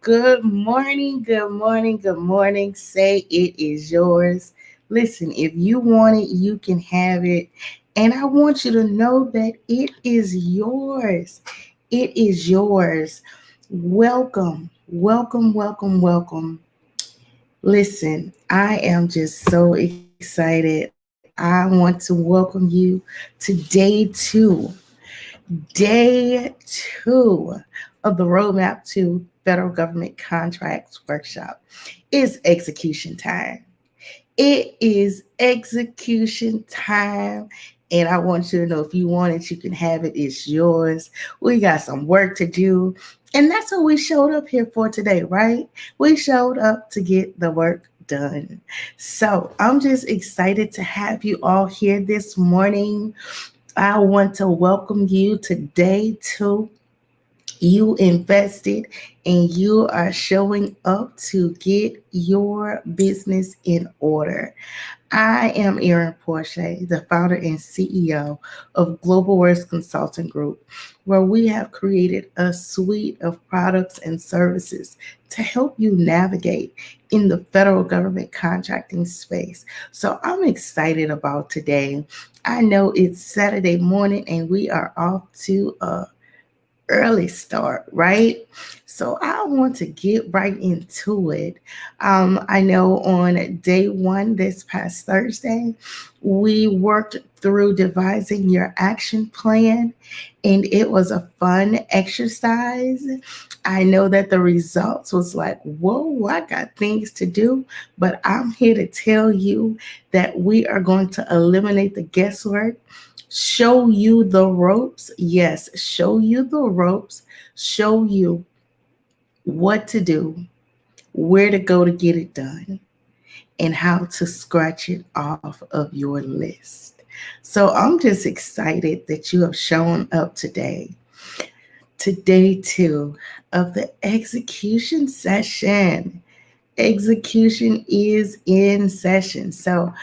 Good morning, good morning, good morning. Say it is yours. Listen, if you want it, you can have it. And I want you to know that it is yours. It is yours. Welcome, welcome, welcome, welcome Listen, I am just so excited. I want to welcome you to day two of the Roadmap to Federal Government Contracts Workshop. It's execution time. It is execution time. And I want you to know if you want it, you can have it. It's yours. We got some work to do. And that's what we showed up here for today, right? We showed up to get the work done. So I'm just excited to have you all here this morning. I want to welcome you to day two. You invested and you are showing up to get your business in order. I am Erin Porche, the founder and CEO of Global Works Consulting Group, where we have created a suite of products and services to help you navigate in the federal government contracting space. So I'm excited about today. I know it's Saturday morning and we are off to a early start, right? So I want to get right into it. I know on day one, this past Thursday, we worked through devising your action plan, and it was a fun exercise. I know that the results was like, whoa, I got things to do, but I'm here to tell you that we are going to eliminate the guesswork, show you the ropes. Yes, show you the ropes, show you what to do, where to go to get it done, and how to scratch it off of your list. So I'm just excited that you have shown up today to day two of the execution session. Execution is in session. So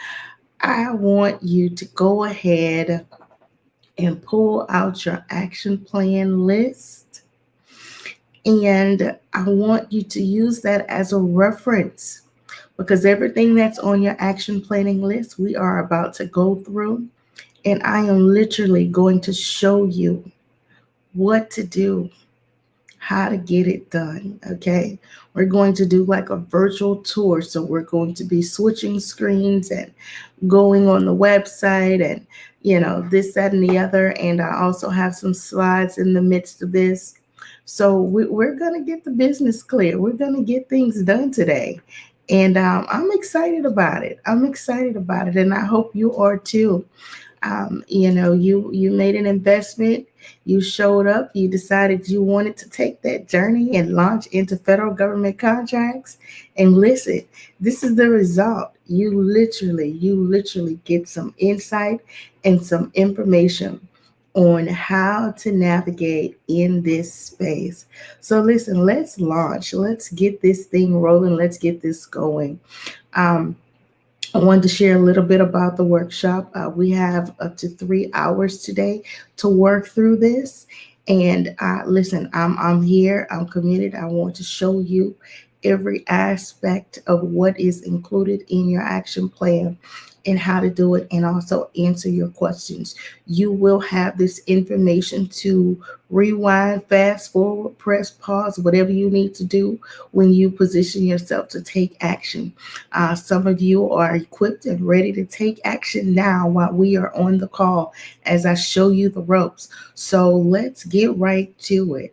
I want you to go ahead and pull out your action plan list. And I want you to use that as a reference because everything that's on your action planning list, we are about to go through. And I am literally going to show you what to do, how to get it done. Okay. We're going to do like a virtual tour. So we're going to be switching screens and going on the website and, this, that, and the other. And I also have some slides in the midst of this. So we're going to get the business clear. We're going to get things done today. And I'm excited about it. I'm excited about it. And I hope you are too. You made an investment, you showed up, you decided you wanted to take that journey and launch into federal government contracts. And listen, this is the result. You literally get some insight and some information on how to navigate in this space. So listen, let's launch. Let's get this thing rolling. Let's get this going. Um, I wanted to share a little bit about the workshop. We have up to 3 hours today to work through this. And listen, I'm here. I'm committed. I want to show you every aspect of what is included in your action plan and how to do it, and also answer your questions. You will have this information to rewind, fast forward, press pause, whatever you need to do when you position yourself to take action. Some of you are equipped and ready to take action now while we are on the call as I show you the ropes. So let's get right to it.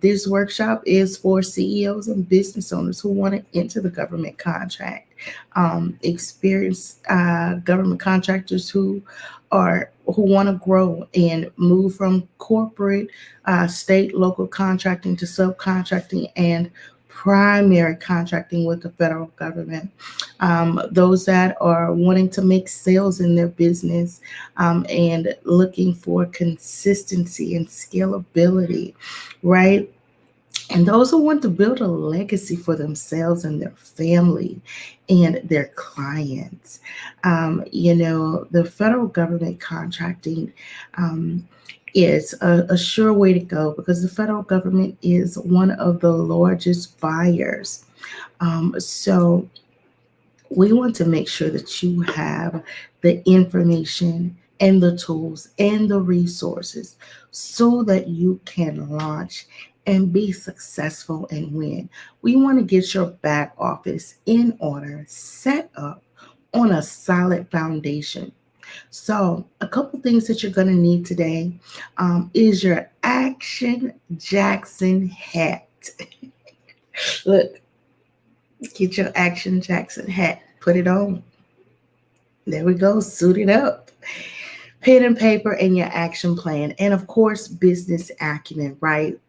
This workshop is for CEOs and business owners who want to enter the government contract. Experienced government contractors who want to grow and move from corporate, state, local contracting to subcontracting and primary contracting with the federal government. Those that are wanting to make sales in their business and looking for consistency and scalability, right? And those who want to build a legacy for themselves and their family and their clients. The federal government contracting is a sure way to go because the federal government is one of the largest buyers. So we want to make sure that you have the information and the tools and the resources so that you can launch and be successful and win. We want to get your back office in order, set up on a solid foundation. So, a couple things that you're going to need today is your Action Jackson hat. Look, get your Action Jackson hat, put it on. There we go, suit it up. Pen and paper and your action plan, and of course, business acumen, right?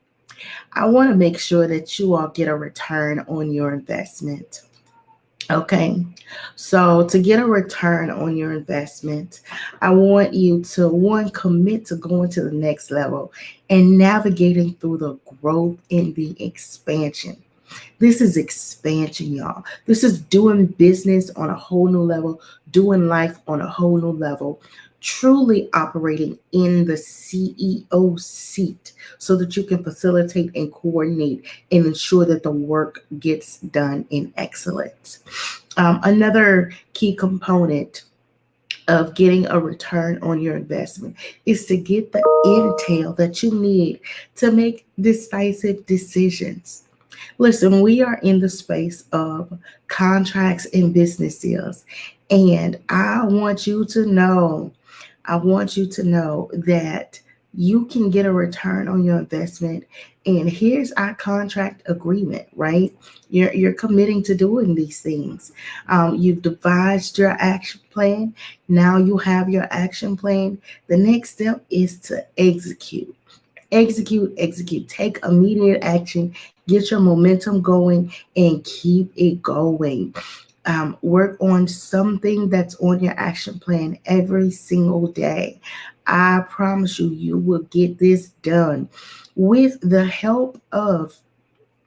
I want to make sure that you all get a return on your investment. Okay, so to get a return on your investment, I want you to one, commit to going to the next level and navigating through the growth and the expansion. This is expansion, y'all. This is doing business on a whole new level, doing life on a whole new level, truly operating in the CEO seat so that you can facilitate and coordinate and ensure that the work gets done in excellence. Another key component of getting a return on your investment is to get the intel that you need to make decisive decisions. Listen, we are in the space of contracts and business deals, and I want you to know that you can get a return on your investment. And here's our contract agreement, right? You're committing to doing these things. You've devised your action plan. Now you have your action plan. The next step is to execute. Execute, execute. Take immediate action. Get your momentum going and keep it going. Work on something that's on your action plan every single day. I promise you, you will get this done with the help of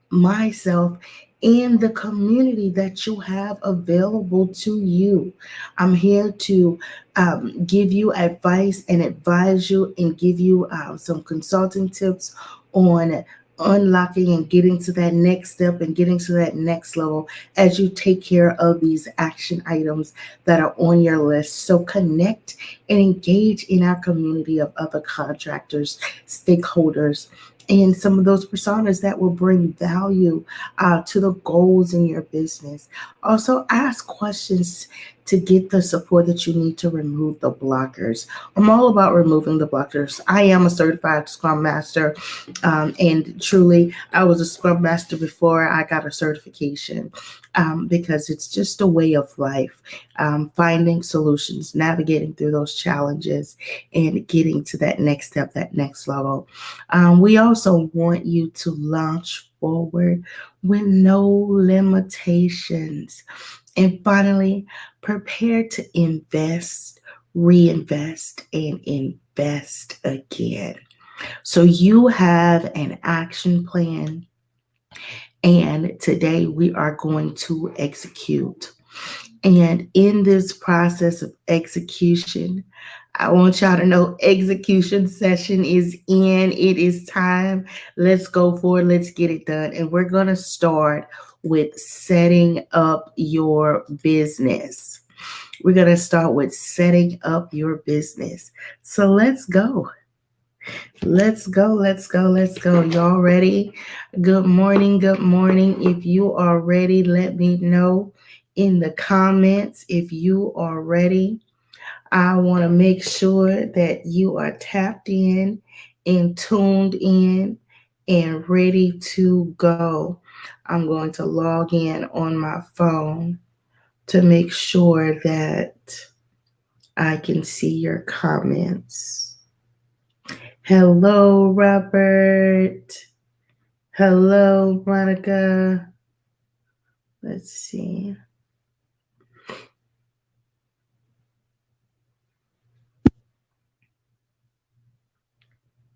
myself and the community that you have available to you. I'm here to give you advice and advise you and give you some consulting tips on unlocking and getting to that next step and getting to that next level as you take care of these action items that are on your list. So connect and engage in our community of other contractors, stakeholders, and some of those personas that will bring value to the goals in your business. Also, ask questions to get the support that you need to remove the blockers. I'm all about removing the blockers. I am a certified Scrum Master, and truly, I was a Scrum Master before I got a certification because it's just a way of life, finding solutions, navigating through those challenges, and getting to that next step, that next level. We also want you to launch forward with no limitations. And finally, prepare to invest, reinvest, and invest again. So you have an action plan, and today we are going to execute. And in this process of execution, I want y'all to know execution session is in. It is time. Let's go for it. Let's get it done. And we're going to start with setting up your business. We're going to start with setting up your business. So let's go. Let's go, let's go, let's go. Y'all ready? Good morning, good morning. If you are ready, let me know in the comments if you are ready. I want to make sure that you are tapped in and tuned in and ready to go. I'm going to log in on my phone to make sure that I can see your comments. Hello, Robert. Hello, Monica. Let's see.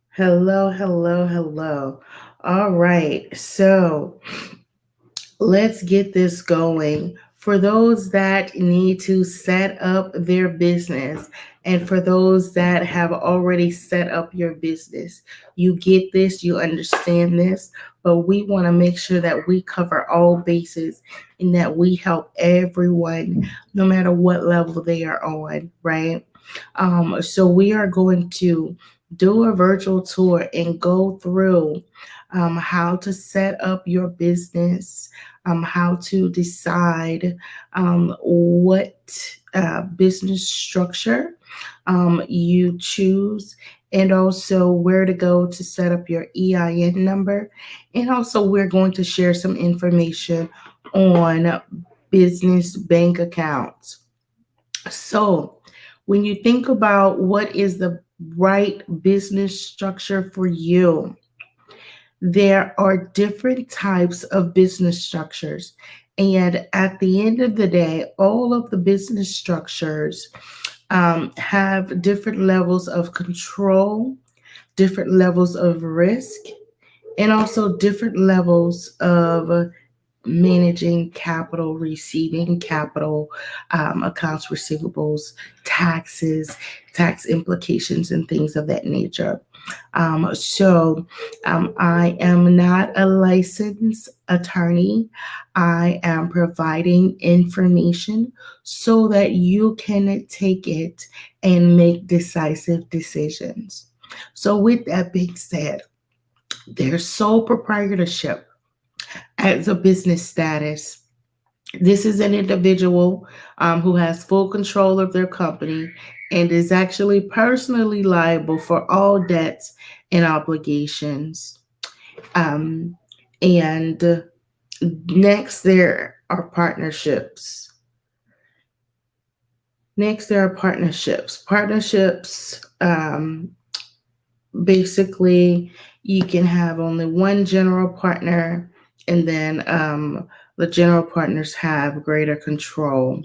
Hello, hello, hello. All right, so let's get this going. For those that need to set up their business, and for those that have already set up your business, you get this, you understand this, but we want to make sure that we cover all bases and that we help everyone, no matter what level they are on, right? So we are going to do a virtual tour and go through how to set up your business, how to decide what business structure you choose, and also where to go to set up your EIN number. And also, we're going to share some information on business bank accounts. So, when you think about what is the right business structure for you, there are different types of business structures. And at the end of the day, all of the business structures have different levels of control, different levels of risk, and also different levels of managing capital, receiving capital, accounts receivables, taxes, tax implications, and things of that nature. So I am not a licensed attorney. I am providing information so that you can take it and make decisive decisions. So, with that being said, there's sole proprietorship as a business status. This is an individual who has full control of their company and is actually personally liable for all debts and obligations. Um, and next, there are partnerships. Next, there are partnerships. Partnerships, basically, you can have only one general partner, and then the general partners have greater control.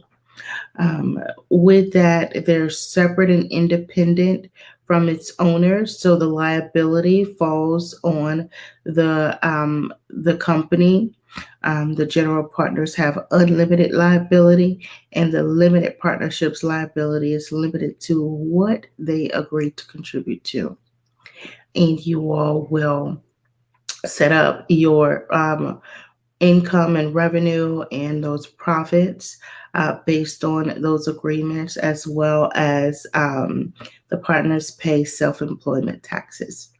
Um, with that, they're separate and independent from its owners, so the liability falls on the company. The general partners have unlimited liability, and the limited partnerships liability is limited to what they agree to contribute to. And you all will set up your income and revenue and those profits based on those agreements, as well as the partners pay self-employment taxes.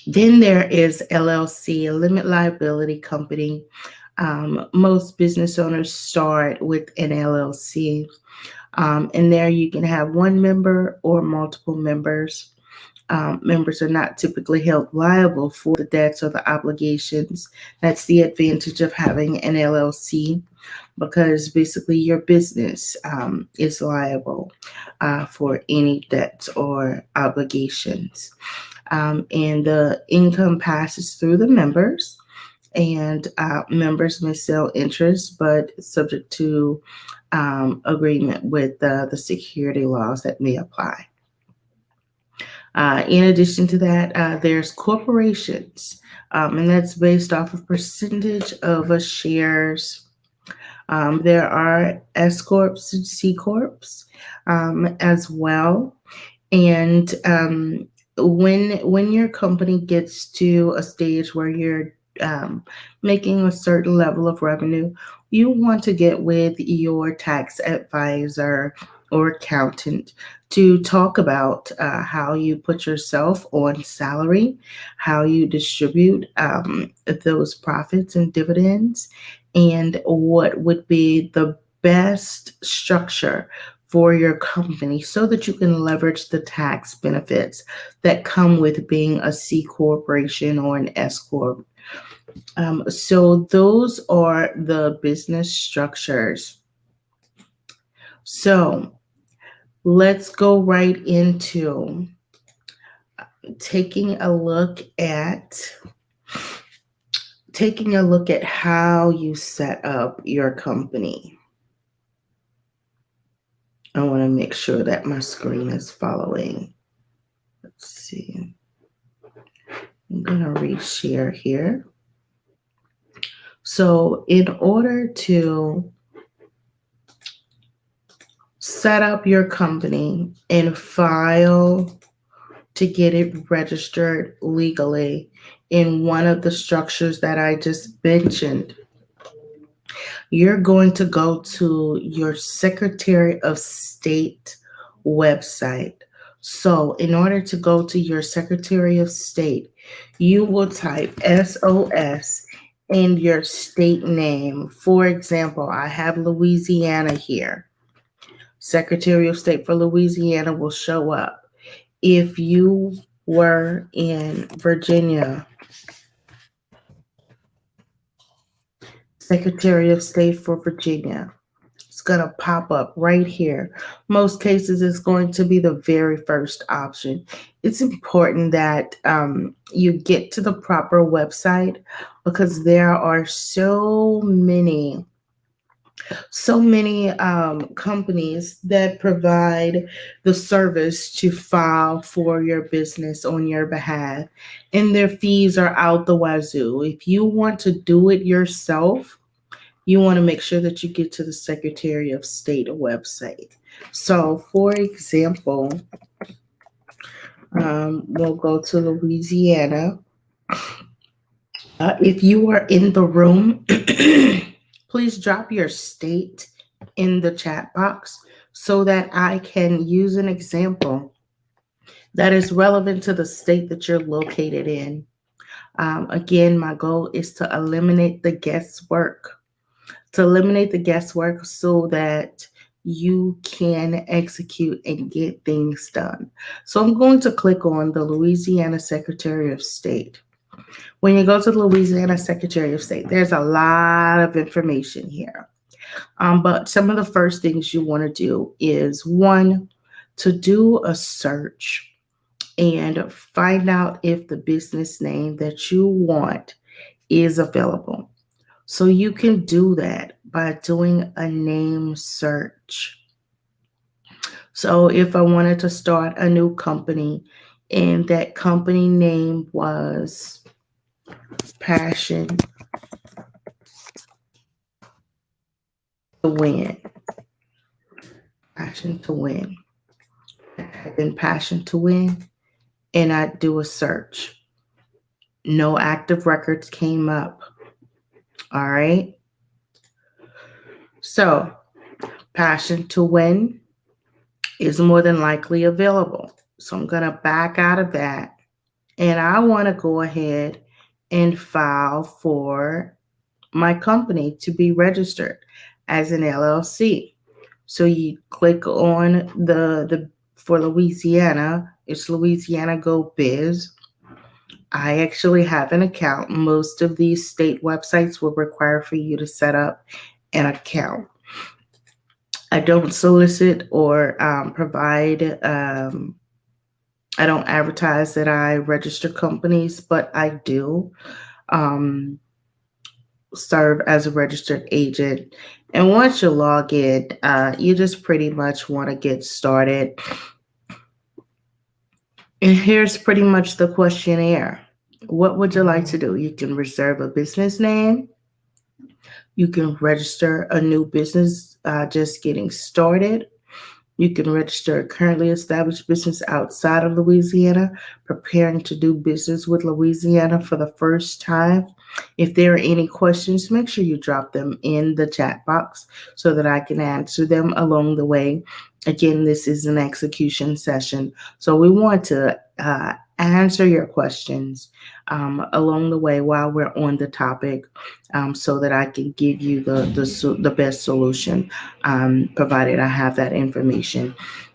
Then there is LLC, a limit liability company. Most business owners start with an LLC, and there you can have one member or multiple members. Members are not typically held liable for the debts or the obligations. That's the advantage of having an LLC, because basically your business is liable for any debts or obligations. And the income passes through the members, and members may sell interest, but subject to agreement with the security laws that may apply. In addition to that, there's corporations, and that's based off of percentage of shares. There are S corps and C corps as well, and when your company gets to a stage where you're making a certain level of revenue, you want to get with your tax advisor or accountant to talk about how you put yourself on salary, how you distribute those profits and dividends, and what would be the best structure for your company so that you can leverage the tax benefits that come with being a C corporation or an S corp. So those are the business structures. So let's go right into taking a look at how you set up your company. I want to make sure that my screen is following. Let's see. I'm going to reshare here. So in order to set up your company and file to get it registered legally in one of the structures that I just mentioned, you're going to go to your Secretary of State website. So, in order to go to your Secretary of State, you will type SOS in your state name. For example, I have Louisiana here. Secretary of State for Louisiana will show up. If you were in Virginia, Secretary of State for Virginia, it's going to pop up right here. Most cases, it's going to be the very first option. It's important that you get to the proper website because there are so many companies that provide the service to file for your business on your behalf, and their fees are out the wazoo. If you want to do it yourself, you want to make sure that you get to the Secretary of State website. So, for example, we'll go to Louisiana. If you are in the room, please drop your state in the chat box so that I can use an example that is relevant to the state that you're located in. Again, my goal is to eliminate the guesswork. So that you can execute and get things done. So I'm going to click on the Louisiana Secretary of State. When you go to the Louisiana Secretary of State, there's a lot of information here. But some of the first things you want to do is one, to do a search and find out if the business name that you want is available. So you can do that by doing a name search. So if I wanted to start a new company and that company name was Passion to Win, Passion to Win, I type in Passion to Win and I do a search. No active records came up. All right. So Passion to Win is more than likely available. So I'm going to back out of that. And I want to go ahead and file for my company to be registered as an LLC. So you click on the for Louisiana, it's Louisiana Go Biz. I actually have an account. Most of these state websites will require for you to set up an account. I don't solicit or provide, I don't advertise that I register companies, but I do serve as a registered agent. And once you log in, you just pretty much want to get started. And here's pretty much the questionnaire. What would you like to do? You can reserve a business name. You can register a new business just getting started. You can register a currently established business outside of Louisiana, preparing to do business with Louisiana for the first time. If there are any questions, make sure you drop them in the chat box so that I can answer them along the way. Again, this is an execution session, so we want to answer your questions along the way while we're on the topic, so that I can give you the best solution, provided I have that information.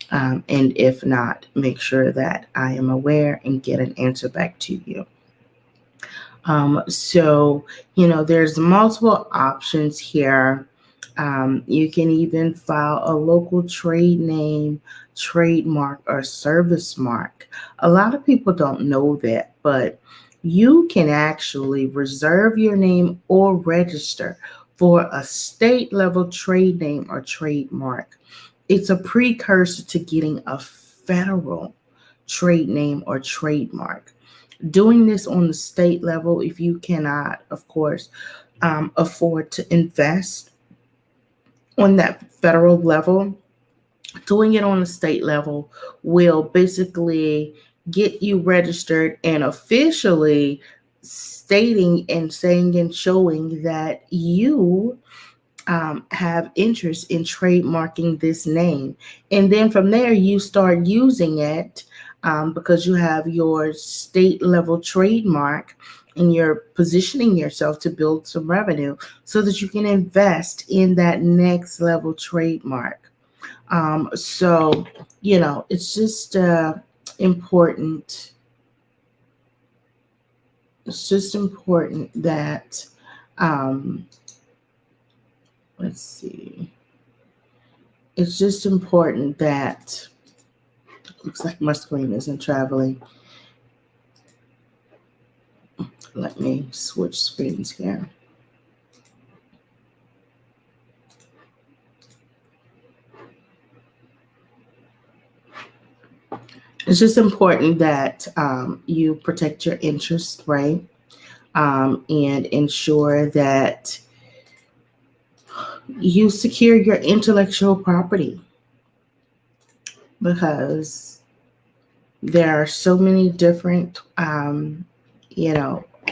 And if not, make sure that I am aware and get an answer back to you. So, there's multiple options here. You can even file a local trade name, trademark, or service mark. A lot of people don't know that, but you can actually reserve your name or register for a state level trade name or trademark. It's a precursor to getting a federal trade name or trademark. Doing this on the state level, if you cannot, of course, afford to invest on that federal level, doing it on the state level will basically get you registered and officially stating and saying and showing that you have interest in trademarking this name. And then from there, you start using it because you have your state level trademark and you're positioning yourself to build some revenue so that you can invest in that next level trademark. So, it's just important. It's just important that, um, let's see, it's just important that, looks like my screen isn't traveling. Let me switch screens here. It's just important that you protect your interest, right? And ensure that you secure your intellectual property because there are so many different,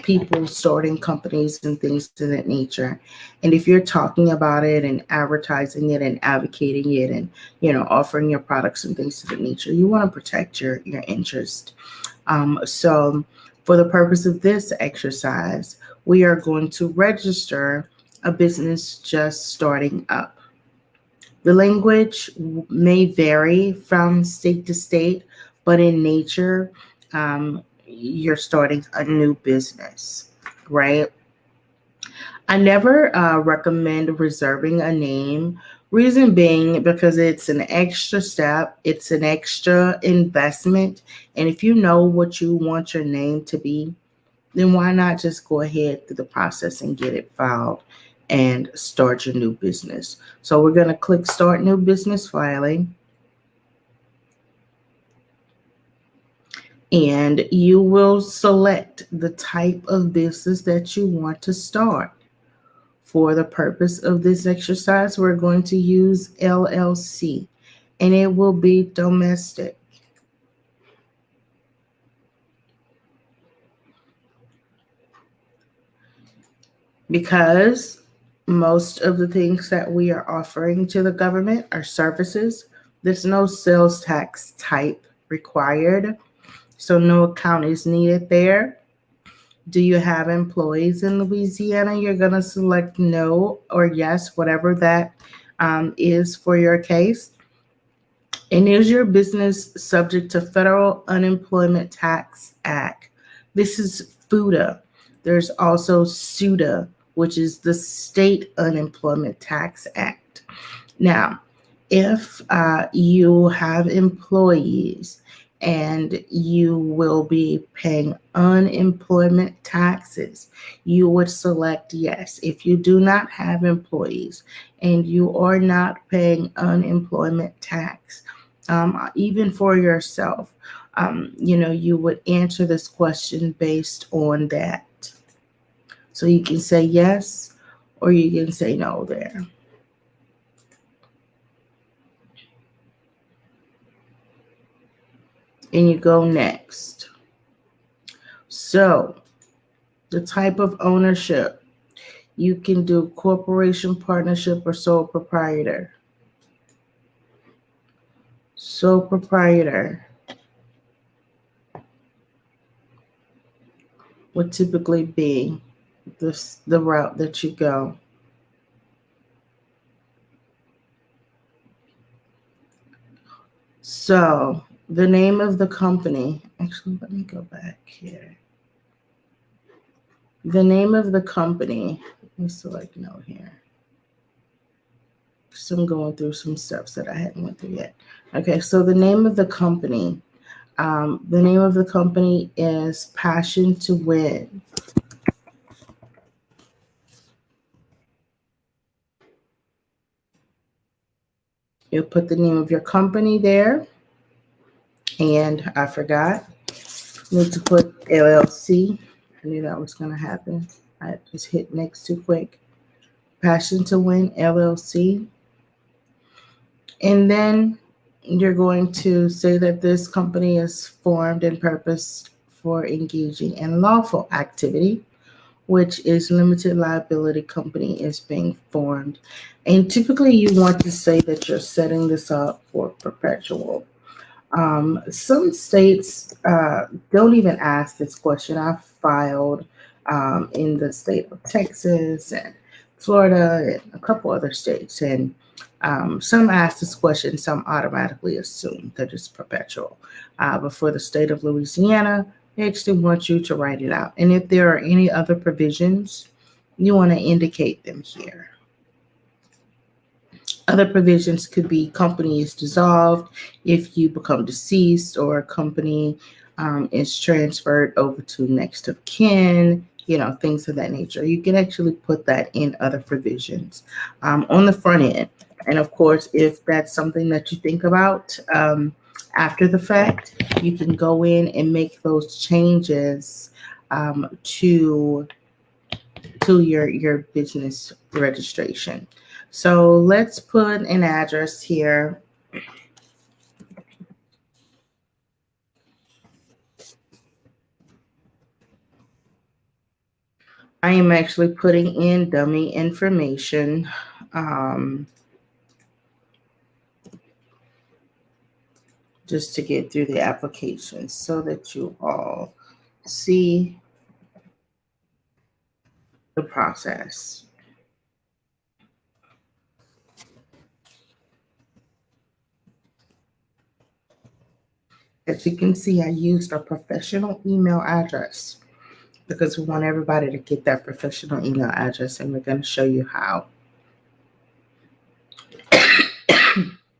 people starting companies and things of that nature. And if you're talking about it and advertising it and advocating it and, offering your products and things of that nature, you want to protect your interest. So for the purpose of this exercise, we are going to register a business just starting up. The language may vary from state to state, but in nature, you're starting a new business, right? I never recommend reserving a name. Reason being because it's an extra step, it's an extra investment. And if you know what you want your name to be, then why not just go ahead through the process and get it filed and start your new business? So we're going to click Start New Business Filing. And you will select the type of business that you want to start. For the purpose of this exercise, we're going to use LLC, and it will be domestic. Because most of the things that we are offering to the government are services, there's no sales tax type required, so no account is needed there. Do you have employees in Louisiana? You're going to select no or yes, whatever that is for your case. And is your business subject to Federal Unemployment Tax Act? This is FUTA. There's also SUTA, which is the State Unemployment Tax Act. Now, if you have employees and you will be paying unemployment taxes, you would select yes. If you do not have employees and you are not paying unemployment tax, even for yourself, you would answer this question based on that. So you can say yes or you can say no there. And you go next. So the type of ownership, you can do corporation, partnership, or sole proprietor. Sole proprietor would typically be the route that you go. So the name of the company, actually, let me go back here. The name of the company, let me select no here. So I'm going through some steps that I hadn't went through yet. Okay, so the name of the company is Passion to Win. You'll put the name of your company there. And I forgot. Need to put LLC. I knew that was going to happen. I just hit next too quick. Passion to Win LLC. And then you're going to say that this company is formed and purposed for engaging in lawful activity which is limited liability company, is being formed. And typically you want to say that you're setting this up for perpetual. Some states don't even ask this question. I filed in the state of Texas and Florida and a couple other states, and some ask this question, some automatically assume that it's perpetual. But for the state of Louisiana, they actually want you to write it out. And if there are any other provisions, you want to indicate them here. Other provisions could be company is dissolved if you become deceased, or a company is transferred over to next of kin, things of that nature. You can actually put that in other provisions on the front end. And of course, if that's something that you think about after the fact, you can go in and make those changes to your business registration. So let's put an address here. I am actually putting in dummy information. Just to get through the application so that you all see the process. As you can see, I used a professional email address because we want everybody to get that professional email address, and we're going to show you how.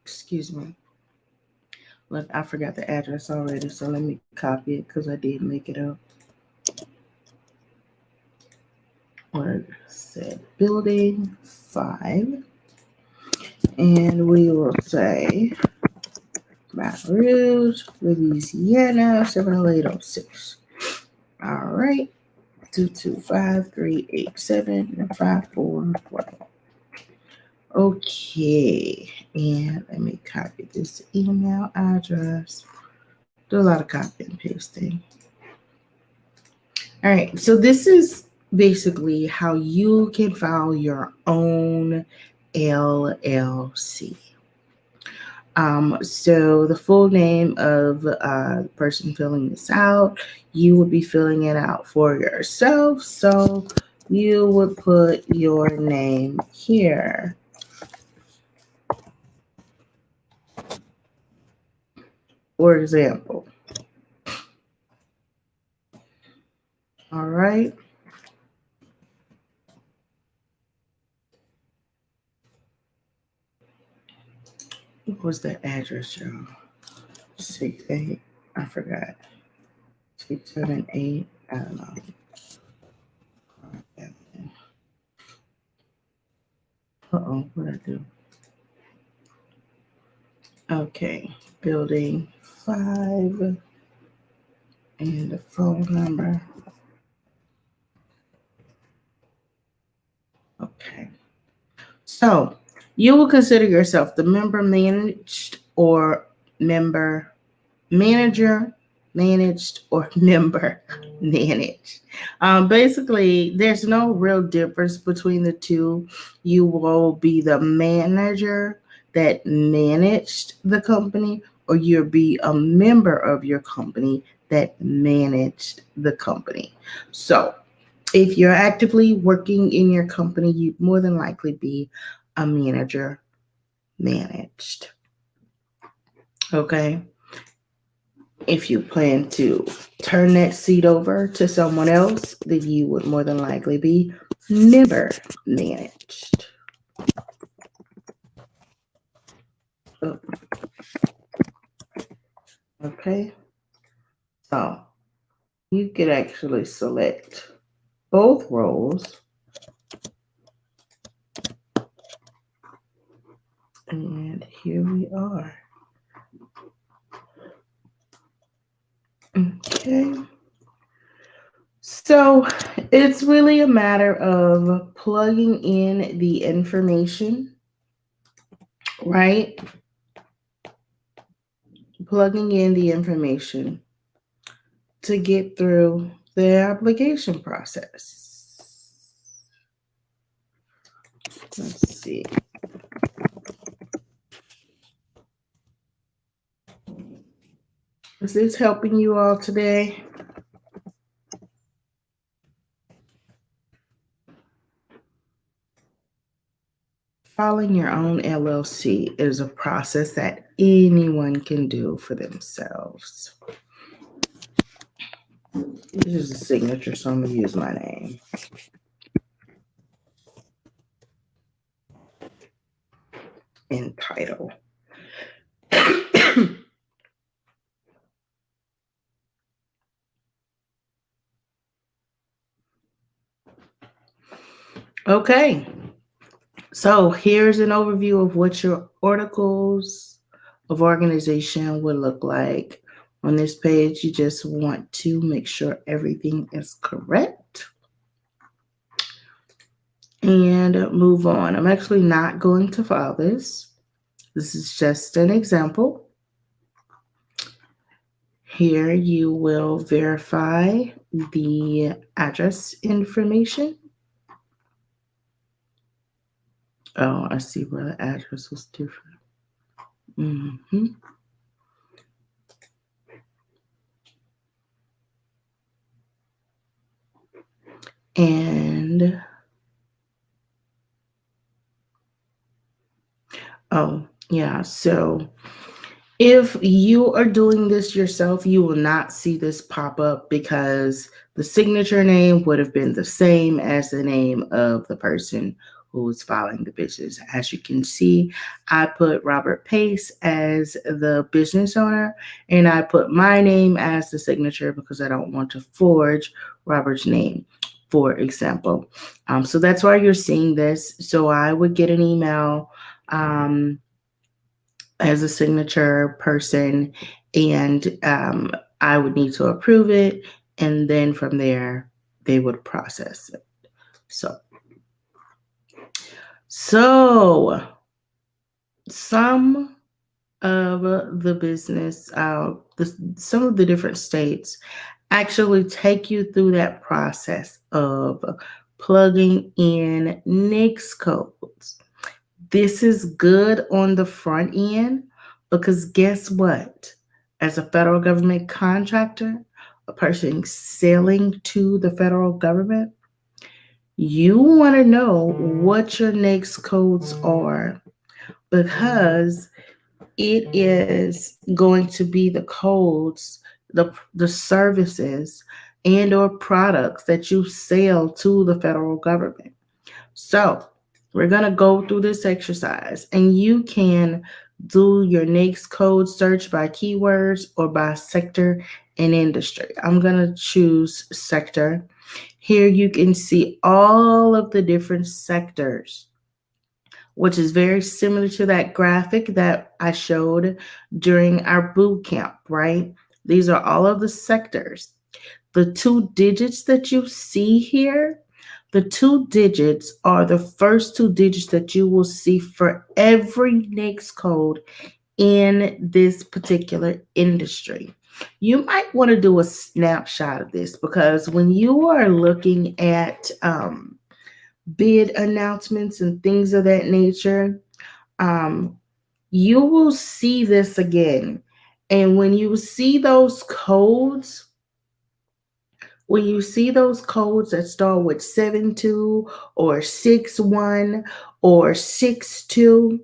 Excuse me. Look, I forgot the address already, so let me copy it because I did make it up. What said building 5, and we will say Baton Rouge, Louisiana 70806. All right, 225-387-5441. Okay, and let me copy this email address. Do a lot of copy and pasting. All right, so this is basically how you can file your own LLC. So the full name of the person filling this out, you would be filling it out for yourself. So you would put your name here. For example. All right. What was that address, y'all? 68. I forgot. 678. I don't know. Uh-oh, what'd I do? Okay. Building 5. And the phone number. Okay. So you will consider yourself the member managed or member manager managed or member managed. Basically, there's no real difference between the two. You will be the manager that managed the company, or you'll be a member of your company that managed the company. So if you're actively working in your company, you'd more than likely be a manager managed. Okay. If you plan to turn that seat over to someone else, then you would more than likely be member managed. Okay. So you could actually select both roles. And here we are. Okay. So it's really a matter of plugging in the information, right? Plugging in the information to get through the application process. Let's see. Is this helping you all today? Filing your own LLC is a process that anyone can do for themselves. This is a signature, so I'm going to use my name. Entitled. Okay. So here's an overview of what your articles of organization would look like. On this page, you just want to make sure everything is correct and move on. I'm actually not going to file this. This is just an example. Here you will verify the address information. Oh, I see where the address was different. And oh, yeah. So if you are doing this yourself, you will not see this pop up because the signature name would have been the same as the name of the person who was filing the business. As you can see, I put Robert Pace as the business owner, and I put my name as the signature because I don't want to forge Robert's name, for example. So that's why you're seeing this. So I would get an email as a signature person, and I would need to approve it, and then from there they would process it. So some of the business, some of the different states actually take you through that process of plugging in NAICS codes. This is good on the front end because guess what? As a federal government contractor, a person selling to the federal government, you want to know what your NAICS codes are because it is going to be the codes, the services and or products that you sell to the federal government. So we're going to go through this exercise, and you can do your NAICS code search by keywords or by sector and industry. I'm going to choose sector. Here you can see all of the different sectors, which is very similar to that graphic that I showed during our boot camp, right? These are all of the sectors. The 2 digits that you see here, the 2 digits are the first 2 digits that you will see for every NAICS code in this particular industry. You might want to do a snapshot of this because when you are looking at bid announcements and things of that nature, you will see this again. And when you see those codes, that start with 72 or 61 or 62,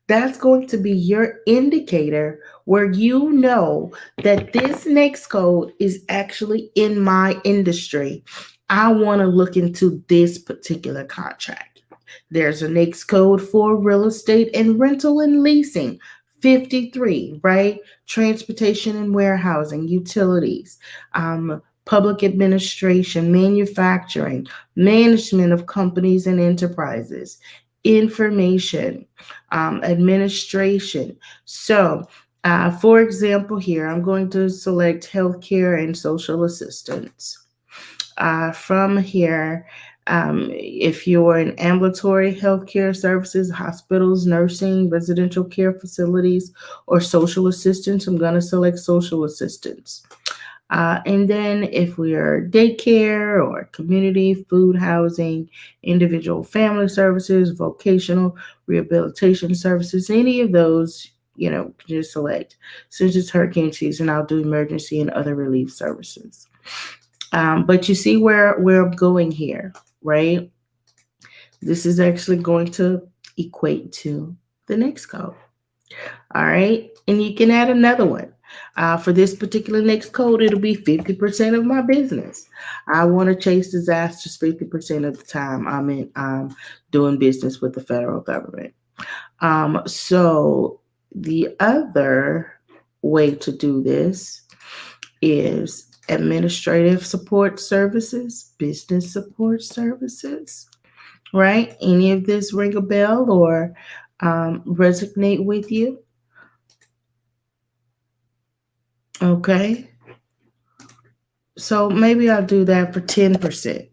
that's going to be your indicator where you know that this NAICS code is actually in my industry. I want to look into this particular contract. There's a NAICS code for real estate and rental and leasing, 53, right? Transportation and warehousing, utilities, public administration, manufacturing, management of companies and enterprises, information, administration. So, for example, here I'm going to select healthcare and social assistance. From here, if you're in ambulatory healthcare services, hospitals, nursing, residential care facilities, or social assistance, I'm going to select social assistance. And then if we are daycare or community, food, housing, individual family services, vocational rehabilitation services, any of those, just select. Since it's hurricane season, I'll do emergency and other relief services. But you see where I'm going here, right? This is actually going to equate to the next code. All right. And you can add another one. For this particular next code, it'll be 50% of my business. I want to chase disasters 50% of the time I'm doing business with the federal government. So the other way to do this is administrative support services, business support services, right? Any of this ring a bell or resonate with you? Okay. So maybe I'll do that for 10%.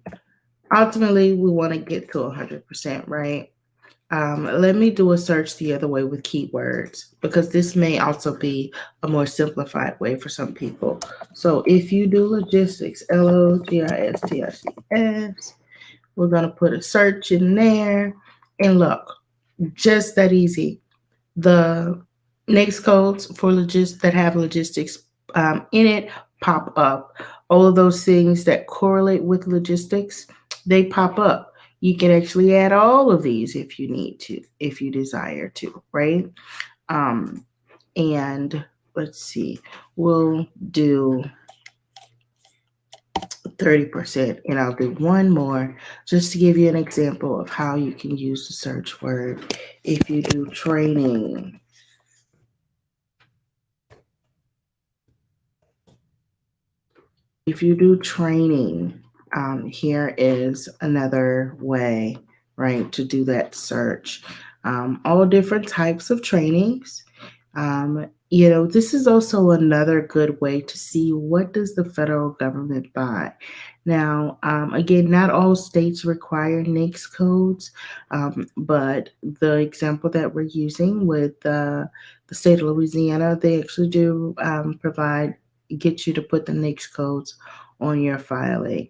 Ultimately, we want to get to 100%, right? Let me do a search the other way with keywords because this may also be a more simplified way for some people. So if you do logistics, logistics, we're going to put a search in there and look, just that easy. The next codes for that have logistics in it pop up. All of those things that correlate with logistics, they pop up. You can actually add all of these if you need to, if you desire to, right? And let's see, we'll do 30%, and I'll do one more just to give you an example of how you can use the search word. If you do training, here is another way, right, to do that search. All different types of trainings. This is also another good way to see what does the federal government buy. Now, again, not all states require NAICS codes, but the example that we're using with the state of Louisiana, they actually do get you to put the NAICS codes on your filing.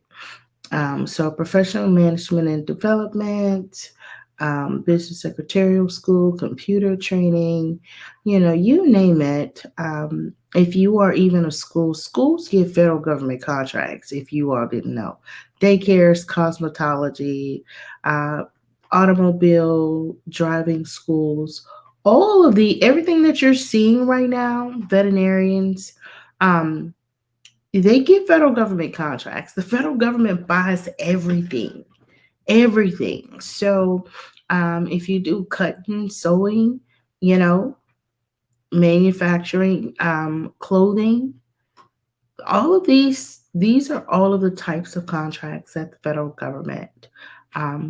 So professional management and development, business secretarial school, computer training, you name it. If you are even a school, schools get federal government contracts, if you all didn't know. Daycares, cosmetology, automobile driving schools, everything that you're seeing right now, veterinarians, they get federal government contracts. The federal government buys everything. So if you do cutting, sewing, manufacturing, clothing, all of these are all of the types of contracts that the federal government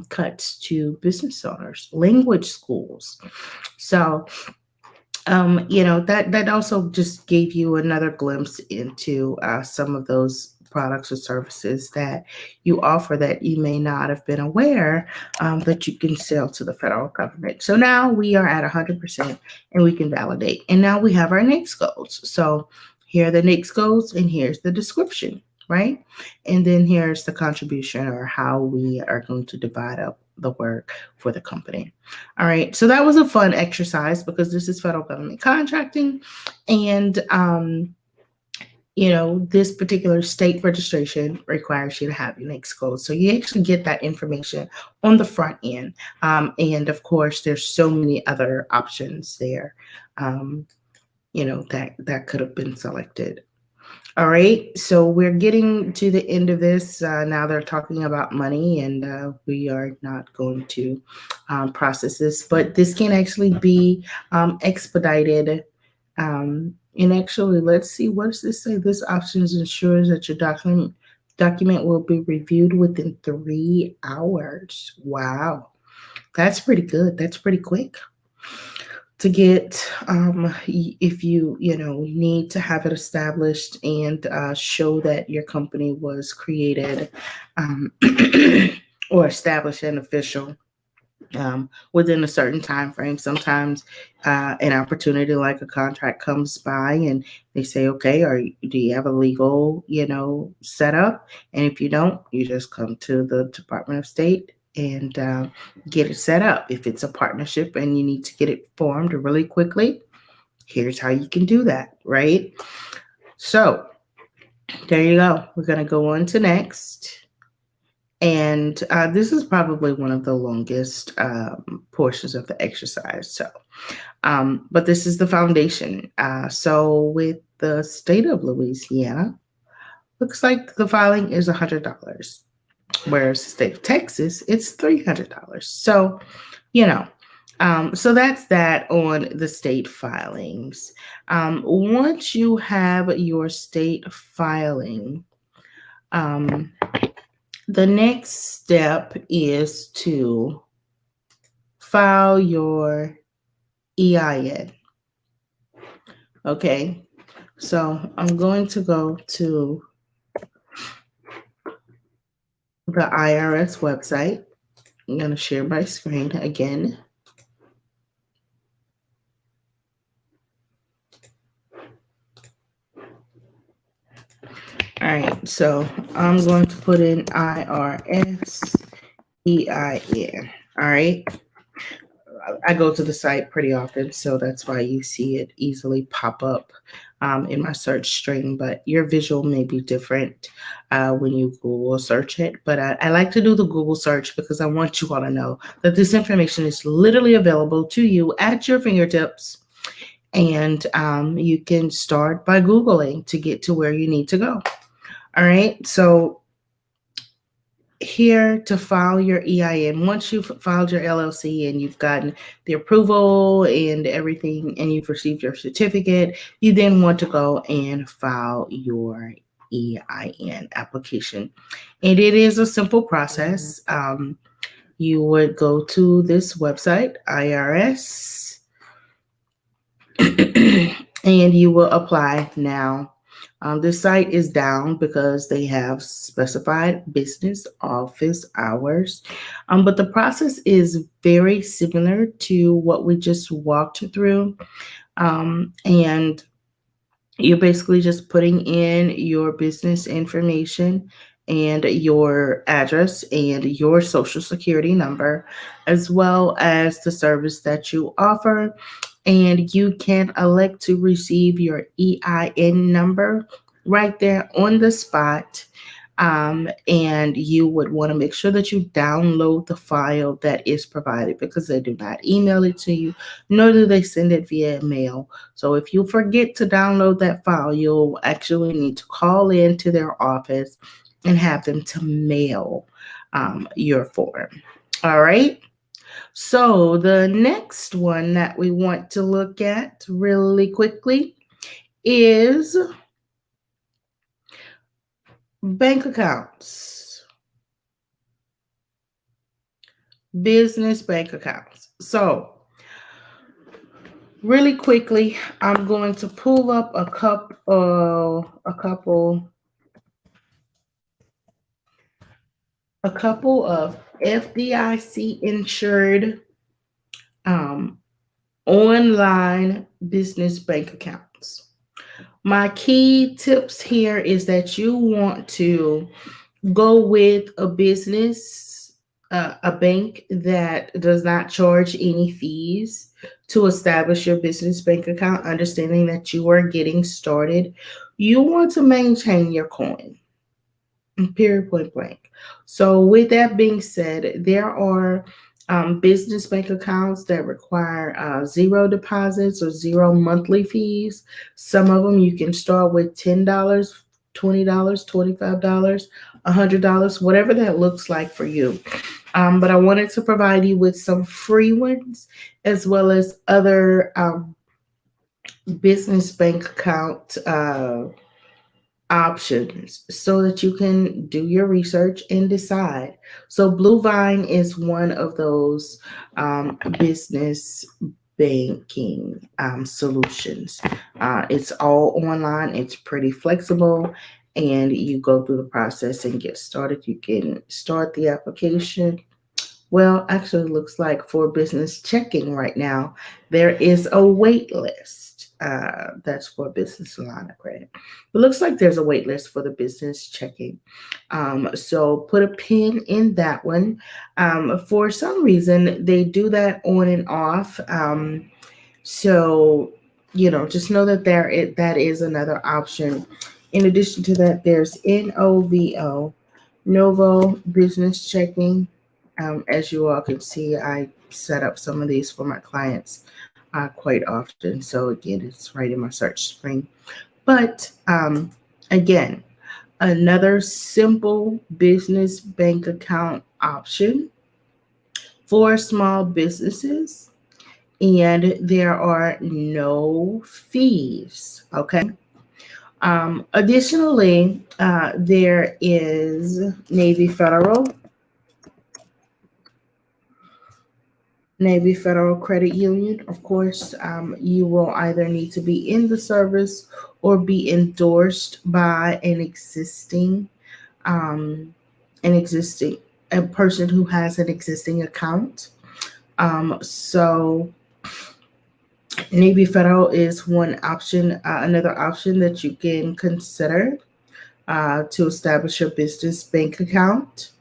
cuts to business owners, language schools. So that also just gave you another glimpse into some of those products or services that you offer that you may not have been aware that you can sell to the federal government. So now we are at 100% and we can validate. And now we have our NAICS codes. So here are the NAICS codes and here's the description, right? And then here's the contribution or how we are going to divide up the work for the company. All right, so that was a fun exercise because this is federal government contracting, and this particular state registration requires you to have your NAICS code. So you actually get that information on the front end, and of course, there's so many other options there, that could have been selected. All right, so we're getting to the end of this. Now they're talking about money, and we are not going to process this, but this can actually be expedited. And actually, let's see, what does this say? This option ensures that your document will be reviewed within 3 hours. Wow, that's pretty good. That's pretty quick to get if you need to have it established and show that your company was created or established and official. within a certain time frame. Sometimes an opportunity like a contract comes by and they say, okay, do you have a legal, setup? And if you don't, you just come to the Department of State and get it set up. If it's a partnership and you need to get it formed really quickly, here's how you can do that, right? So there you go. We're going to go on to next. And this is probably one of the longest portions of the exercise. But this is the foundation. So with the state of Louisiana, looks like the filing is $100, whereas the state of Texas, it's $300. So, so that's that on the state filings. Once you have your state filing, the next step is to file your EIN. Okay, so I'm going to go to the IRS website. I'm going to share my screen again. All right, so I'm going to put in IRS EIN. All right. I go to the site pretty often, so that's why you see it easily pop up in my search string. But your visual may be different when you Google search it. But I like to do the Google search because I want you all to know that this information is literally available to you at your fingertips. And you can start by Googling to get to where you need to go. All right, so here to file your EIN, once you've filed your LLC and you've gotten the approval and everything and you've received your certificate, you then want to go and file your EIN application. And it is a simple process. You would go to this website, IRS, and you will apply now. This site is down because they have specified business office hours, but the process is very similar to what we just walked through, and you're basically just putting in your business information and your address and your social security number, as well as the service that you offer. And you can elect to receive your EIN number right there on the spot. And you would want to make sure that you download the file that is provided, because they do not email it to you, nor do they send it via mail. So if you forget to download that file, you'll actually need to call in to their office and have them to mail your form. All right. So the next one that we want to look at really quickly is bank accounts, business bank accounts. So really quickly, I'm going to pull up a couple of FDIC insured online business bank accounts. My key tips here is that you want to go with a business, a bank that does not charge any fees to establish your business bank account, understanding that you are getting started. You want to maintain your coin. Period, point blank. So with that being said, there are business bank accounts that require zero deposits or zero monthly fees. Some of them you can start with $10, $20, $25, $100, whatever that looks like for you. But I wanted to provide you with some free ones as well as other business bank account options so that you can do your research and decide. So Blue Vine is one of those business banking solutions. It's all online. It's pretty flexible, and you go through the process and get started. You can start the application Well, actually, it looks like for business checking right now, there is a wait list. That's for business line of credit. It looks like there's a wait list for the business checking. So put a pin in that one. For some reason, they do that on and off. So, just know that that is another option. In addition to that, there's NOVO, Novo Business Checking. As you all can see, I set up some of these for my clients quite often. So again, it's right in my search screen. But again, another simple business bank account option for small businesses, and there are no fees. Okay. Additionally, there is Navy Federal, Navy Federal Credit Union. Of course, you will either need to be in the service or be endorsed by um, an existing a person who has an existing account. So Navy Federal is one option. Another option that you can consider to establish your business bank account.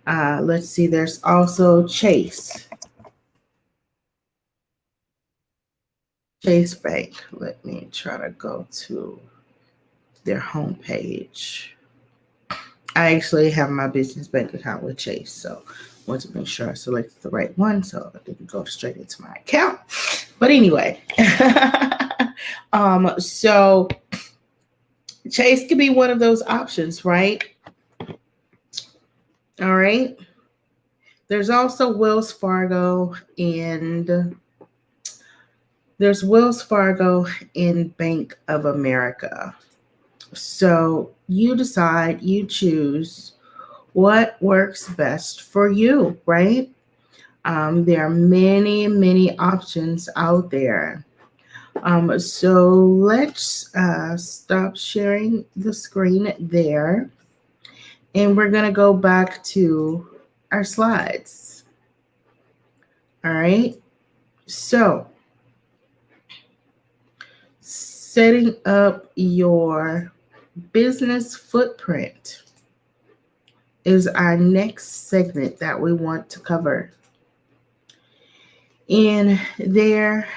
Let's see, there's also Chase Bank. Let me try to go to their homepage. I actually have my business bank account with Chase, so I want to make sure I selected the right one so I didn't go straight into my account. But anyway, so Chase could be one of those options, right? All right. There's also Wells Fargo, and there's Wells Fargo and Bank of America. So you decide, you choose what works best for you, right? There are many, many options out there. So let's stop sharing the screen there, and we're going to go back to our slides. All right. So setting up your business footprint is our next segment that we want to cover. In there,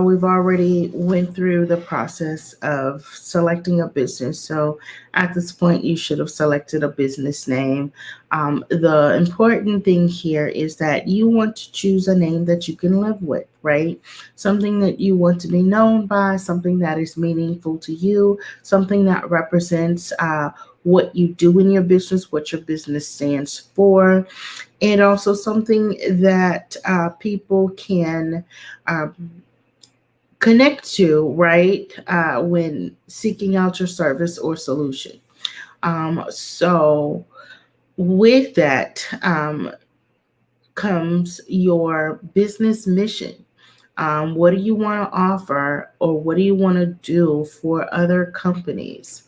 we've already went through the process of selecting a business. So at this point, you should have selected a business name. The important thing here is that you want to choose a name that you can live with, right? Something that you want to be known by, something that is meaningful to you, something that represents what you do in your business, what your business stands for, and also something that people can connect to, right, when seeking out your service or solution. So, with that comes your business mission. What do you want to offer, or what do you want to do for other companies?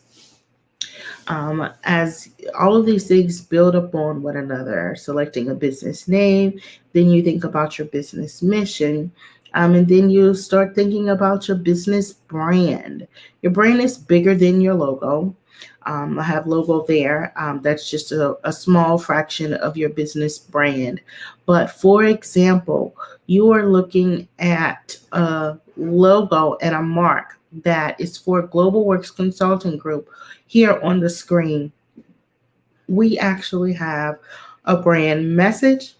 As all of these things build upon one another, selecting a business name, then you think about your business mission, and then you start thinking about your business brand. Your brand is bigger than your logo. I have logo there. That's just a small fraction of your business brand. But for example, you are looking at a logo and a mark that is for Global Works Consulting Group. Here on the screen, we actually have a brand message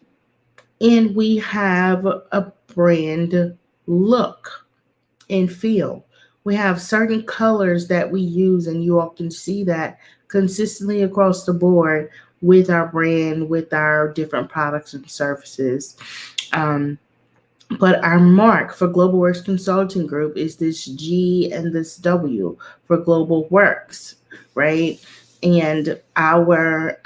and we have a brand look and feel. We have certain colors that we use, and you all can see that consistently across the board with our brand, with our different products and services. But our mark for Global Works Consulting Group is this G and this W for Global Works, right? And our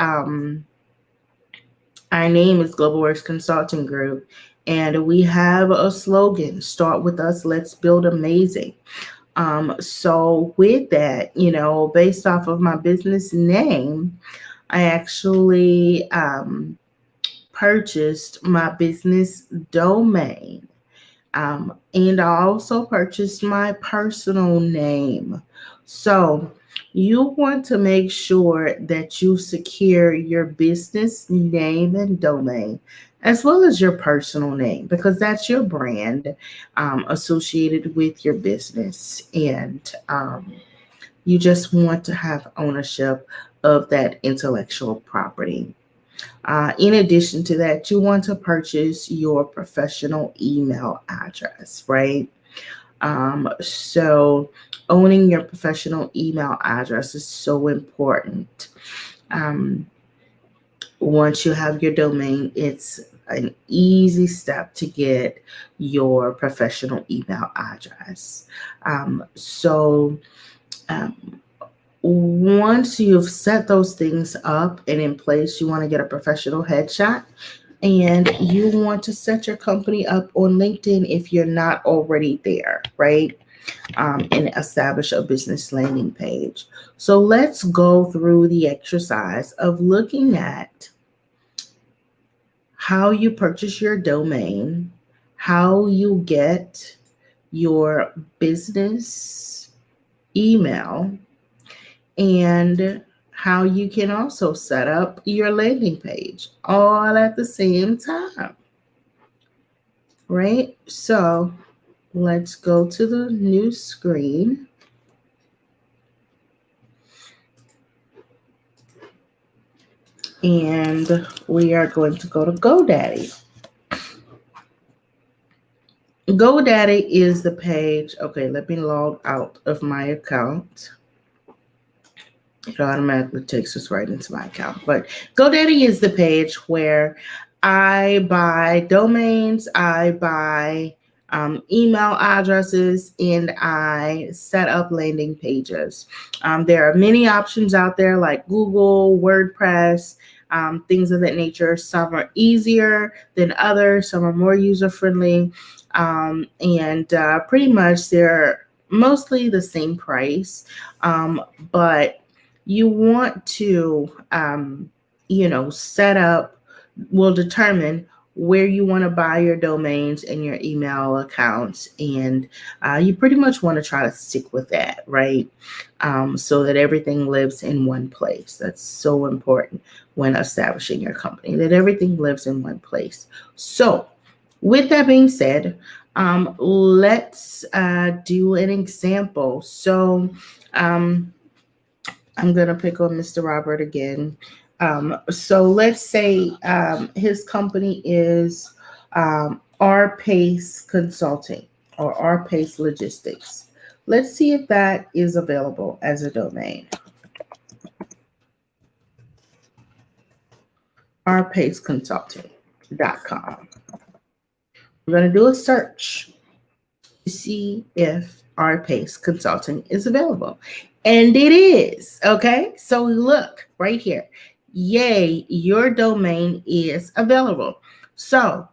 name is Global Works Consulting Group, and we have a slogan: "Start with us, let's build amazing." So with that, based off of my business name, I actually purchased my business domain. And I also purchased my personal name. So you want to make sure that you secure your business name and domain as well as your personal name because that's your brand associated with your business. And you just want to have ownership of that intellectual property. In addition to that, you want to purchase your professional email address, right? So owning your professional email address is so important. Um, Once you have your domain, it's an easy step to get your professional email address. So once you've set those things up and in place, you want to get a professional headshot and you want to set your company up on LinkedIn if you're not already there, right? And establish a business landing page. So let's go through the exercise of looking at how you purchase your domain, how you get your business email, and how you can also set up your landing page all at the same time, right? So let's go to the new screen. And we are going to go to GoDaddy. GoDaddy is the page. Okay, let me log out of my account. It automatically takes us right into my account. But GoDaddy is the page where I buy domains, I buy email addresses, and I set up landing pages. There are many options out there like Google, WordPress, things of that nature. Some are easier than others, some are more user-friendly, and pretty much they're mostly the same price, but you want to, set up, will determine where you want to buy your domains and your email accounts. And you pretty much want to try to stick with that, right? So that everything lives in one place. That's so important when establishing your company, that everything lives in one place. So with that being said, let's do an example. So I'm going to pick on Mr. Robert again. So let's say his company is R Pace Consulting or R Pace Logistics. Let's see if that is available as a domain. rpaceconsulting.com. We're going to do a search to see if R Pace Consulting is available. And it is, okay? So look right here. Yay, your domain is available. So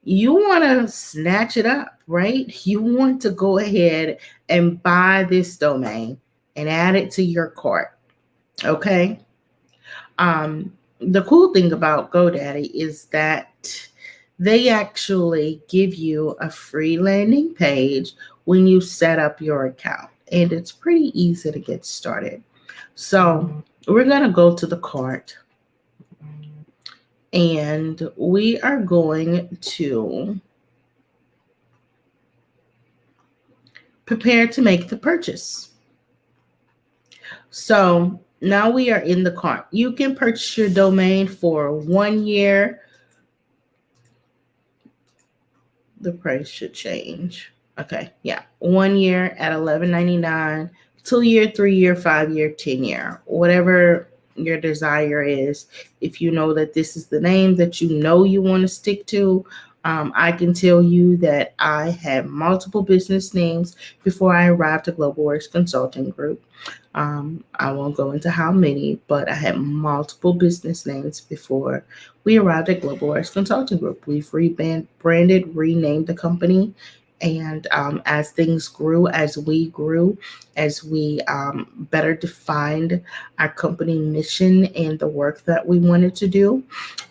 you want to snatch it up, right? You want to go ahead and buy this domain and add it to your cart, okay? The cool thing about GoDaddy is that they actually give you a free landing page when you set up your account. And it's pretty easy to get started. So we're going to go to the cart and we are going to prepare to make the purchase. So now we are in the cart. You can purchase your domain for 1 year. The price should change. Okay, yeah, 1 year at $11.99, 2 year, 3 year, 5 year, 10 year, whatever your desire is. If you know that this is the name that you know you want to stick to, I can tell you that I had multiple business names before I arrived at GlobalWorks Consulting Group. I won't go into how many, but I had multiple business names before we arrived at GlobalWorks Consulting Group. We've rebranded, renamed the company, And as things grew, as we better defined our company mission and the work that we wanted to do,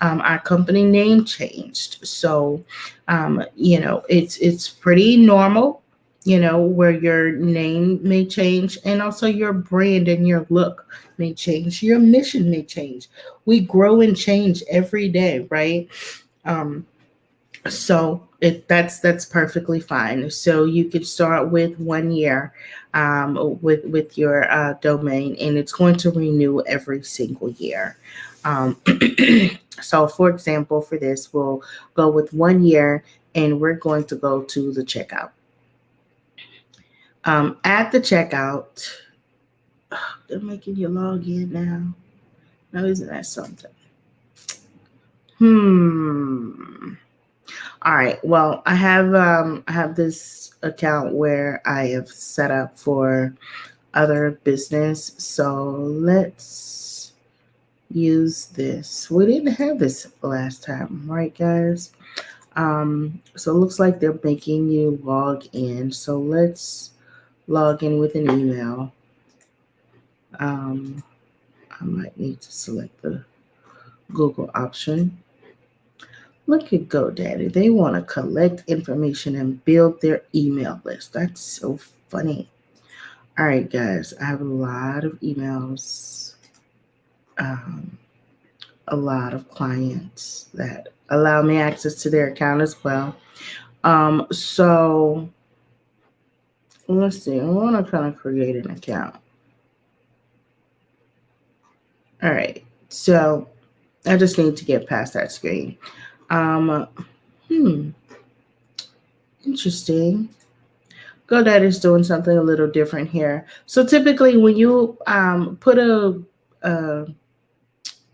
our company name changed. So, it's pretty normal, where your name may change, and also your brand and your look may change. Your mission may change. We grow and change every day, right? Um, so that's perfectly fine. So you could start with 1 year with your domain, and it's going to renew every single year. Um, so, for example, for this, we'll go with 1 year, and we're going to go to the checkout. At the checkout, they're making you log in now. Now, isn't that something? All right. Well, I have this account where I have set up for other business. So let's use this. We didn't have this last time, right, guys? So it looks like they're making you log in. So let's log in with an email. I might need to select the Google option. Look at GoDaddy. They want to collect information and build their email list. That's so funny. All right, guys, I have a lot of emails, a lot of clients that allow me access to their account as well. So let's see. I want to kind of create an account. All right. So I just need to get past that screen. Interesting. GoDaddy is doing something a little different here. So typically, when you put a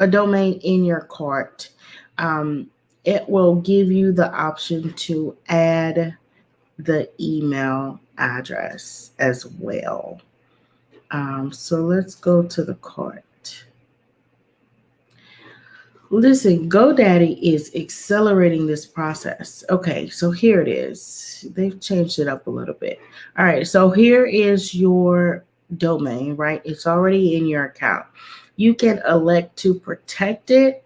domain in your cart, it will give you the option to add the email address as well. So let's go to the cart. Listen, GoDaddy is accelerating this process. Okay, so here it is. They've changed it up a little bit. All right, so here is your domain, right? It's already in your account. You can elect to protect it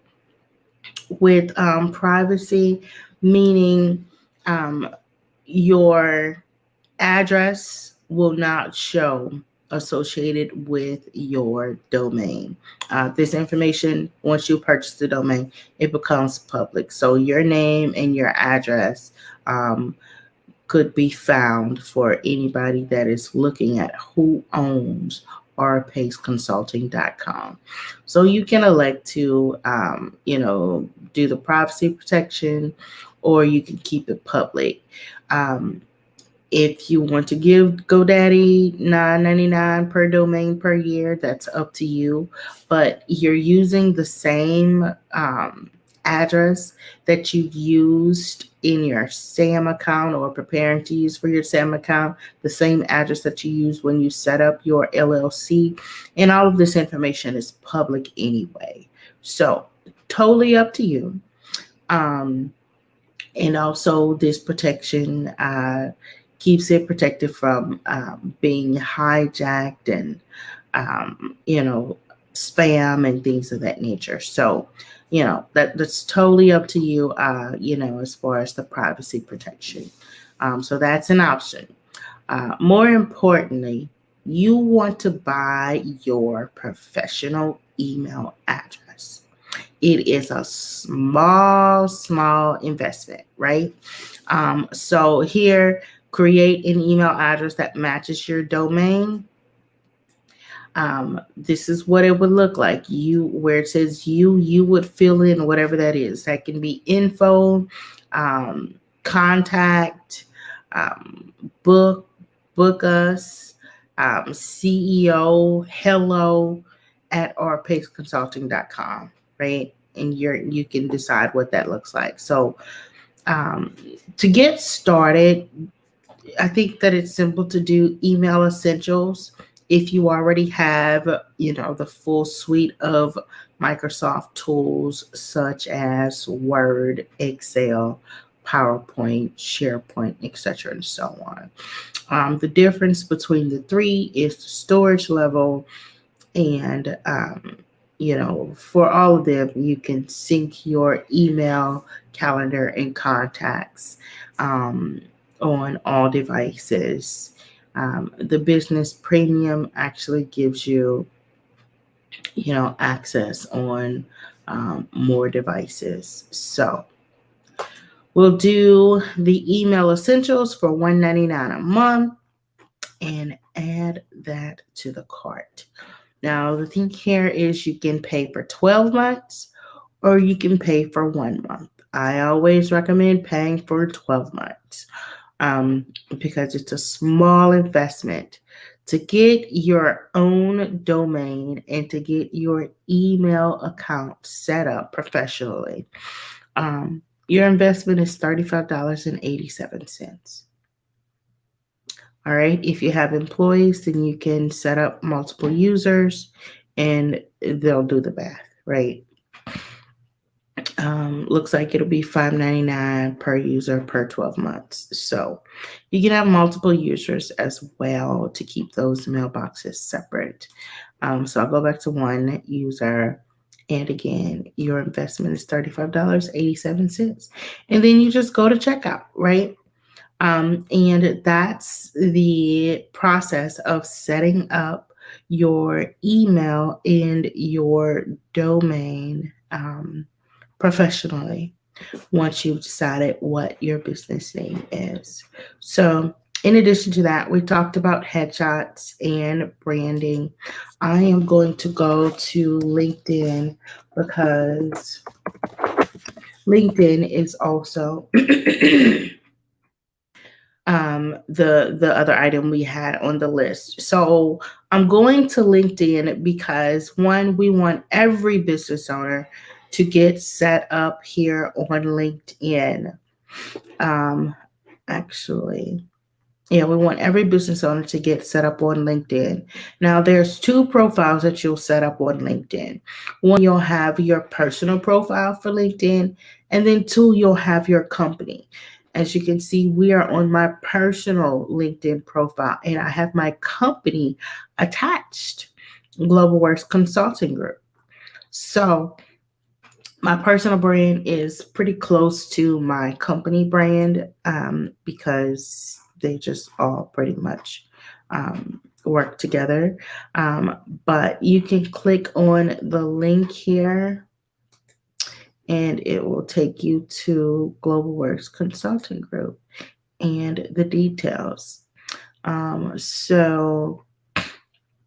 with privacy, meaning your address will not show associated with your domain. This information, once you purchase the domain, it becomes public. So your name and your address could be found for anybody that is looking at who owns rpaceconsulting.com. So you can elect to, do the privacy protection, or you can keep it public. If you want to give GoDaddy $9.99 per domain per year, that's up to you. But you're using the same address that you've used in your SAM account, or preparing to use for your SAM account, the same address that you use when you set up your LLC. And all of this information is public anyway. So totally up to you. And also this protection keeps it protected from being hijacked and, spam and things of that nature. So, that's totally up to you, as far as the privacy protection. So that's an option. More importantly, you want to buy your professional email address. It is a small investment, right? So here, create an email address that matches your domain. This is what it would look like. Where it says you would fill in whatever that is. That can be info, contact, book us, CEO, hello at rpaceconsulting.com, right? And you can decide what that looks like. So to get started, I think that it's simple to do email essentials. If you already have, the full suite of Microsoft tools such as Word, Excel, PowerPoint, SharePoint, etc., and so on. The difference between the three is the storage level, and for all of them, you can sync your email, calendar, and contacts um, on all devices. The business premium actually gives you, access on more devices. So we'll do the email essentials for $199 a month and add that to the cart. Now, the thing here is you can pay for 12 months or you can pay for 1 month. I always recommend paying for 12 months because it's a small investment to get your own domain and to get your email account set up professionally. Your investment is $35.87. All right. If you have employees, then you can set up multiple users and they'll do the math, right? Looks like it'll be $5.99 per user per 12 months. So you can have multiple users as well to keep those mailboxes separate. So I'll go back to one user. And again, your investment is $35.87. And then you just go to checkout, right? And that's the process of setting up your email and your domain professionally once you've decided what your business name is. So, in addition to that, we talked about headshots and branding. I am going to go to LinkedIn because LinkedIn is also the other item we had on the list. So I'm going to LinkedIn because one, we want every business owner to get set up here on LinkedIn. Um, actually, yeah, we want every business owner to get set up on LinkedIn. Now, there's two profiles that you'll set up on LinkedIn. One, you'll have your personal profile for LinkedIn, and then two, you'll have your company. As you can see, we are on my personal LinkedIn profile, and I have my company attached, Global Works Consulting Group. So my personal brand is pretty close to my company brand because they just all pretty much work together. But you can click on the link here and it will take you to Global Works Consulting Group and the details. So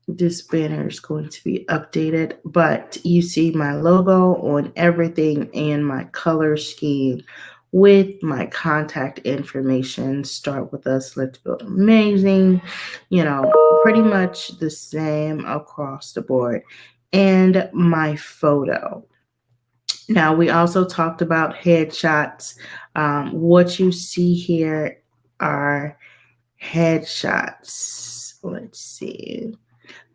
this banner is going to be updated, but you see my logo on everything and my color scheme with my contact information. Start with us, let's build amazing, pretty much the same across the board. And my photo. Now, we also talked about headshots. What you see here are headshots. Let's see.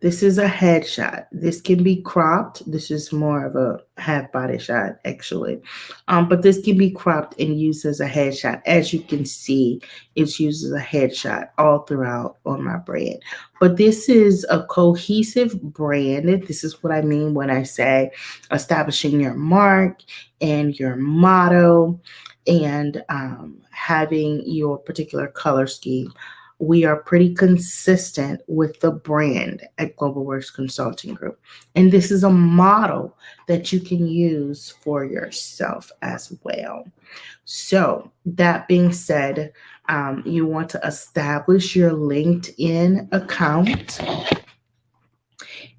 This is a headshot. This can be cropped. This is more of a half body shot, actually. But this can be cropped and used as a headshot. As you can see, it's used as a headshot all throughout on my brand. But this is a cohesive brand. This is what I mean when I say establishing your mark and your motto and having your particular color scheme. We are pretty consistent with the brand at Global Works Consulting Group. And this is a model that you can use for yourself as well. So that being said, you want to establish your LinkedIn account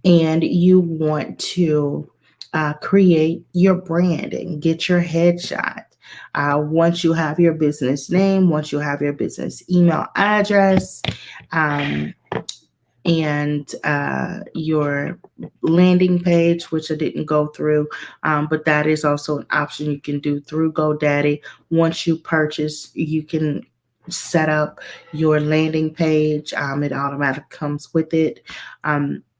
and you want to create your brand and get your headshot. Once you have your business name, once you have your business email address, and your landing page, which I didn't go through, but that is also an option you can do through GoDaddy. Once you purchase, you can set up your landing page. It automatically comes with it.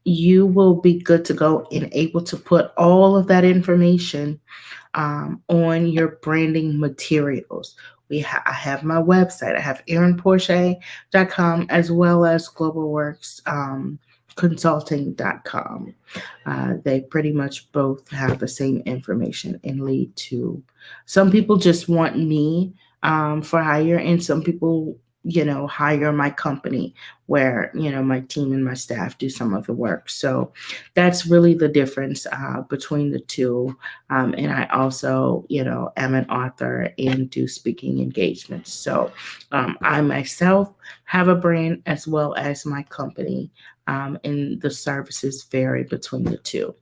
You will be good to go and able to put all of that information on your branding materials, I have my website. I have erinporsche.com as well as globalworks consulting.com. They pretty much both have the same information and lead to, some people just want me for hire, and some people, hire my company where, my team and my staff do some of the work. So that's really the difference between the two. And I also, am an author and do speaking engagements. So I myself have a brand as well as my company, and the services vary between the two.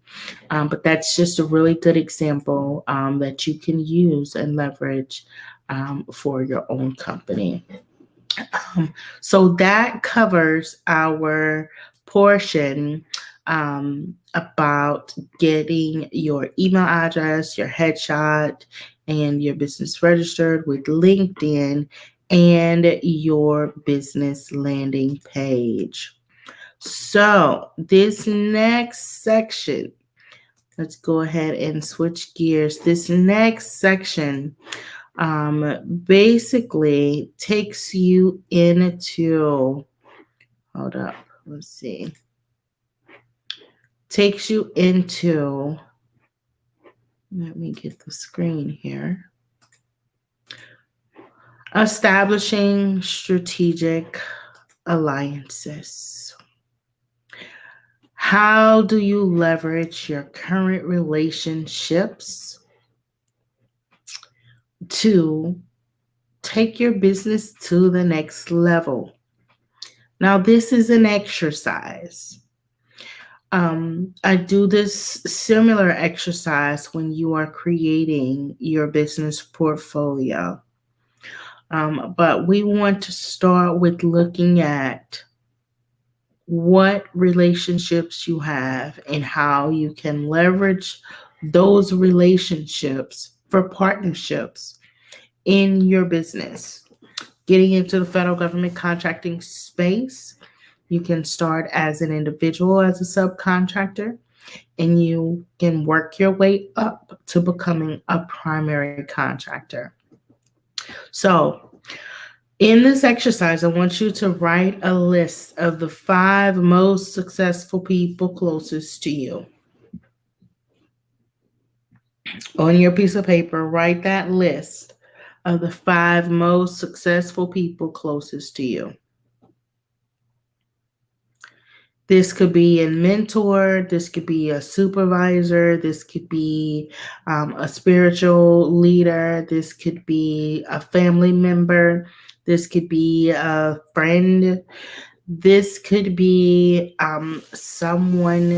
But that's just a really good example that you can use and leverage for your own company. So that covers our portion about getting your email address, your headshot, and your business registered with LinkedIn and your business landing page. So this next section, let's go ahead and switch gears. This next section basically takes you into, hold up, let's see, takes you into, let me get the screen here, establishing strategic alliances. How do you leverage your current relationships to take your business to the next level? Now, this is an exercise. I do this similar exercise when you are creating your business portfolio. But we want to start with looking at what relationships you have and how you can leverage those relationships for partnerships in your business. Getting into the federal government contracting space, you can start as an individual, as a subcontractor, and you can work your way up to becoming a primary contractor. So, in this exercise, I want you to write a list of the 5 most successful people closest to you. On your piece of paper, write that list of the 5 most successful people closest to you. This could be a mentor, this could be a supervisor, this could be a spiritual leader, this could be a family member, this could be a friend, this could be someone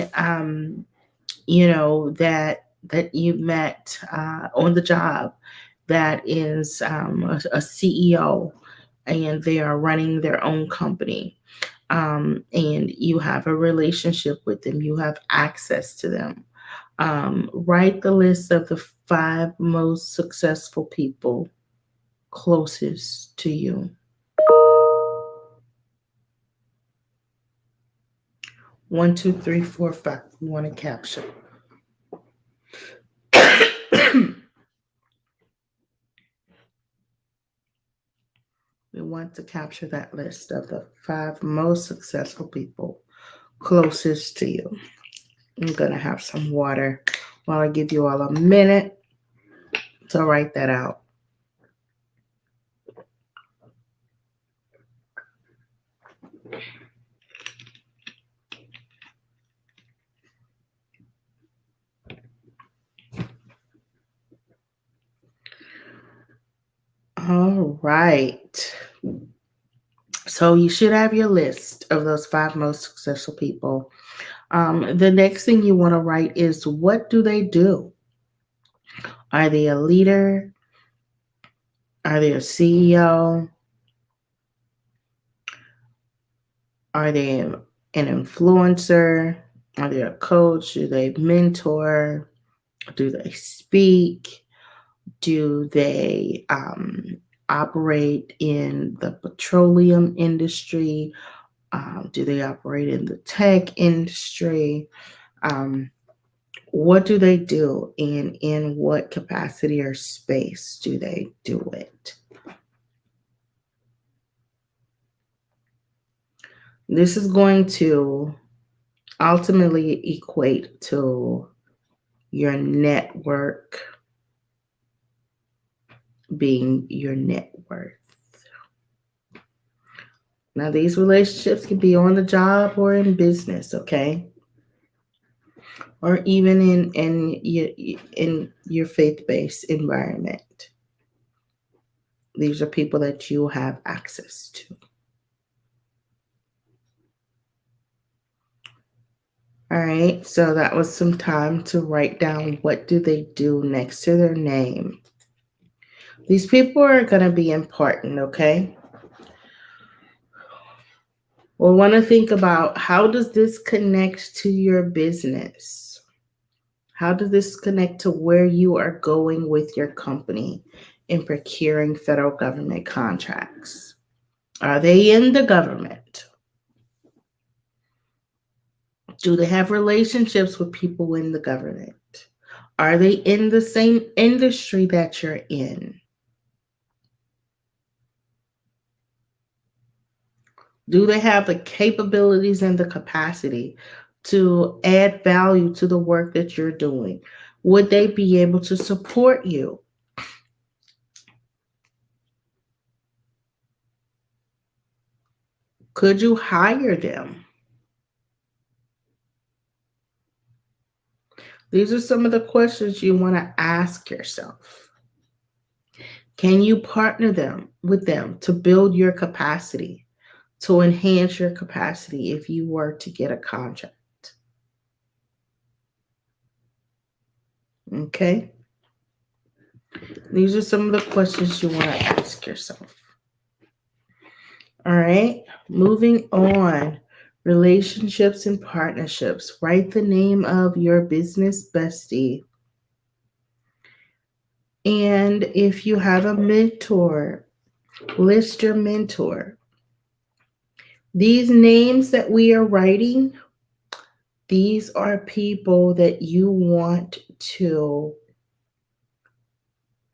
that you met on the job that is a CEO, and they are running their own company. And you have a relationship with them, you have access to them. Write the list of the 5 most successful people closest to you. 1, 2, 3, 4, 5. You want to capture. We want to capture that list of the 5 most successful people closest to you. I'm going to have some water while I give you all a minute to write that out. All right. So you should have your list of those 5 most successful people. The next thing you want to write is, what do they do? Are they a leader? Are they a CEO? Are they an influencer? Are they a coach? Do they mentor? Do they speak? Do they operate in the petroleum industry? Do they operate in the tech industry? What do they do, and in what capacity or space do they do it? This is going to ultimately equate to your network being your net worth. Now, these relationships can be on the job or in business, okay? Or even in your faith-based environment. These are people that you have access to. All right, so that was some time to write down what do they do next to their name. These people are going to be important, okay? We'll want to think about, how does this connect to your business? How does this connect to where you are going with your company in procuring federal government contracts? Are they in the government? Do they have relationships with people in the government? Are they in the same industry that you're in? Do they have the capabilities and the capacity to add value to the work that you're doing? Would they be able to support you? Could you hire them? These are some of the questions you want to ask yourself. Can you partner with them to build your capacity, to enhance your capacity if you were to get a contract? Okay? These are some of the questions you want to ask yourself. All right, moving on. Relationships and partnerships. Write the name of your business bestie. And if you have a mentor, list your mentor. These names that we are writing, these are people that you want to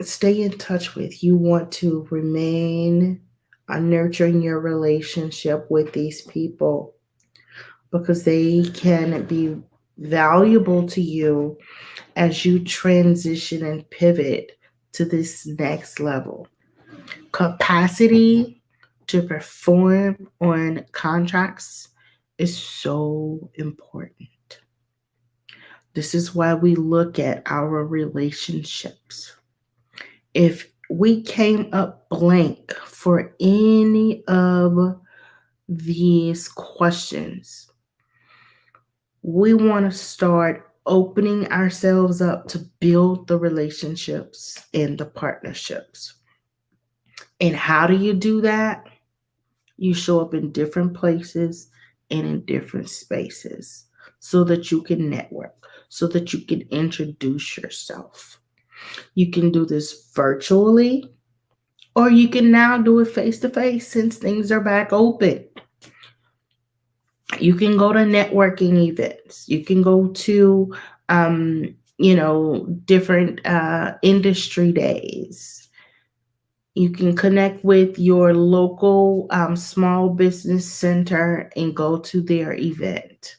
stay in touch with. You want to remain nurturing your relationship with these people because they can be valuable to you as you transition and pivot to this next level. Capacity to perform on contracts is so important. This is why we look at our relationships. If we came up blank for any of these questions, we want to start opening ourselves up to build the relationships and the partnerships. And how do you do that? You show up in different places and in different spaces so that you can network, so that you can introduce yourself. You can do this virtually, or you can now do it face to face since things are back open. You can go to networking events. You can go to, different industry days. You can connect with your local small business center and go to their event.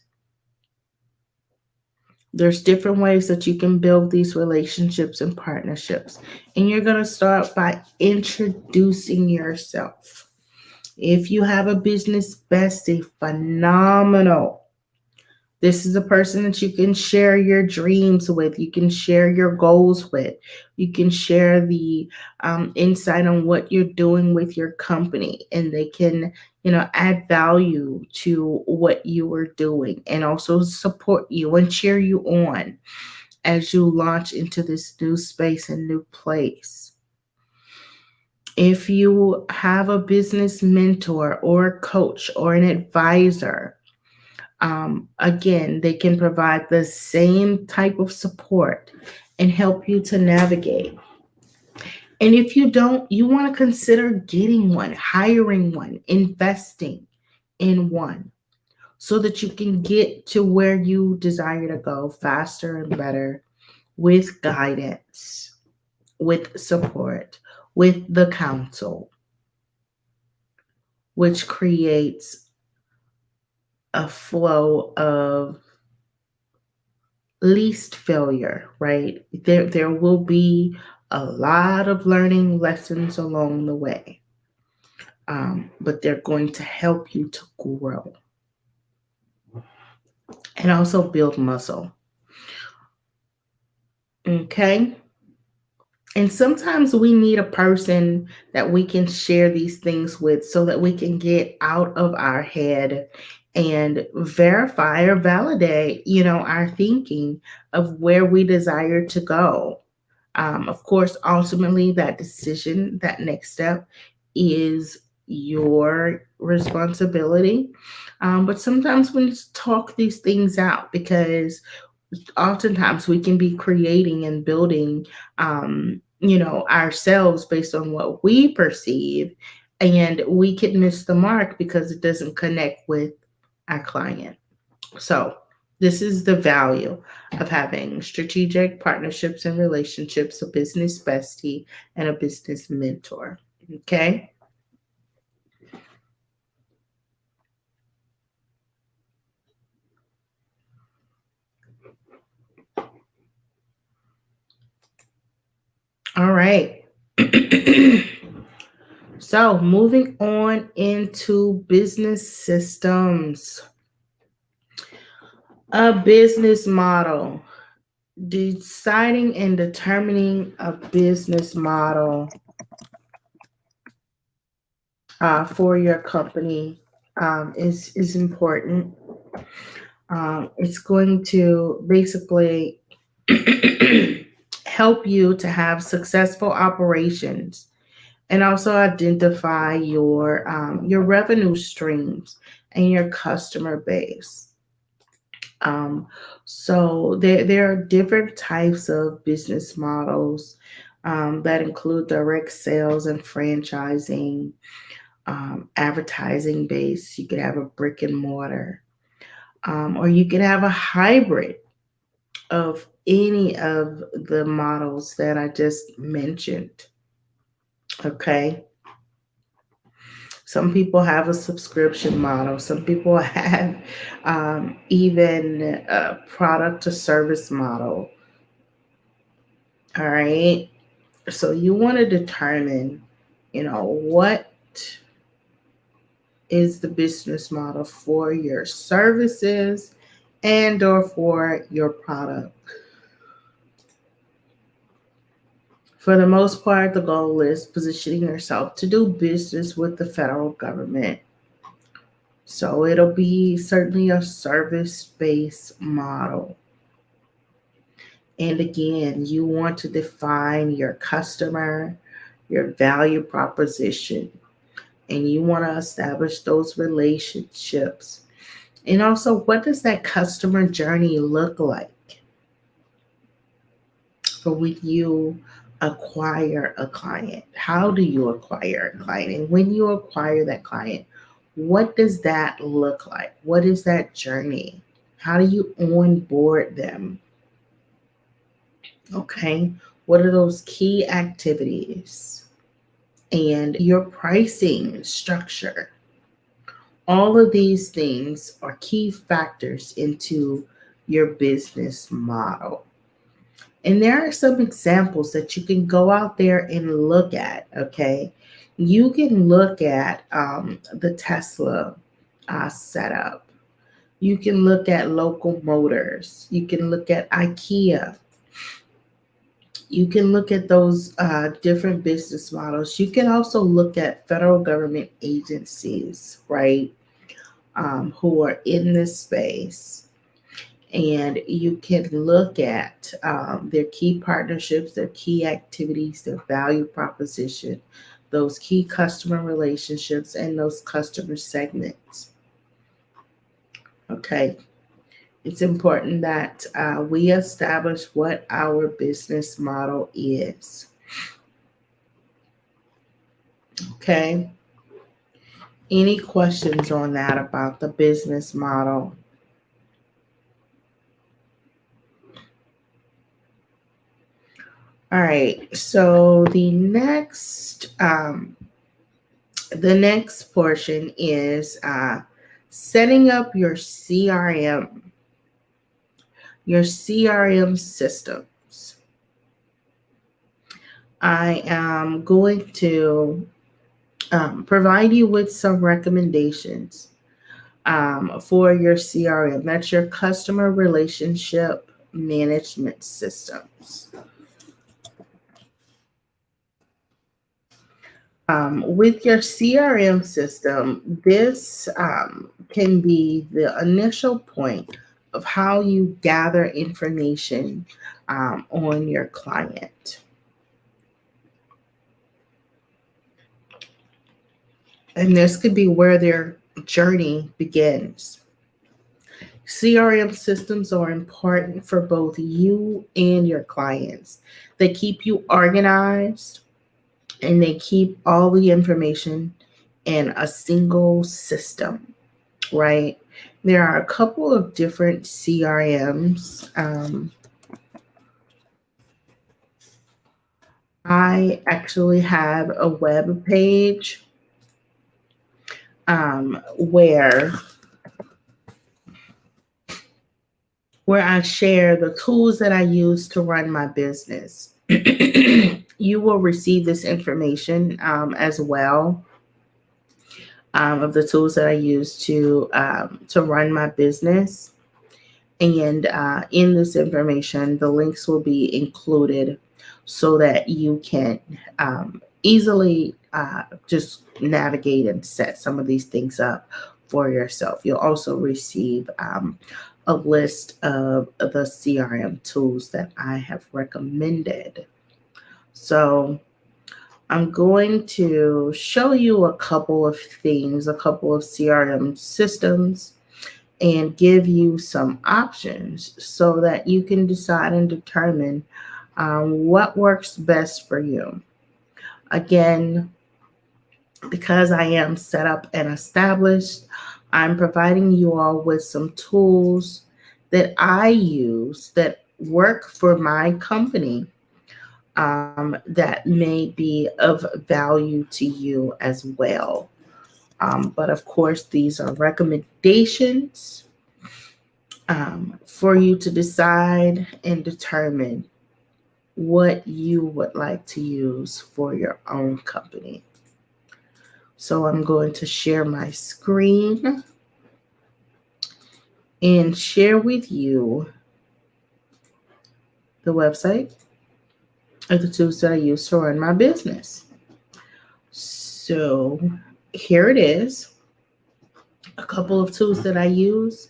There's different ways that you can build these relationships and partnerships. And you're going to start by introducing yourself. If you have a business bestie, phenomenal. This is a person that you can share your dreams with. You can share your goals with. You can share the insight on what you're doing with your company, and they can, add value to what you are doing, and also support you and cheer you on as you launch into this new space and new place. If you have a business mentor or a coach or an advisor, again, they can provide the same type of support and help you to navigate. And if you don't, you want to consider getting one, hiring one, investing in one so that you can get to where you desire to go faster and better with guidance, with support, with the counsel, which creates a flow of least failure, right? There will be a lot of learning lessons along the way, but they're going to help you to grow and also build muscle. Okay. And sometimes we need a person that we can share these things with so that we can get out of our head and verify or validate, our thinking of where we desire to go. Of course, ultimately, that decision, that next step is your responsibility. But sometimes we need to talk these things out because oftentimes we can be creating and building ourselves based on what we perceive, and we can miss the mark because it doesn't connect with our client. So this is the value of having strategic partnerships and relationships, a business bestie and a business mentor. Okay. All right. So, moving on into business systems. A business model. Deciding and determining a business model for your company is important. It's going to basically help you to have successful operations and also identify your revenue streams and your customer base. Um, so there are different types of business models that include direct sales and franchising, advertising base. You could have a brick and mortar, or you could have a hybrid of any of the models that I just mentioned. Okay. Some people have a subscription model. Some people have even a product to service model. All right. So you want to determine, what is the business model for your services and or for your product. For the most part, the goal is positioning yourself to do business with the federal government. So it'll be certainly a service-based model. And again, you want to define your customer, your value proposition, and you want to establish those relationships. And also, what does that customer journey look like for when you acquire a client? How do you acquire a client? And when you acquire that client, what does that look like? What is that journey? How do you onboard them? Okay. What are those key activities? And your pricing structure. All of these things are key factors into your business model. And there are some examples that you can go out there and look at. Okay. You can look at the Tesla setup. You can look at local motors. You can look at IKEA. You can look at those different business models. You can also look at federal government agencies, right, who are in this space. And you can look at their key partnerships, their key activities, their value proposition, those key customer relationships, and those customer segments. Okay. It's important that we establish what our business model is. Okay. Any questions on that about the business model? All right. So the next portion is Setting up your CRM systems. I am going to provide you with some recommendations for your CRM. That's your customer relationship management systems. With your CRM system, this can be the initial point of how you gather information on your client. And this could be where their journey begins. CRM systems are important for both you and your clients. They keep you organized and they keep all the information in a single system, right? There are a couple of different CRMs. I actually have a web page where I share the tools that I use to run my business. You will receive this information as well, of the tools that I use to run my business. And in this information, the links will be included so that you can easily just navigate and set some of these things up for yourself. You'll also receive a list of the CRM tools that I have recommended. So I'm going to show you a couple of things, a couple of CRM systems, and give you some options so that you can decide and determine what works best for you. Again, because I am set up and established, I'm providing you all with some tools that I use that work for my company, that may be of value to you as well. But of course, these are recommendations for you to decide and determine what you would like to use for your own company. So I'm going to share my screen and share with you the website of the tools that I use to run my business. So here it is. A couple of tools that I use.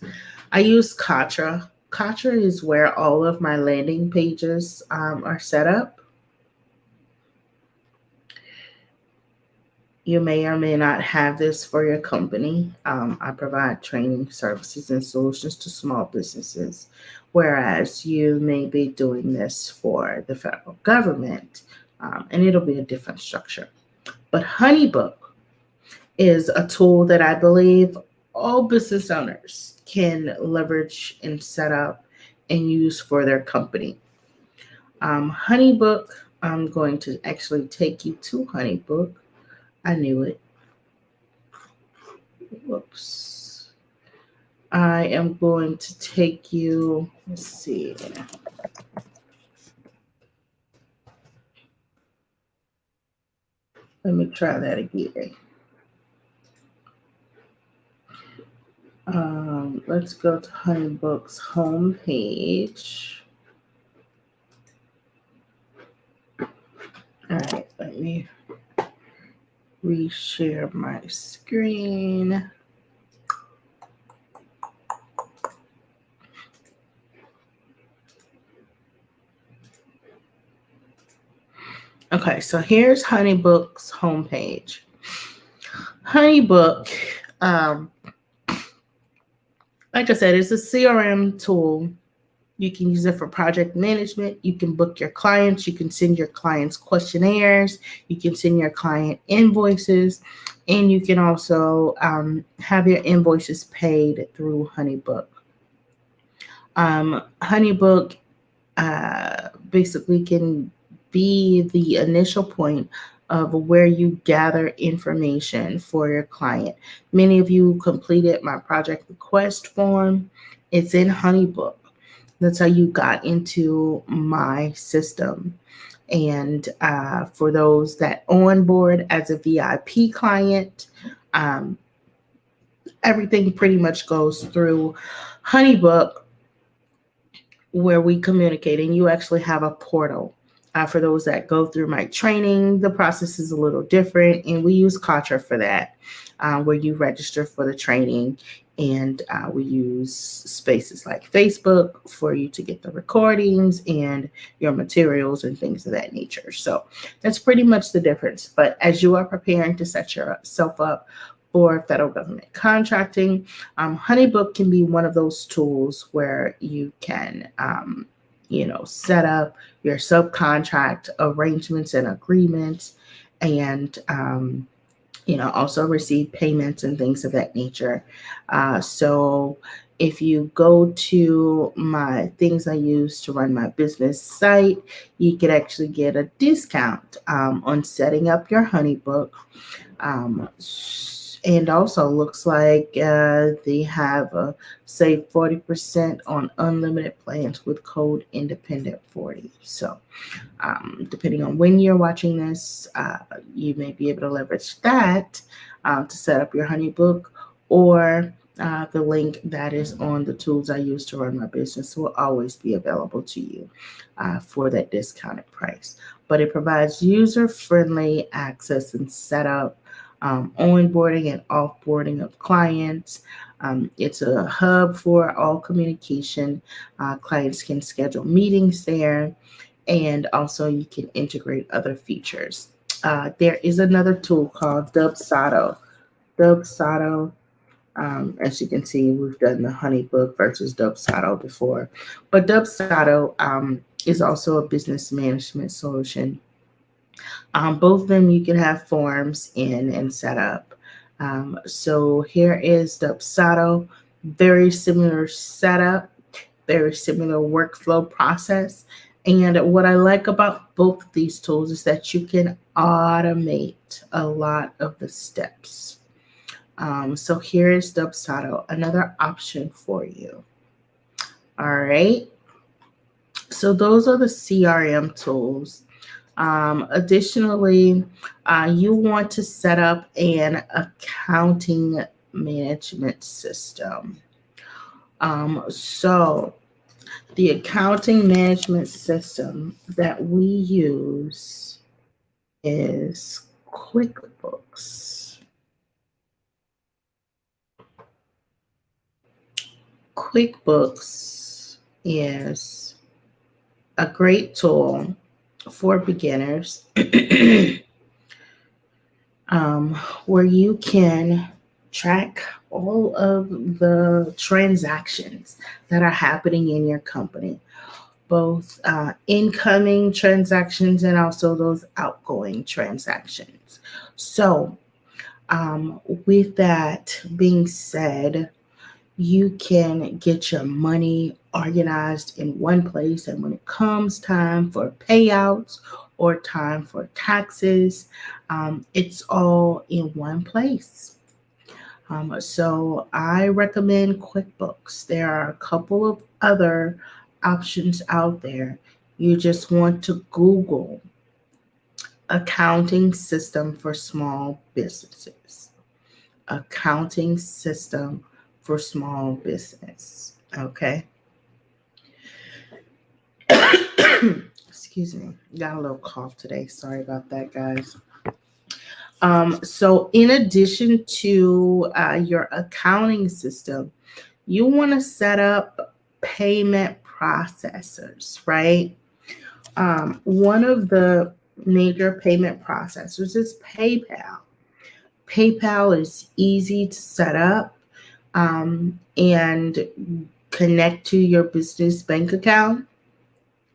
I use Katra. Katra is where all of my landing pages are set up. You may or may not have this for your company. I provide training services and solutions to small businesses, whereas you may be doing this for the federal government, and it'll be a different structure. But HoneyBook is a tool that I believe all business owners can leverage and set up and use for their company. HoneyBook, I'm going to actually take you to HoneyBook. I knew it. Whoops. I am going to take you, let's see. Let me try that again. Let's go to HoneyBook's homepage. All right, let me reshare my screen. Okay, so here's HoneyBook's homepage. HoneyBook, like I said, it's a CRM tool. You can use it for project management. You can book your clients. You can send your clients questionnaires. You can send your client invoices. And you can also have your invoices paid through HoneyBook. HoneyBook basically can be the initial point of where you gather information for your client. Many of you completed my project request form. It's in Honeybook. That's how you got into my system. And for those that onboard as a VIP client, um, everything pretty much goes through Honeybook, where we communicate, and you actually have a portal. For those that go through my training, the process is a little different, and we use Katra for that, where you register for the training, and we use spaces like Facebook for you to get the recordings and your materials and things of that nature. So that's pretty much the difference. But as you are preparing to set yourself up for federal government contracting, Honeybook can be one of those tools where you can, set up your subcontract arrangements and agreements, and also receive payments and things of that nature. So if you go to my things I use to run my business site, you could actually get a discount on setting up your Honeybook. Um, and also looks like they have a save 40% on unlimited plans with code independent 40. So depending on when you're watching this, you may be able to leverage that to set up your Honeybook, or the link that is on the tools I use to run my business will always be available to you for that discounted price. But it provides user-friendly access and setup, onboarding and offboarding of clients. It's a hub for all communication. Clients can schedule meetings there, and also you can integrate other features. There is another tool called Dubsado. Dubsado, as you can see, we've done the Honeybook versus Dubsado before, but Dubsado is also a business management solution. Both of them you can have forms in and set up. So here is Dubsado, very similar setup, very similar workflow process. And what I like about both of these tools is that you can automate a lot of the steps. So here is Dubsado, another option for you. All right. So those are the CRM tools. Additionally, you want to set up an accounting management system. So the accounting management system that we use is Quickbooks. Quickbooks is a great tool for beginners where you can track all of the transactions that are happening in your company, both incoming transactions and also those outgoing transactions. So, with that being said, you can get your money organized in one place. And when it comes time for payouts or time for taxes, it's all in one place. So I recommend Quickbooks. There are a couple of other options out there. You just want to Google accounting system for small businesses. Accounting system for small business. Okay. Excuse me. Got a little cough today. Sorry about that, guys. So in addition to your accounting system, you want to set up payment processors, right? One of the major payment processors is PayPal. PayPal is easy to set up and connect to your business bank account,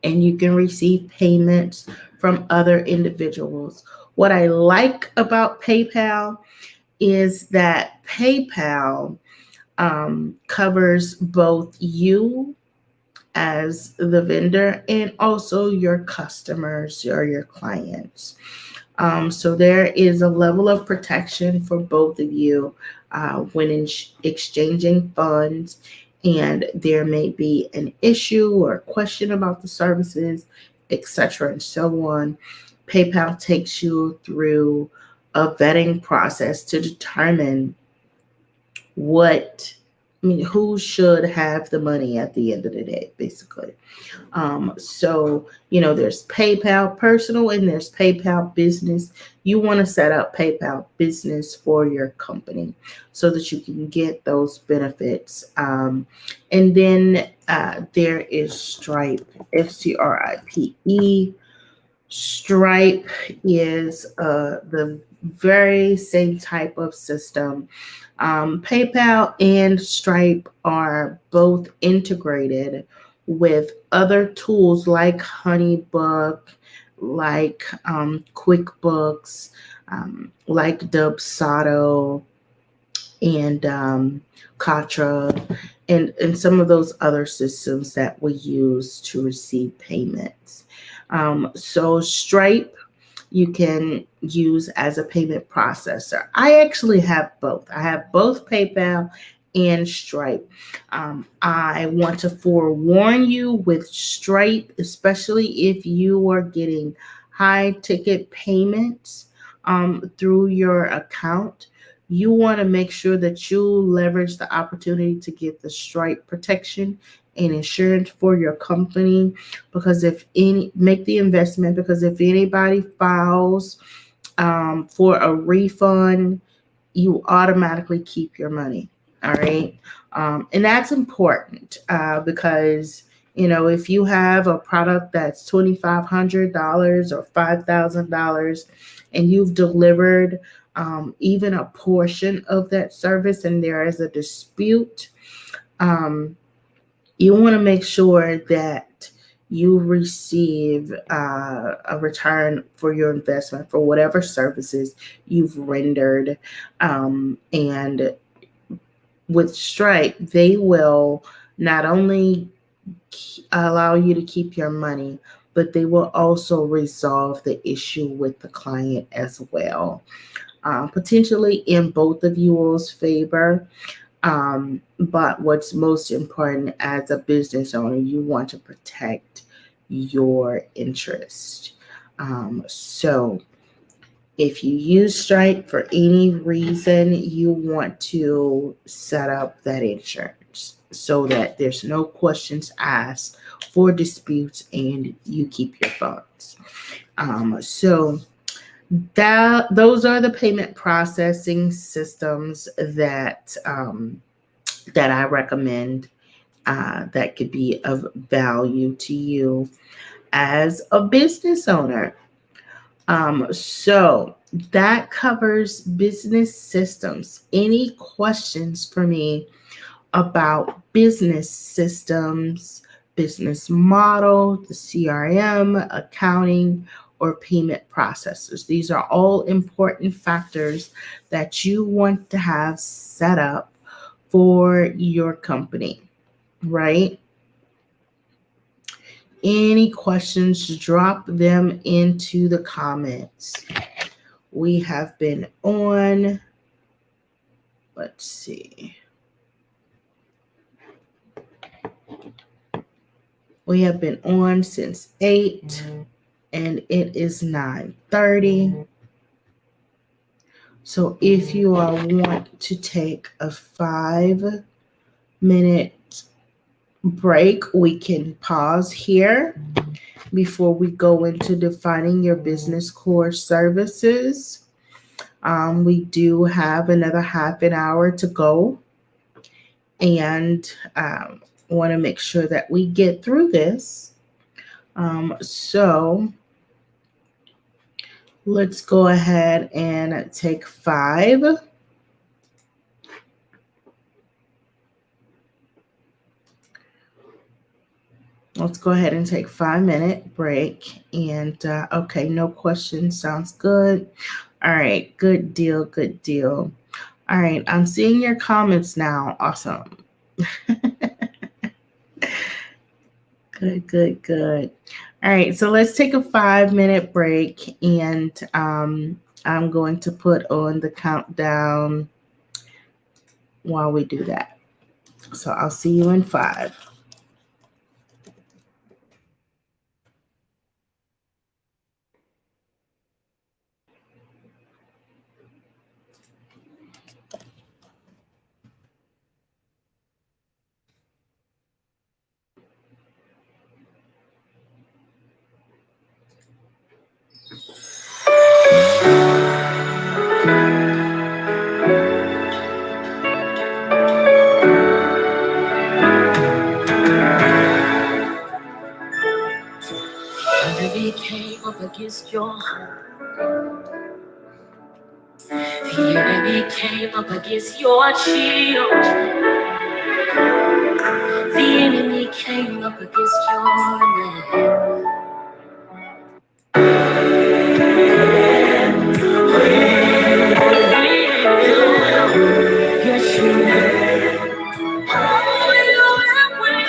and you can receive payments from other individuals. What I like about PayPal is that PayPal covers both you as the vendor and also your customers or your clients. So there is a level of protection for both of you when exchanging funds, and there may be an issue or question about the services, etc., and so on. PayPal takes you through a vetting process to determine who should have the money at the end of the day, basically. So, there's PayPal personal and there's PayPal business. You want to set up PayPal business for your company so that you can get those benefits. And then there is Stripe, Stripe. Stripe is the very same type of system. PayPal and Stripe are both integrated with other tools like Honeybook, like Quickbooks, like Dubsado, and Katra, and some of those other systems that we use to receive payments. So Stripe you can use as a payment processor. I actually have both. I have both PayPal and Stripe. I want to forewarn you with Stripe, especially if you are getting high ticket payments through your account. You want to make sure that you leverage the opportunity to get the Stripe protection and insurance for your company, because make the investment, because if anybody files for a refund, you automatically keep your money. All right. And that's important because, if you have a product that's $2,500 or $5,000 and you've delivered even a portion of that service and there is a dispute, you want to make sure that you receive a return for your investment for whatever services you've rendered. And with Stripe, they will not only allow you to keep your money, but they will also resolve the issue with the client as well, potentially in both of you all's favor. But what's most important as a business owner, you want to protect your interest. So if you use Stripe for any reason, you want to set up that insurance so that there's no questions asked for disputes and you keep your funds. So those are the payment processing systems that I recommend that could be of value to you as a business owner. So that covers business systems. Any questions for me about business systems, business model, the CRM, accounting, or payment processors? These are all important factors that you want to have set up for your company, right? Any questions, drop them into the comments. We have been on, let's see. We have been on since 8 and it is 9:30. So if you all want to take a 5-minute break, we can pause here before we go into defining your business core services. We do have another half an hour to go, and want to make sure that we get through this. So let's go ahead and take 5. Let's go ahead and take 5-minute break. And okay, no questions. Sounds good. All right, good deal, good deal. All right, I'm seeing your comments now. Awesome. Good. All right, so let's take a 5-minute break, and I'm going to put on the countdown while we do that. So I'll see you in 5. Enemy came up against your The enemy came up against your shield. The enemy came up against your name. Yes, you will. Oh, you will.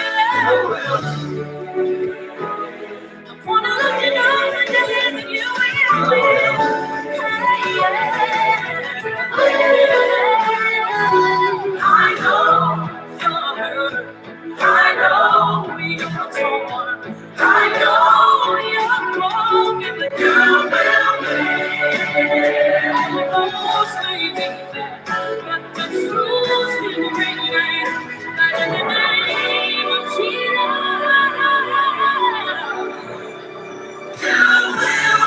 I wanna look it over today and you will. I know you're hurt. I know you're torn. I know you're broken, but you will live. Almost maybe but the truth still remains that in the name of Jesus, you will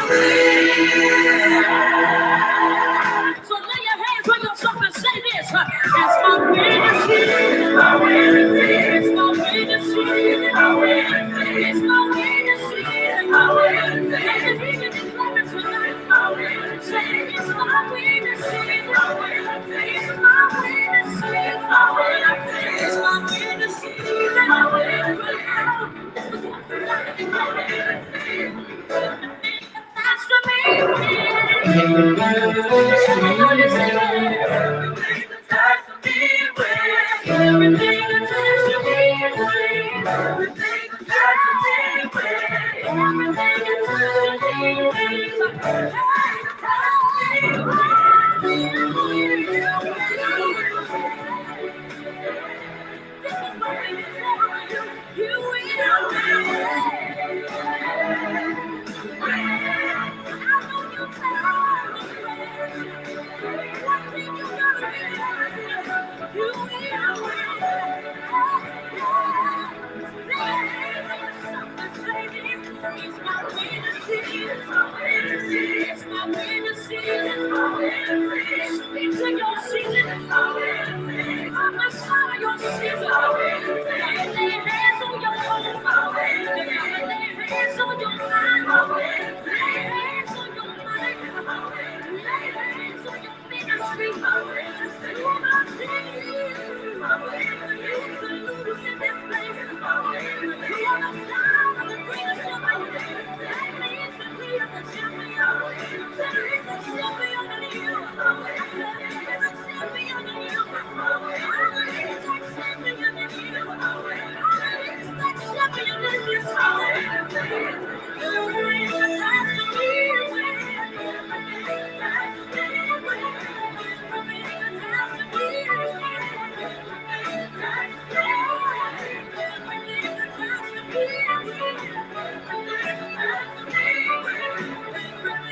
live. So lay your hands on yourself and say this. It's my way to see. It's my way to see. It's my way to see. It's my way to see. It's my way to see. It's my way to see. Let the demon declare it tonight. It's my way to see. It's my way to see. It's my way to see. It's my way to see. It's my way to see. It's my way to see. It's my way to see. It's my way to see. That's for me. Everything attached to me, everything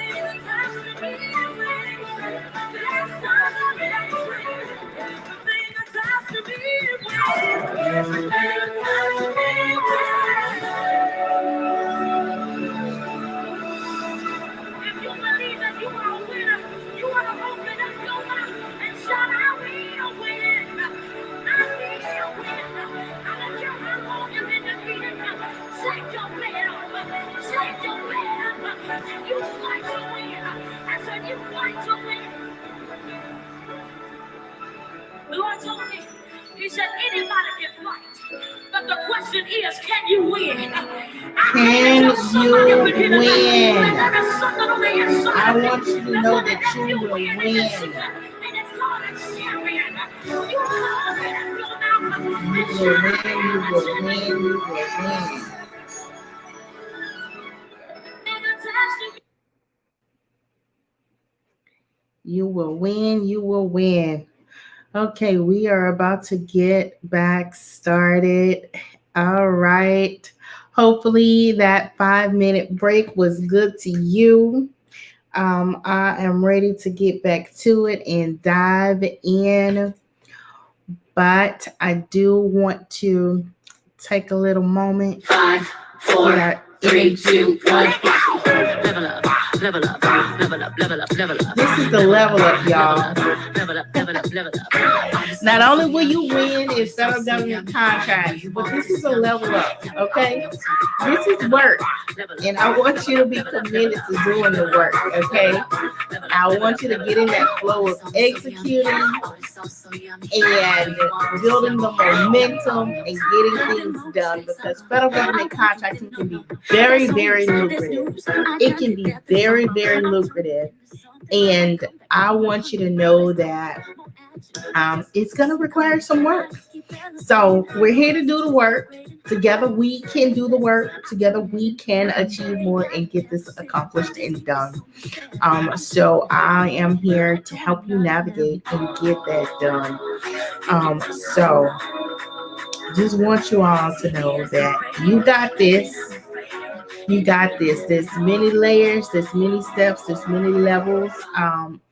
attached to I want you to know that you will win. You will win, you will win, you will win. You will win. You will win. Okay, we are about to get back started. All right. Hopefully, that 5 minute break was good to you. I am ready to get back to it and dive in, but I do want to take a little moment. Five, four, three, two, one. Level up, level up, level up, level up, level up. This is the level up, y'all. Level up, level up, level up. Not only will you win in federal government contracts, but this is a level up, okay? This is work, and I want you to be committed to doing the work, okay? I want you to get in that flow of executing and building the momentum and getting things done, because federal government contracting can be very, very lucrative. It can be very, very lucrative. And I want you to know that it's going to require some work. So we're here to do the work. Together we can do the work. Together we can achieve more and get this accomplished and done. So I am here to help you navigate and get that done. So just want you all to know that you got this. You got this. There's many layers, there's many steps, there's many levels,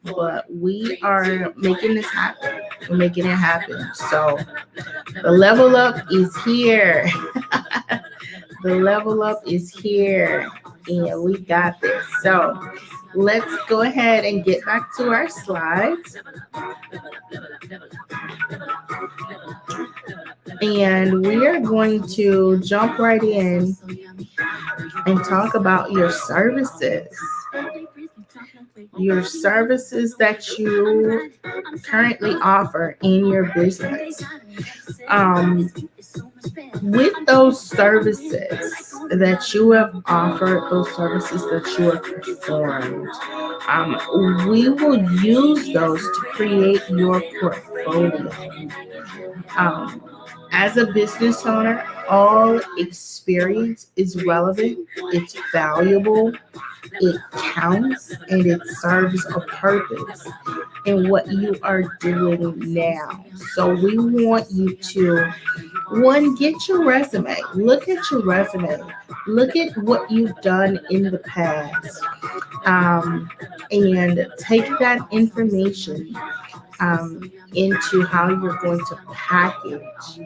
but we are making this happen. We're making it happen. So the level up is here. The level up is here, and we got this. So let's go ahead and get back to our slides. And we are going to jump right in and talk about your services. Your services that you currently offer in your business. With those services that you have offered, those services that you have performed, we will use those to create your portfolio. As a business owner, all experience is relevant, it's valuable, it counts, and it serves a purpose in what you are doing now. So we want you to, one, get your resume. Look at your resume. Look at what you've done in the past. And take that information into how you're going to package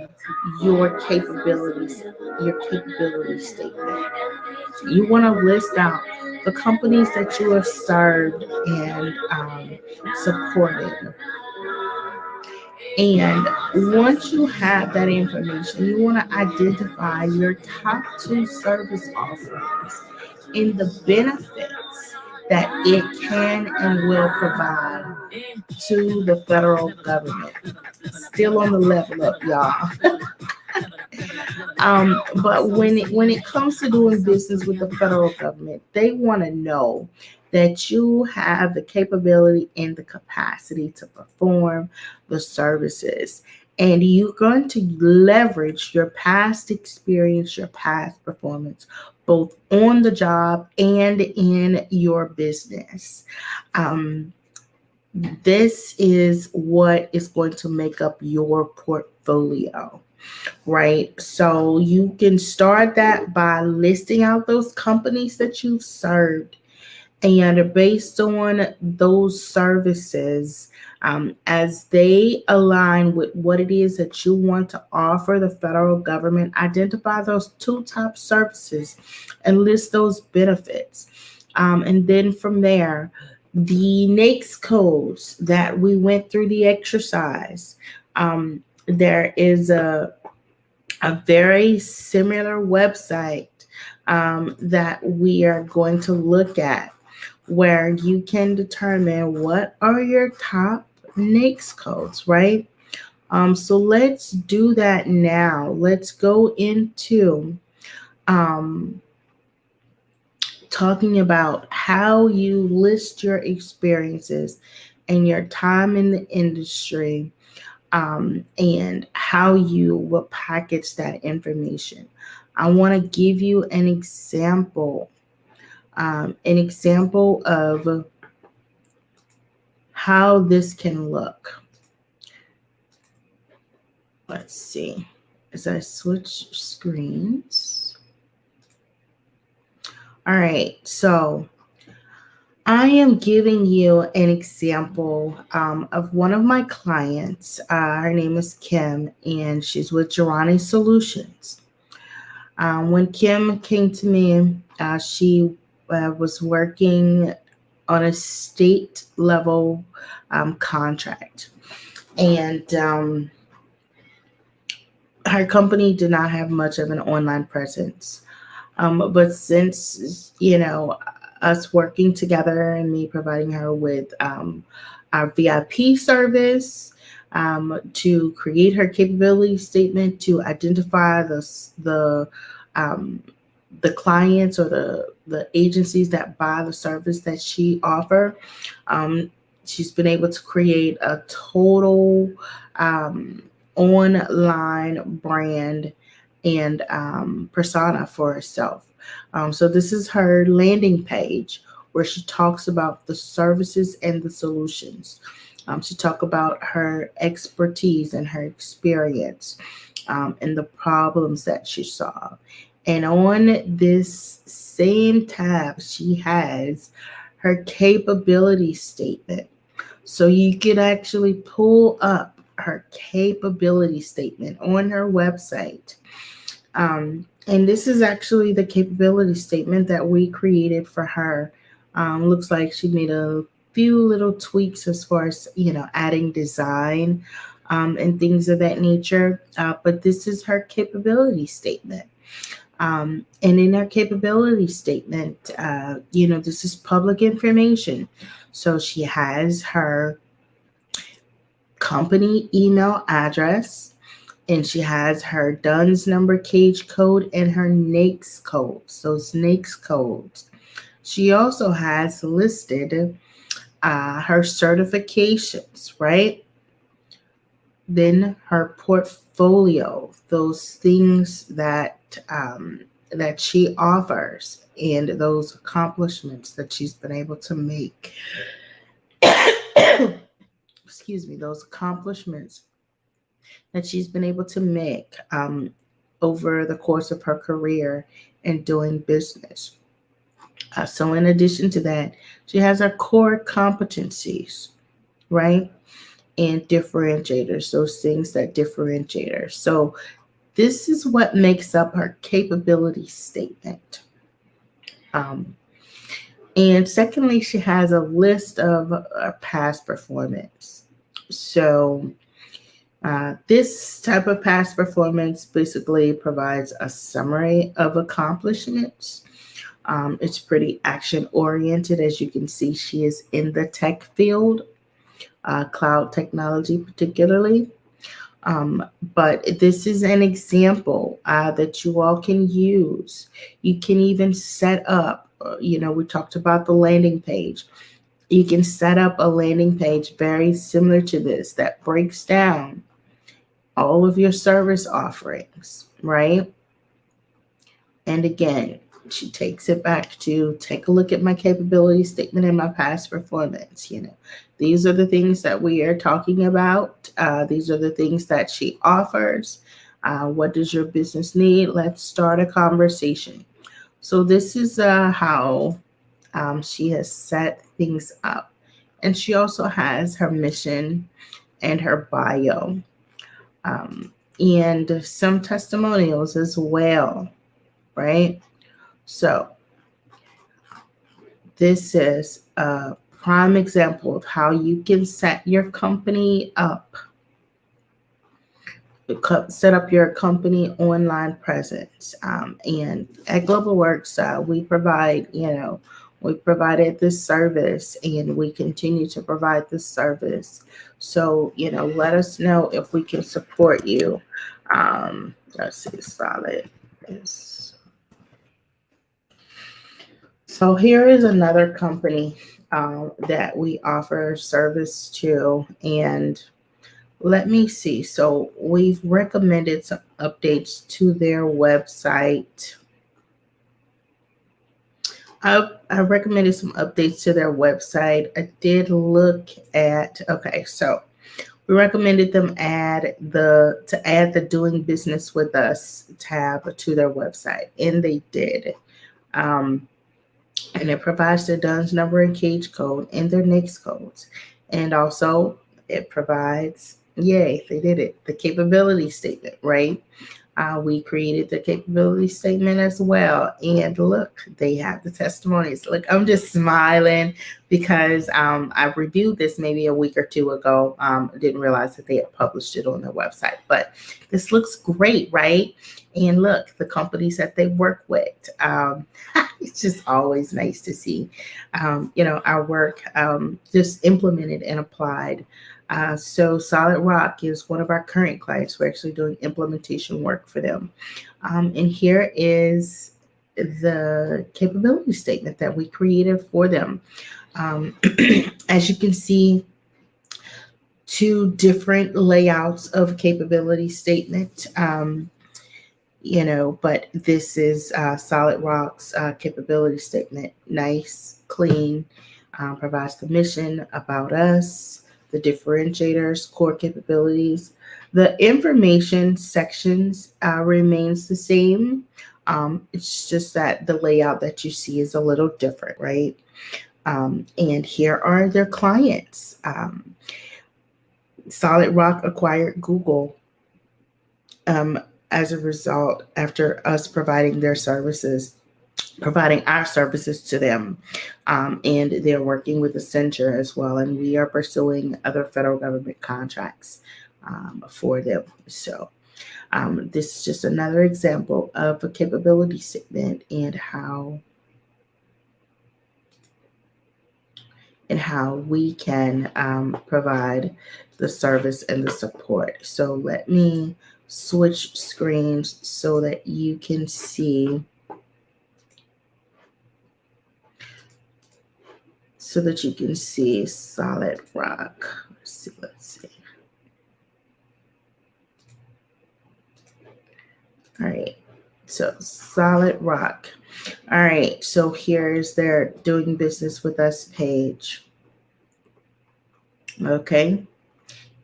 your capabilities, your capability statement. You want to list out the companies that you have served and supported. And once you have that information, you want to identify your top 2 service offerings and the benefits that it can and will provide to the federal government. Still on the level up, y'all. But when it comes to doing business with the federal government, they want to know that you have the capability and the capacity to perform the services. And you're going to leverage your past experience, your past performance, both on the job and in your business. This is what is going to make up your portfolio, right? So you can start that by listing out those companies that you've served, and based on those services, as they align with what it is that you want to offer the federal government, identify those 2 top services and list those benefits. And then from there, the NAICS codes that we went through the exercise, there is a very similar website that we are going to look at, where you can determine what are your top NAICS codes, right? So let's do that now. Let's go into talking about how you list your experiences and your time in the industry, and how you will package that information. I want to give you an example An example of how this can look. Let's see. As I switch screens. All right, so I am giving you an example of one of my clients. Her name is Kim, and she's with Your Ein Solutions. When Kim came to me, she was working on a state level contract, and her company did not have much of an online presence. But since, us working together and me providing her with our VIP service, to create her capability statement, to identify um, the clients or the agencies that buy the service that she offer, um, she's been able to create a total um, online brand and persona for herself. So this is her landing page where she talks about the services and the solutions. She talk about her expertise and her experience, and the problems that she solved. And on this same tab, she has her capability statement. So you could actually pull up her capability statement on her website. And this is actually the capability statement that we created for her. Looks like she made a few little tweaks as far as, adding design and things of that nature. But this is her capability statement. And in her capability statement, this is public information. So she has her company email address, and she has her DUNS number, cage code, and her NAICS codes, those NAICS codes. She also has listed her certifications, right? Then her portfolio, those things that she offers, and those accomplishments that she's been able to make. Excuse me, those accomplishments that she's been able to make over the course of her career in doing business. So, in addition to that, she has her core competencies, right? And differentiators, those things that differentiate her. So, this is what makes up her capability statement. Um, and secondly, she has a list of past performance. So, this type of past performance basically provides a summary of accomplishments. It's pretty action oriented. As you can see, she is in the tech field, cloud technology particularly. But this is an example that you all can use. You can even set up, we talked about the landing page. You can set up a landing page very similar to this that breaks down all of your service offerings, right? And again, she takes it back to take a look at my capability statement and my past performance. These are the things that we are talking about. These are the things that she offers. What does your business need? Let's start a conversation. So this is how she has set things up. And she also has her mission and her bio, and some testimonials as well, right? So this is a prime example of how you can set your company up, set up your company online presence. And at GlobalWorks, we provided this service, and we continue to provide this service. So, let us know if we can support you. Let's see, solid is. So here is another company that we offer service to, and let me see. So we've recommended some updates to their website. I recommended some updates to their website. I did look at, okay, so we recommended them add the doing business with us tab to their website, and they did. Um, and it provides their DUNS number and cage code and their NAICS codes. And also it provides, yay, they did it, the capability statement, right? We created the capability statement as well. And look, they have the testimonies. Look, I'm just smiling because I reviewed this maybe a week or two ago. I didn't realize that they had published it on their website, but this looks great, right? And look, the companies that they work with. It's just always nice to see, our work just implemented and applied. So Solid Rock is one of our current clients. We're actually doing implementation work for them. And here is the capability statement that we created for them. Um, as you can see, two different layouts of capability statement. But this is Solid Rock's capability statement. Nice, clean, provides the mission, about us, the differentiators, core capabilities. The information sections remains the same. It's just that the layout that you see is a little different, right? And here are their clients. Solid Rock acquired Google. Um, as a result, after us providing our services to them. And they're working with Accenture as well. And we are pursuing other federal government contracts for them. So this is just another example of a capability statement and how we can provide the service and the support. So let me switch screens so that you can see Solid Rock. Let's see. All right. So Solid Rock. All right. So here's their doing business with us page. Okay.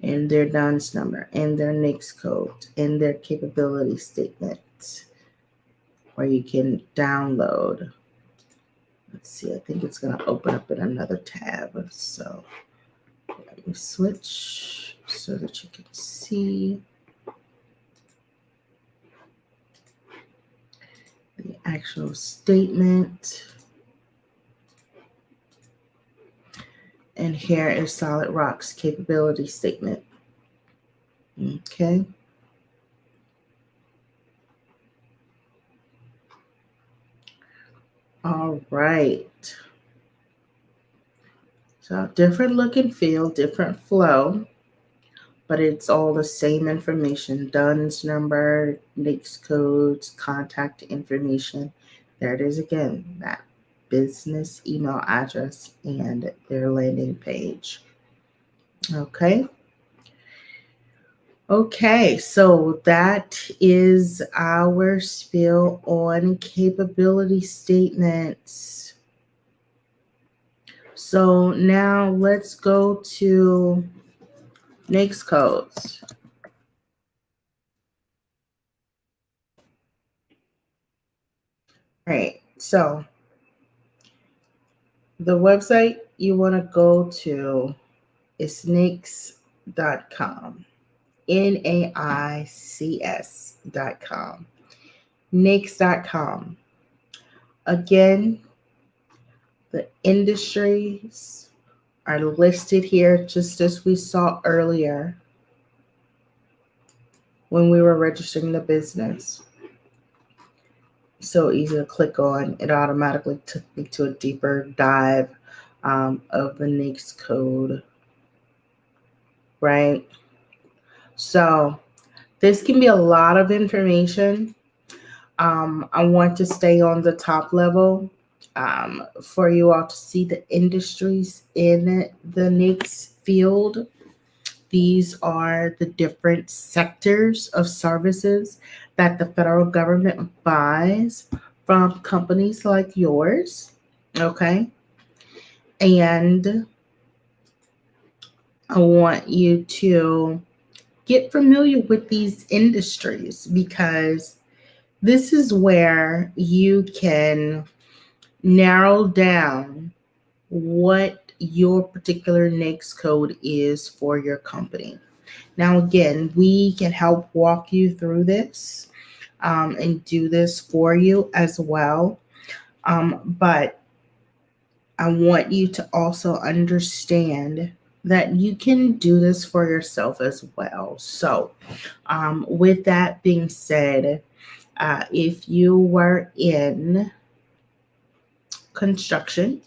And their DUNS number and their NAICS code and their capability statement where you can download. Let's see, I think it's going to open up in another tab. So let me switch so that you can see the actual statement. And here is Solid Rock's capability statement. Okay. All right. So different look and feel, different flow, but it's all the same information. DUNS number, NAICS codes, contact information. There it is again, that business email address and their landing page. Okay. Okay, so that is our spiel on capability statements. So now let's go to NAICS codes. All right, so the website you want to go to is NAICS.com. NAICS.com. NAICS.com. Again, the industries are listed here just as we saw earlier when we were registering the business. So easy to click on. It automatically took me to a deeper dive of the NAICS code, right? So this can be a lot of information. I want to stay on the top level for you all to see the industries in the NAICS field. These are the different sectors of services that the federal government buys from companies like yours. Okay. And I want you to get familiar with these industries because this is where you can narrow down what your particular NAICS code is for your company. Now, again, we can help walk you through this and do this for you as well. But I want you to also understand that you can do this for yourself as well. So, with that being said, if you were in construction,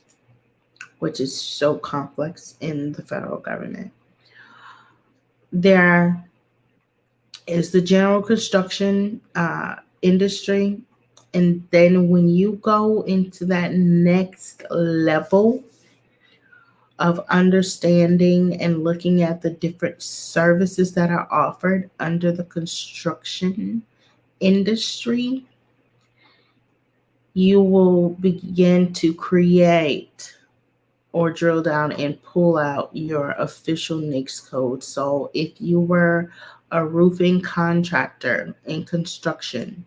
which is so complex in the federal government, there is the general construction industry. And then when you go into that next level of understanding and looking at the different services that are offered under the construction industry, you will begin to create or drill down and pull out your official NAICS code. So if you were a roofing contractor in construction,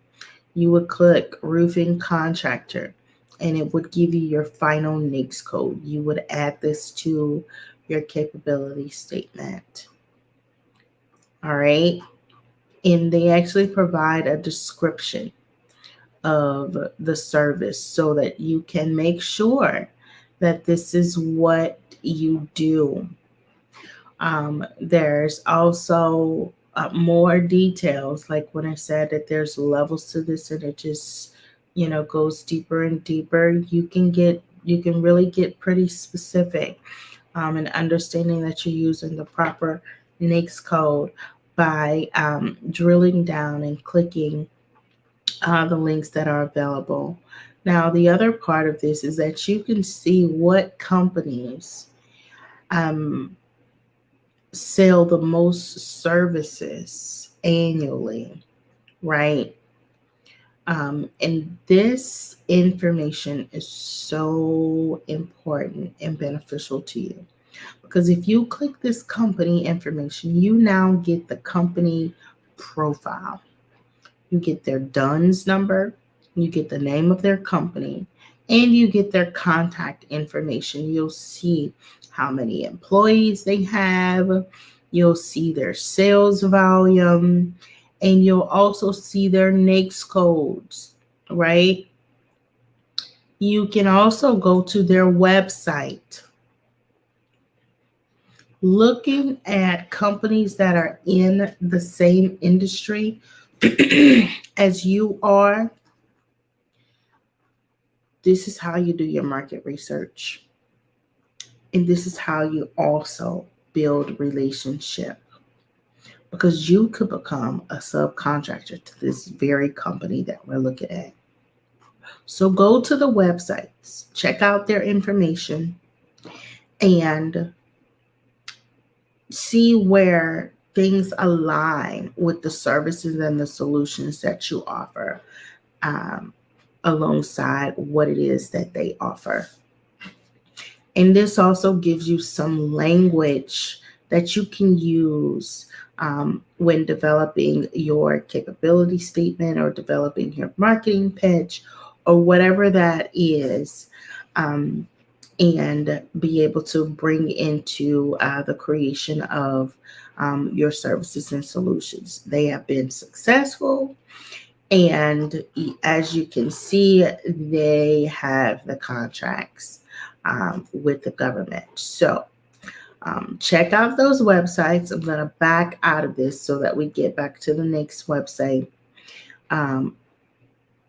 you would click roofing contractor and it would give you your final NAICS code. You would add this to your capability statement. All right. And they actually provide a description of the service so that you can make sure that this is what you do. There's also more details, like when I said that there's levels to this, and it just goes deeper and deeper. You can really get pretty specific and understanding that you're using the proper NAICS code by drilling down and clicking the links that are available. Now, the other part of this is that you can see what companies um, sell the most services annually, right? And this information is so important and beneficial to you because if you click this company information, you now get the company profile. You get their DUNS number, you get the name of their company, and you get their contact information. You'll see how many employees they have, you'll see their sales volume, and you'll also see their NAICS codes, right? You can also go to their website. Looking at companies that are in the same industry as you are, this is how you do your market research. And this is how you also build relationship because you could become a subcontractor to this very company that we're looking at. So go to the websites, check out their information, and see where things align with the services and the solutions that you offer um, alongside what it is that they offer. And this also gives you some language that you can use when developing your capability statement or developing your marketing pitch or whatever that is, um, and be able to bring into the creation of your services and solutions. They have been successful. And as you can see, they have the contracts with the government. So check out those websites. I'm going to back out of this so that we get back to the next website. Um,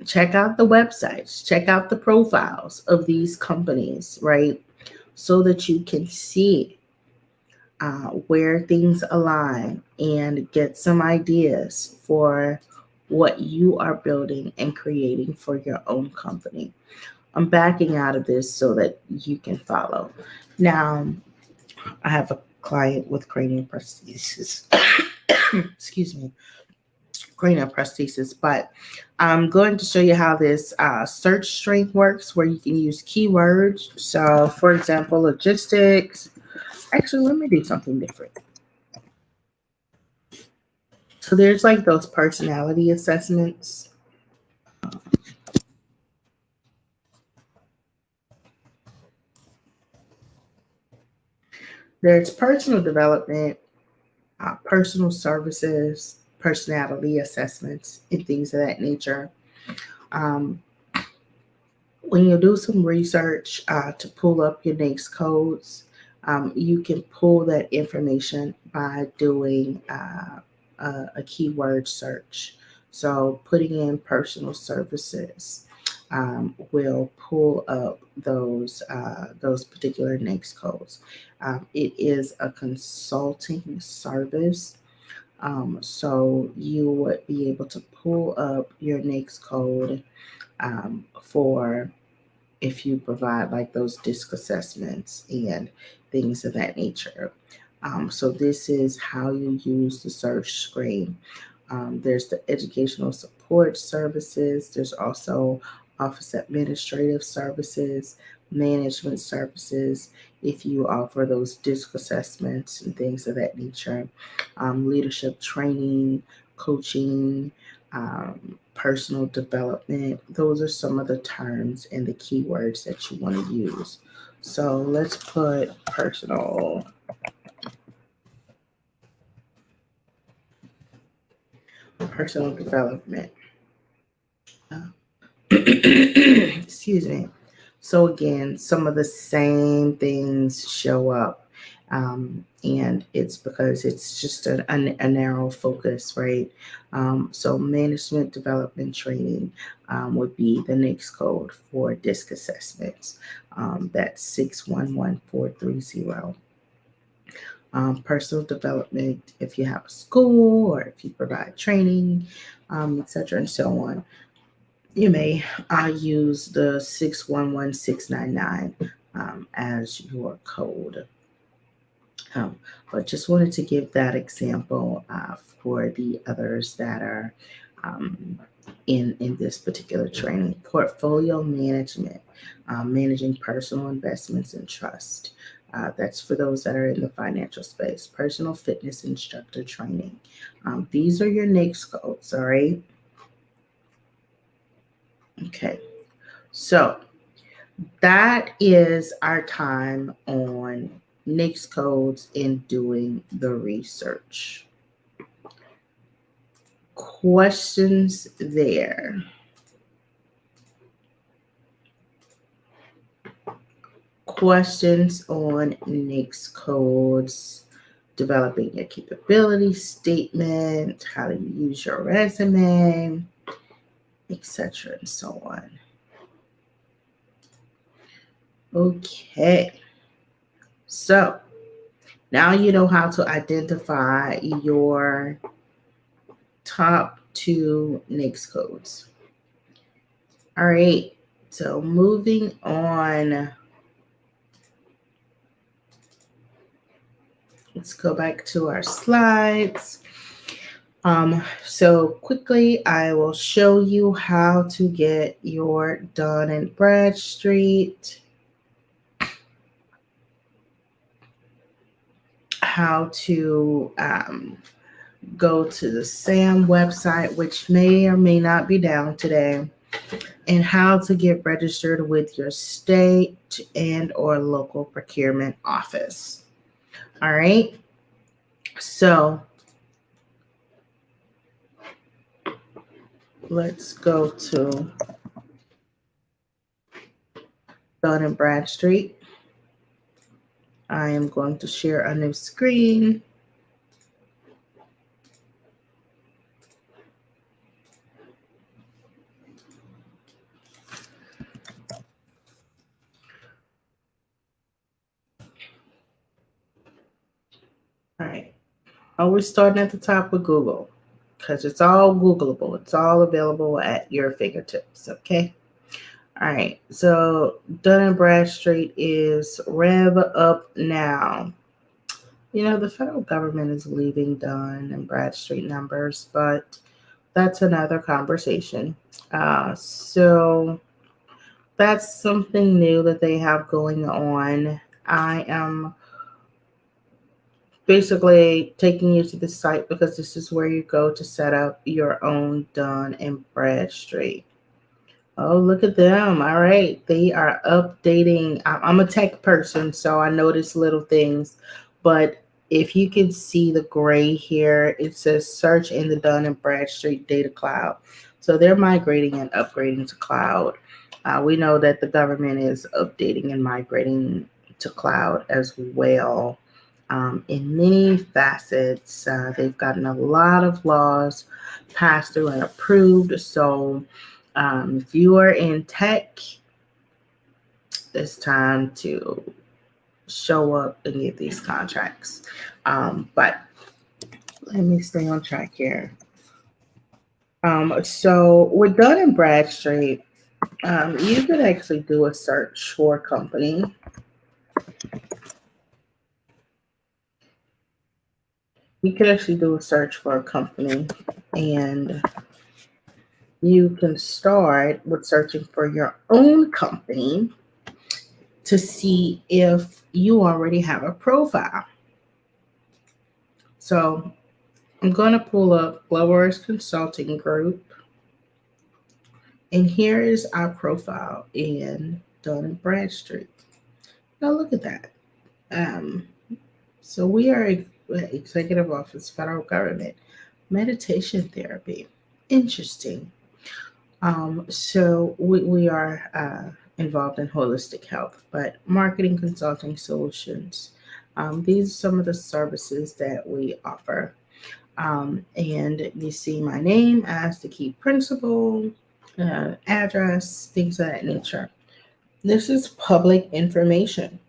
check out the websites, check out the profiles of these companies, right? So that you can see where things align and get some ideas for what you are building and creating for your own company. I'm backing out of this so that you can follow. Now, I have a client with cranial prosthesis. Excuse me, cranial prosthesis, but I'm going to show you how this search string works, where you can use keywords. So, for example, logistics. Actually, let me do something different. So, there's like those personality assessments. There's personal development, personal services, personality assessments, and things of that nature. Um, when you do some research to pull up your NAICS codes, you can pull that information by doing a keyword search. So putting in personal services will pull up those particular NAICS codes. It is a consulting service. So you would be able to pull up your NAICS code for if you provide like those disc assessments and things of that nature. So this is how you use the search screen. There's the educational support services. There's also office administrative services, management services, if you offer those disc assessments and things of that nature, leadership training, coaching, personal development. Those are some of the terms and the keywords that you want to use. So let's put personal development. Excuse me. So again, some of the same things show up. And it's because it's just a narrow focus, right? So management development training would be the next code for DISC assessments. That's 611430. Personal development, if you have a school or if you provide training, etc., and so on, you may use the 611699 as your code. Um, but just wanted to give that example for the others that are um, in this particular training. Portfolio management, managing personal investments and trust. That's for those that are in the financial space. Personal fitness instructor training. These are your NAICS codes, all right? Okay, so that is our time on NAICS codes in doing the research. Questions there? Questions on NAICS codes, developing your capability statement, how do you use your resume, etc., and so on. Okay, so now you know how to identify your top 2 NAICS codes. All right, so moving on. Let's go back to our slides. So quickly, I will show you how to get your Dun & Bradstreet, how to go to the SAM website, which may or may not be down today, and how to get registered with your state and or local procurement office. All right. So let's go to Dun & Bradstreet. I am going to share a new screen. All right. We're starting at the top with Google because it's all Googleable. It's all available at your fingertips. Okay. All right. So Dun & Bradstreet is Rev Up Now. You know, the federal government is leaving Dun & Bradstreet numbers, but that's another conversation. So that's something new that they have going on. I am basically taking you to the site because this is where you go to set up your own Dun and Bradstreet. Oh, look at them. All right. They are updating. I'm a tech person, so I notice little things. But if you can see the gray here, it says search in the Dun and Bradstreet data cloud. So they're migrating and upgrading to cloud. We know that the government is updating and migrating to cloud as well. In many facets, they've gotten a lot of laws passed through and approved. So if you are in tech, it's time to show up and get these contracts. But let me stay on track here. So with Dun and Bradstreet, you could actually do a search for a company. You could actually do a search for a company, and you can start with searching for your own company to see if you already have a profile. So I'm going to pull up Globers Consulting Group, and here is our profile in Dun and Bradstreet. Now look at that. Um, so we are Executive Office, Federal Government, Meditation Therapy. Interesting. So we are involved in holistic health, but marketing consulting solutions. These are some of the services that we offer. And you see my name as the key principal, address, things of that nature. This is public information.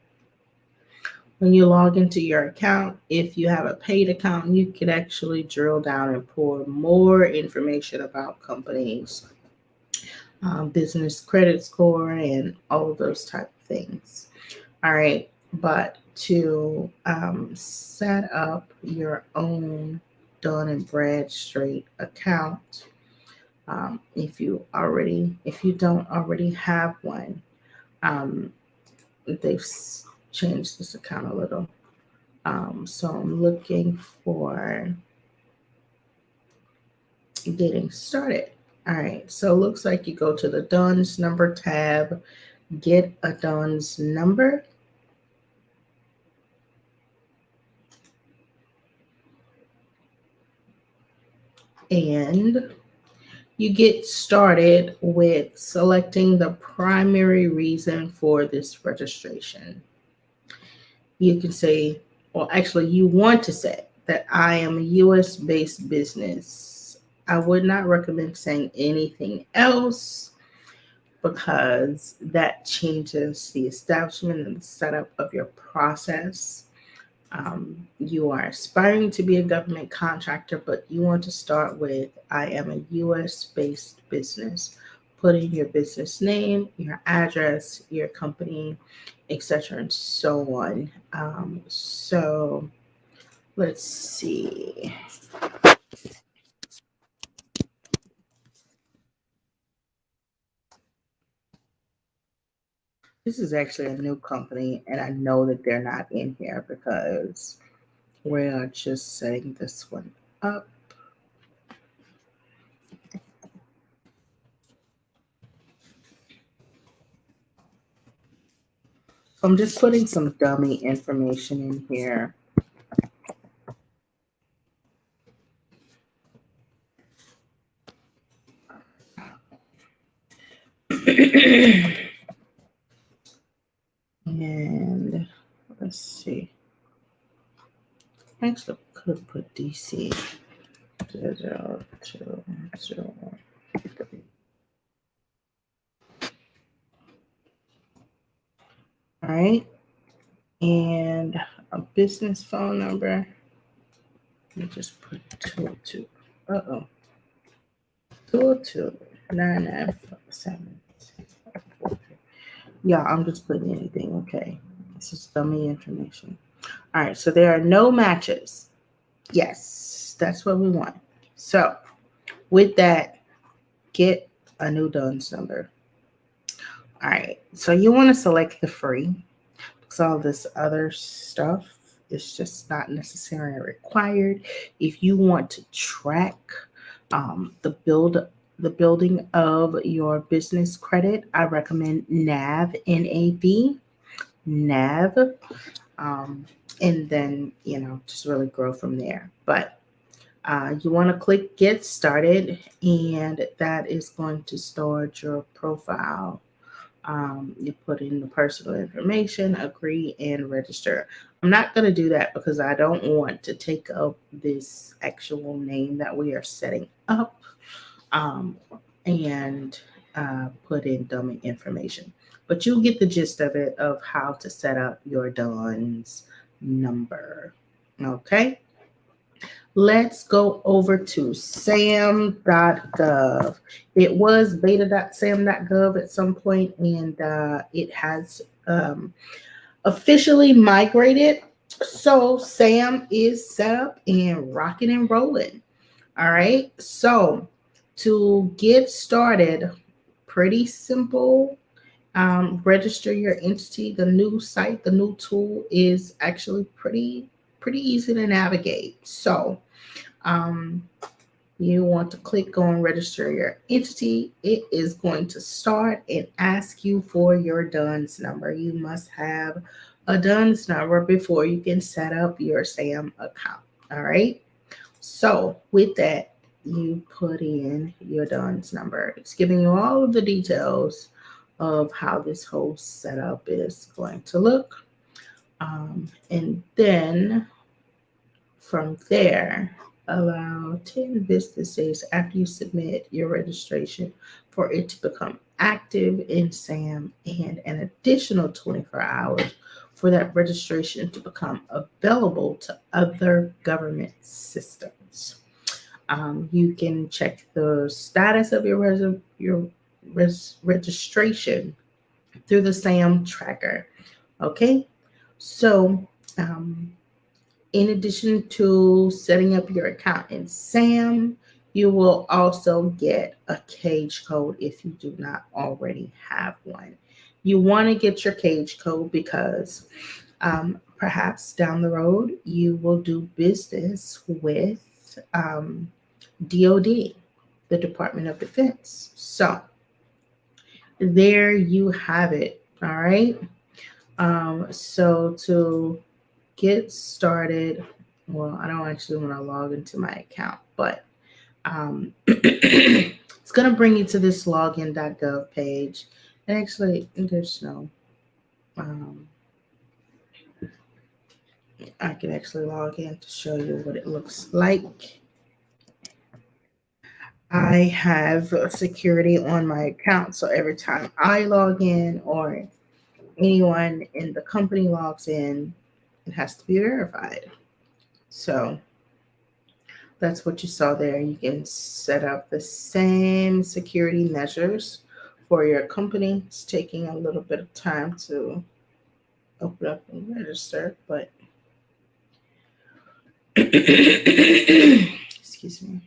When you log into your account, if you have a paid account, you can actually drill down and pull more information about companies, business credit score, and all of those type of things. All right, but to set up your own Dun and Bradstreet account, if you don't already have one, um, they've changed this account a little. So I'm looking for getting started. All right, so it looks like you go to the DUNS number tab, get a DUNS number. And you get started with selecting the primary reason for this registration. You can say, or actually, you want to say that I am a US based business. I would not recommend saying anything else because that changes the establishment and the setup of your process. You are aspiring to be a government contractor, but you want to start with I am a US based business. Put in your business name, your address, your company, etc., and so on. So let's see. This is actually a new company, and I know that they're not in here because we're just setting this one up. I'm just putting some dummy information in here. And let's see. Actually, could put DC 00201. All right. And a business phone number. Let me just put 202. Uh-oh. 202 Yeah, I'm just putting anything. Okay. This is dummy information. All right. So there are no matches. Yes, that's what we want. So With that, get a new DUNS number. All right, so you want to select the free because all this other stuff is just not necessarily required. If you want to track the building of your business credit, I recommend NAV, um, and then just really grow from there. But you want to click Get Started, and that is going to start your profile. You put in the personal information, agree, and register. I'm not going to do that because I don't want to take up this actual name that we are setting up um, and put in dummy information. But you'll get the gist of it of how to set up your DUNS number. Okay, let's go over to sam.gov. It was beta.sam.gov at some point, and it has officially migrated. So Sam is set up and rocking and rolling. All right. So to get started, pretty simple. Register your entity. The new site, the new tool is actually pretty easy to navigate. So um, you want to click on register your entity. It is going to start and ask you for your DUNS number. You must have a DUNS number before you can set up your SAM account. All right. So with that, you put in your DUNS number. It's giving you all of the details of how this whole setup is going to look. And then from there, allow 10 business days after you submit your registration for it to become active in SAM, and an additional 24 hours for that registration to become available to other government systems. You can check the status of your registration through the SAM tracker. Okay, so um, in addition to setting up your account in SAM, you will also get a cage code if you do not already have one. You want to get your cage code because perhaps down the road you will do business with DoD, the Department of Defense. So there you have it. All right. So to get started, well, I don't actually want to log into my account, but it's going to bring you to this login.gov page. And actually, there's no, um, I can actually log in to show you what it looks like. I have security on my account, so every time I log in or anyone in the company logs in, it has to be verified. So that's what you saw there. You can set up the same security measures for your company. It's taking a little bit of time to open up and register, but excuse me.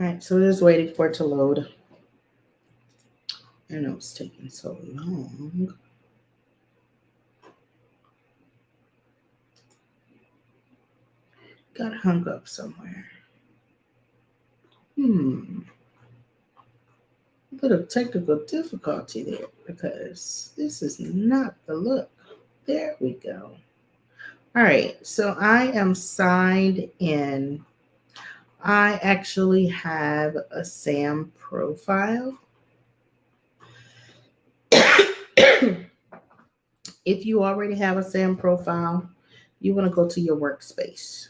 All right, so we're just waiting for it to load. I know it's taking so long. Got hung up somewhere. A bit of technical difficulty there because this is not the look. There we go. All right, so I am signed in. I actually have a SAM profile. If you already have a SAM profile, you want to go to your workspace.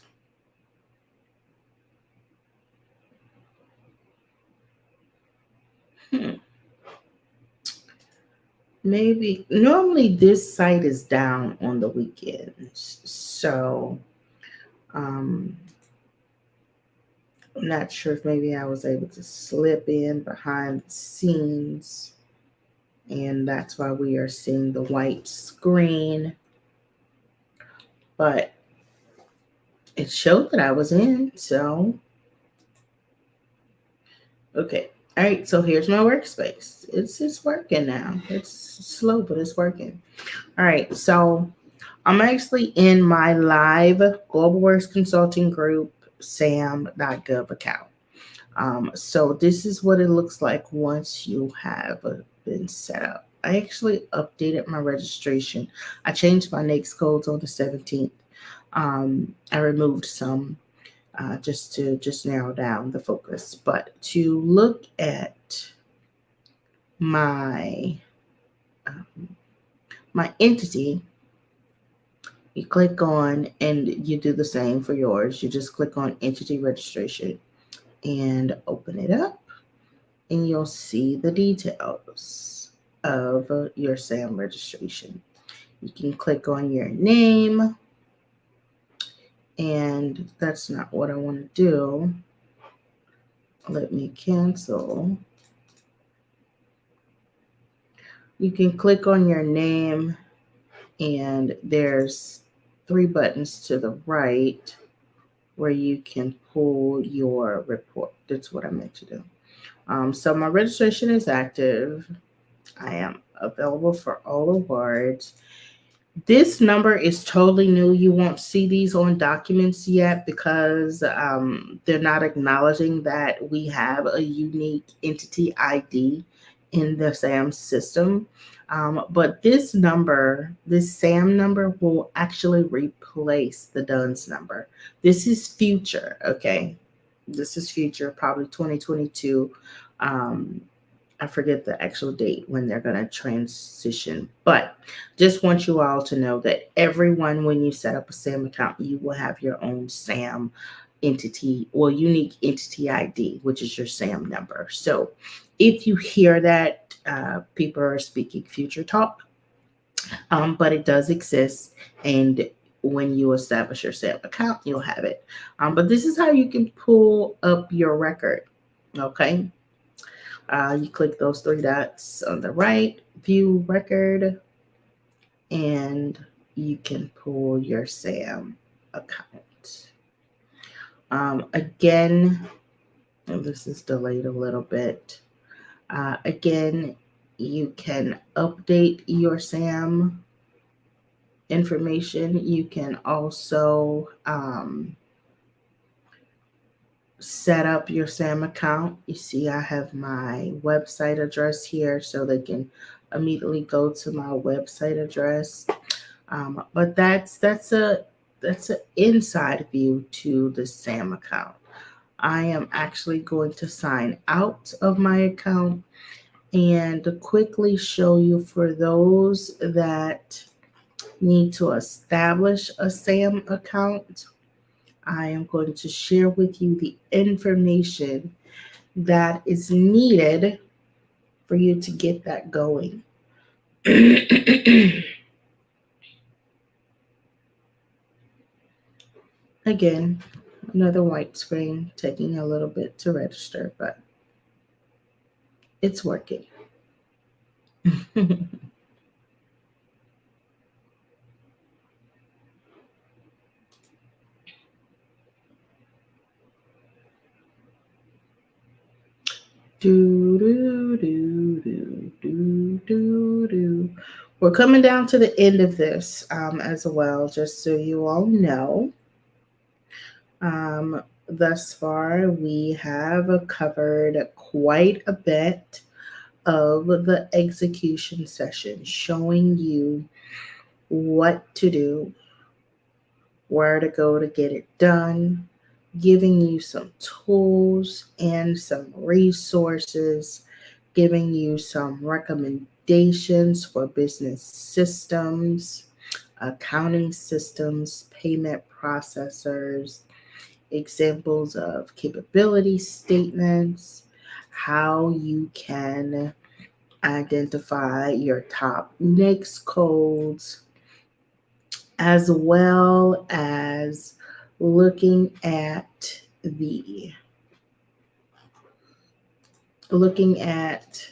Maybe normally this site is down on the weekends, so um, I'm not sure if maybe I was able to slip in behind the scenes, and that's why we are seeing the white screen. but it showed that I was in. So, okay. All right. So here's my workspace. It's working now. It's slow, but it's working. All right. So I'm actually in my live Global Works Consulting Group sam.gov account. So this is what it looks like once you have been set up. I actually updated my registration. I changed my NAICS codes on the 17th. I removed some just to just narrow down the focus. But to look at my um, my entity, you click on and you do the same for yours. You just click on entity registration and open it up, and you'll see the details of your SAM registration. You can click on your name, and that's not what I want to do. Let me cancel. You can click on your name, and there's 3 buttons to the right where you can pull your report. That's what I meant to do. So my registration is active. I am available for all awards. This number is totally new. You won't see these on documents yet because they're not acknowledging that we have a unique entity ID in the SAM system. But this number, this SAM number, will actually replace the DUNS number. This is future, okay? This is future, probably 2022. Um, I forget the actual date when they're going to transition, but just want you all to know that everyone, when you set up a SAM account, you will have your own SAM entity or unique entity ID, which is your SAM number. So if you hear that people are speaking future talk, but it does exist. And when you establish your SAM account, you'll have it. But this is how you can pull up your record. Okay. You click those 3 dots on the right, view record, and you can pull your SAM account. Again, this is delayed a little bit. Again, you can update your SAM information. You can also set up your SAM account. You see, I have my website address here, so they can immediately go to my website address. But that's a inside view to the SAM account. I am actually going to sign out of my account and quickly show you for those that need to establish a SAM account. I am going to share with you the information that is needed for you to get that going. Again, another white screen taking a little bit to register, but it's working. Do, do, do, do, do, do, do. We're coming down to the end of this as well, just so you all know. Um, Thus far, we have covered quite a bit of the execution session, showing you what to do, where to go to get it done, giving you some tools and some resources, giving you some recommendations for business systems, accounting systems, payment processors, examples of capability statements, how you can identify your top NAICS codes, as well as looking at the looking at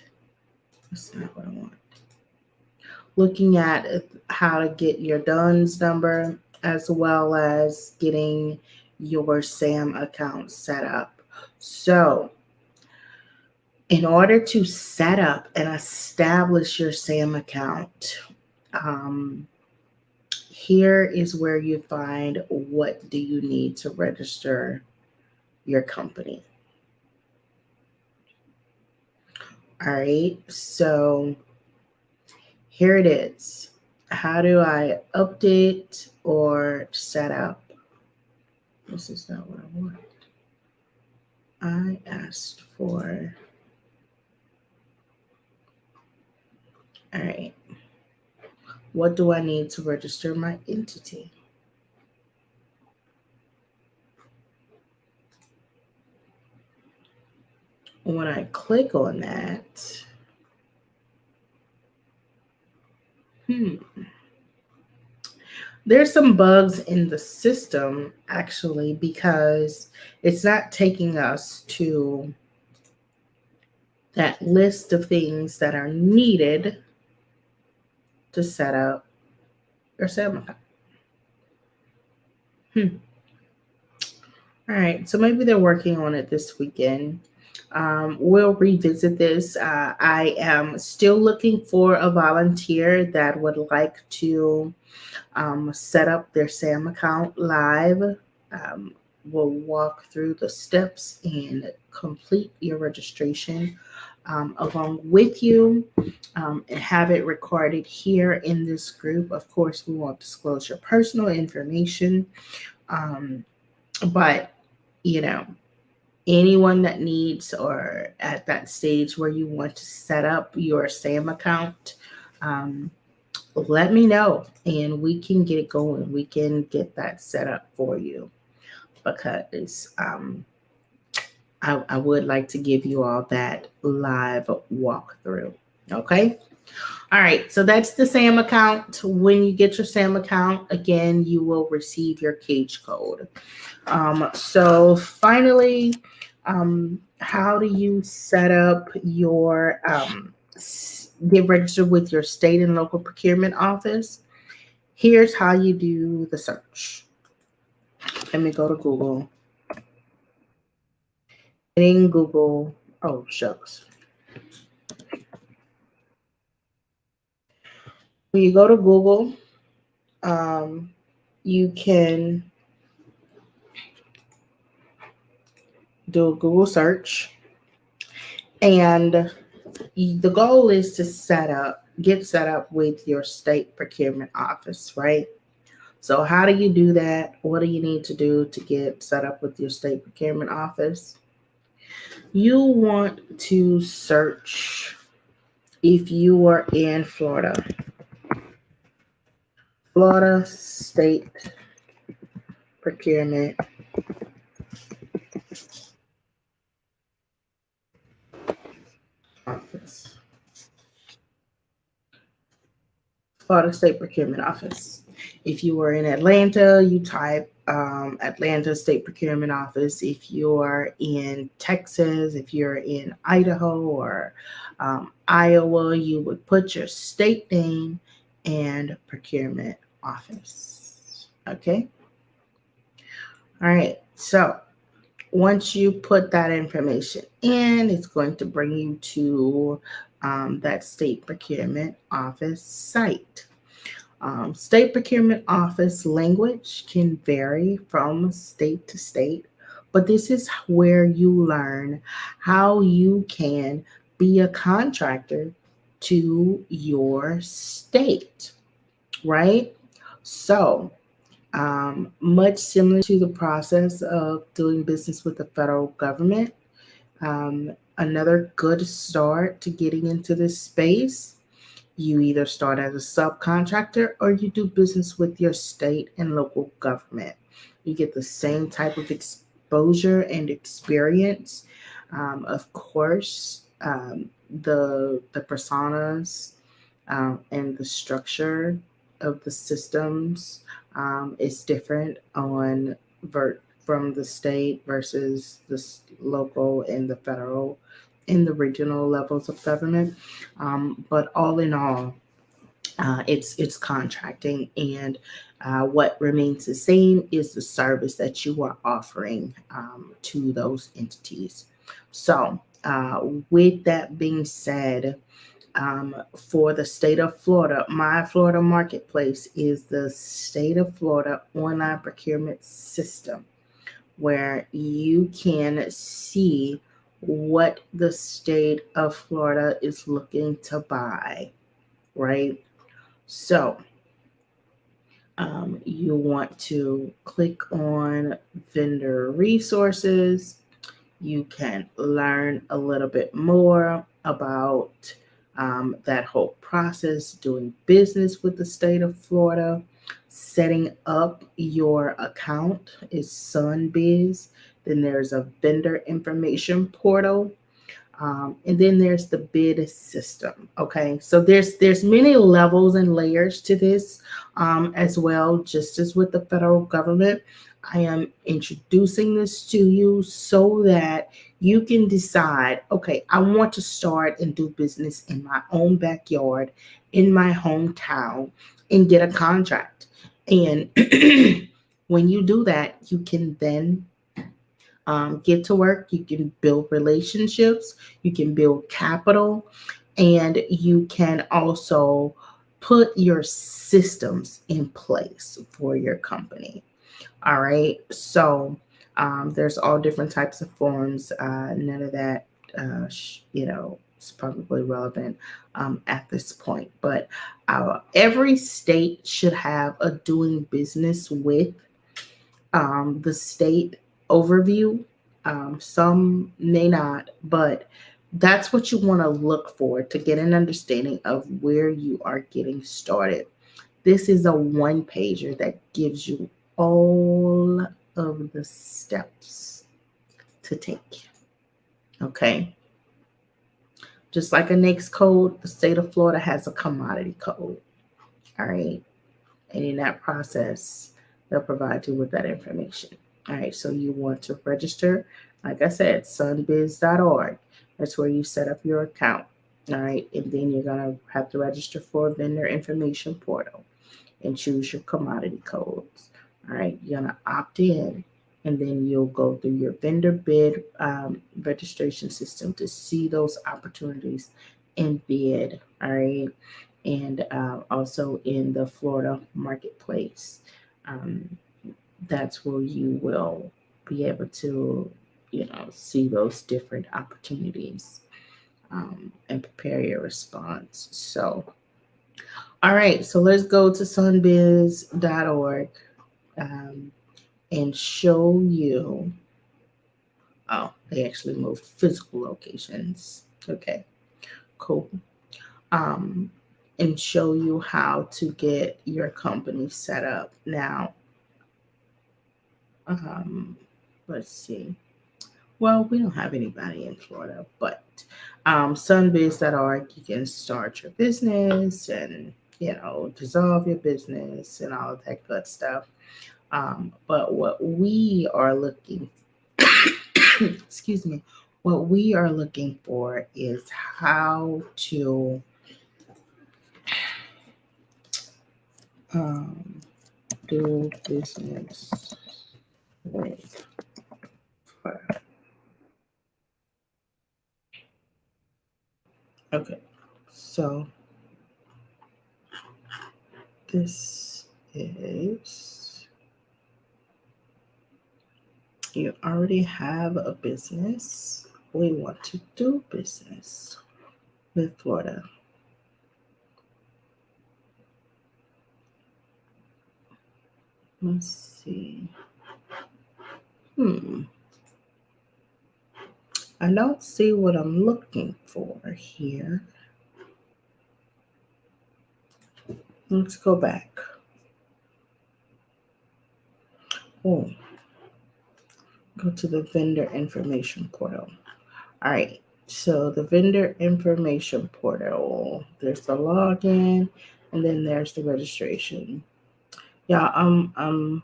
that's not what I want. Looking at how to get your DUNS number as well as getting your SAM account set up. So, in order to set up and establish your SAM account, um, here is where you find what do you need to register your company. All right, so here it is. How do I update or set up? This is not what I want. I asked for, all right, what do I need to register my entity? When I click on that, there's some bugs in the system actually because it's not taking us to that list of things that are needed to set up your SAM account. All right, so maybe they're working on it this weekend. We'll revisit this. I am still looking for a volunteer that would like to set up their SAM account live. Um, we'll walk through the steps and complete your registration along with you and have it recorded here in this group. Of course, we won't disclose your personal information, but you know, anyone that needs or at that stage where you want to set up your SAM account, um, let me know and we can get it going. We can get that set up for you because I would like to give you all that live walkthrough. Okay. All right. So that's the SAM account. When you get your SAM account, again, you will receive your cage code. So finally, how do you set up your get registered with your state and local procurement office? Here's how you do the search. Let me go to Google. In Google, oh shucks. When you go to Google, you can do a Google search, and the goal is to get set up with your state procurement office, right? So, how do you do that? What do you need to do to get set up with your state procurement office? You want to search if you are in Florida, Florida State Procurement Office. Florida State Procurement Office. If you are in Atlanta, you type Atlanta State Procurement Office. If you're in Texas, if you're in Idaho or Iowa, you would put your state name and procurement office. Okay. All right. So once you put that information in, it's going to bring you to that state procurement office site. State procurement office language can vary from state to state, but this is where you learn how you can be a contractor to your state, right? So, much similar to the process of doing business with the federal government. Another good start to getting into this space, you either start as a subcontractor or you do business with your state and local government. You get the same type of exposure and experience. Of course, the personas and the structure of the systems is different from the state versus the local and the federal and the regional levels of government. But all in all, It's contracting, and what remains the same is the service that you are offering to those entities. So, with that being said, for the state of Florida, my Florida Marketplace is the state of Florida online procurement system where you can see what the state of Florida is looking to buy, right? So, you want to click on vendor resources. You can learn a little bit more about that whole process, doing business with the state of Florida. Setting up your account is Sunbiz. Then there's a vendor information portal, and then there's the bid system. Okay, so there's many levels and layers to this as well. Just as with the federal government, I am introducing this to you so that you can decide, okay, I want to start and do business in my own backyard, in my hometown, and get a contract. And when you do that, you can then get to work. You can build relationships, you can build capital, and you can also put your systems in place for your company. All right. So there's all different types of forms. None of that, is probably relevant at this point. But every state should have a doing business with the state overview. Some may not, but that's what you want to look for to get an understanding of where you are getting started. This is a one pager that gives you all of the steps to take. Okay. Just like a NAICS code, the state of Florida has a commodity code. All right. And in that process, they'll provide you with that information. All right, so you want to register, like I said, sunbiz.org. That's where you set up your account. All right, and then you're going to have to register for a vendor information portal and choose your commodity codes. All right, you're going to opt in, and then you'll go through your vendor bid registration system to see those opportunities and bid. All right, and also in the Florida marketplace. Um, that's where you will be able to, see those different opportunities and prepare your response. So, all right, so let's go to sunbiz.org and show you. Oh, they actually moved physical locations. Okay, cool. Um, and show you how to get your company set up. Now, um, let's see. Well, we don't have anybody in Florida, but sunbiz.org, you can start your business and, dissolve your business and all of that good stuff. But what we are looking, excuse me, what we are looking for is how to um, do business with Florida. Okay, so this is, you already have a business. We want to do business with Florida. Let's see. I don't see what I'm looking for here. Let's go back. Oh, go to the vendor information portal. All right. So the vendor information portal, there's the login, and then there's the registration. Yeah, I'm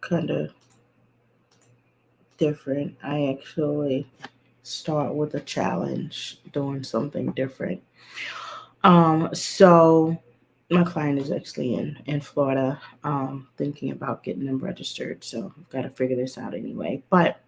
kind of different. I actually start with a challenge, doing something different. So My client is actually in Florida, thinking about getting them registered. So I've got to figure this out anyway. But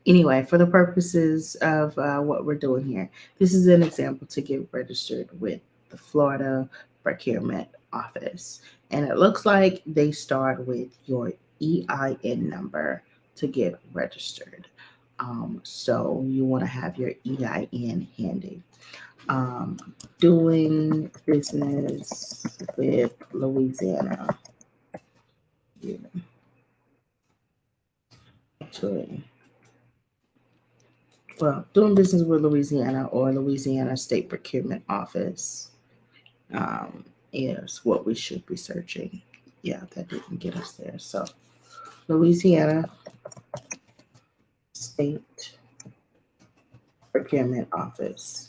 anyway, for the purposes of what we're doing here, this is an example to get registered with the Florida Procurement Office. And it looks like they start with your EIN number to get registered. So you want to have your EIN handy. Um, Doing business with Louisiana. Yeah, actually, well, doing business with Louisiana or Louisiana State Procurement Office is what we should be searching. Yeah, that didn't get us there. So, Louisiana State Procurement Office.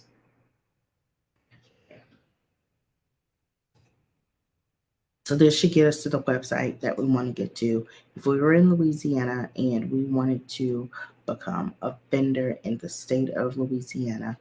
So this should get us to the website that we want to get to. If we were in Louisiana and we wanted to become a vendor in the state of Louisiana,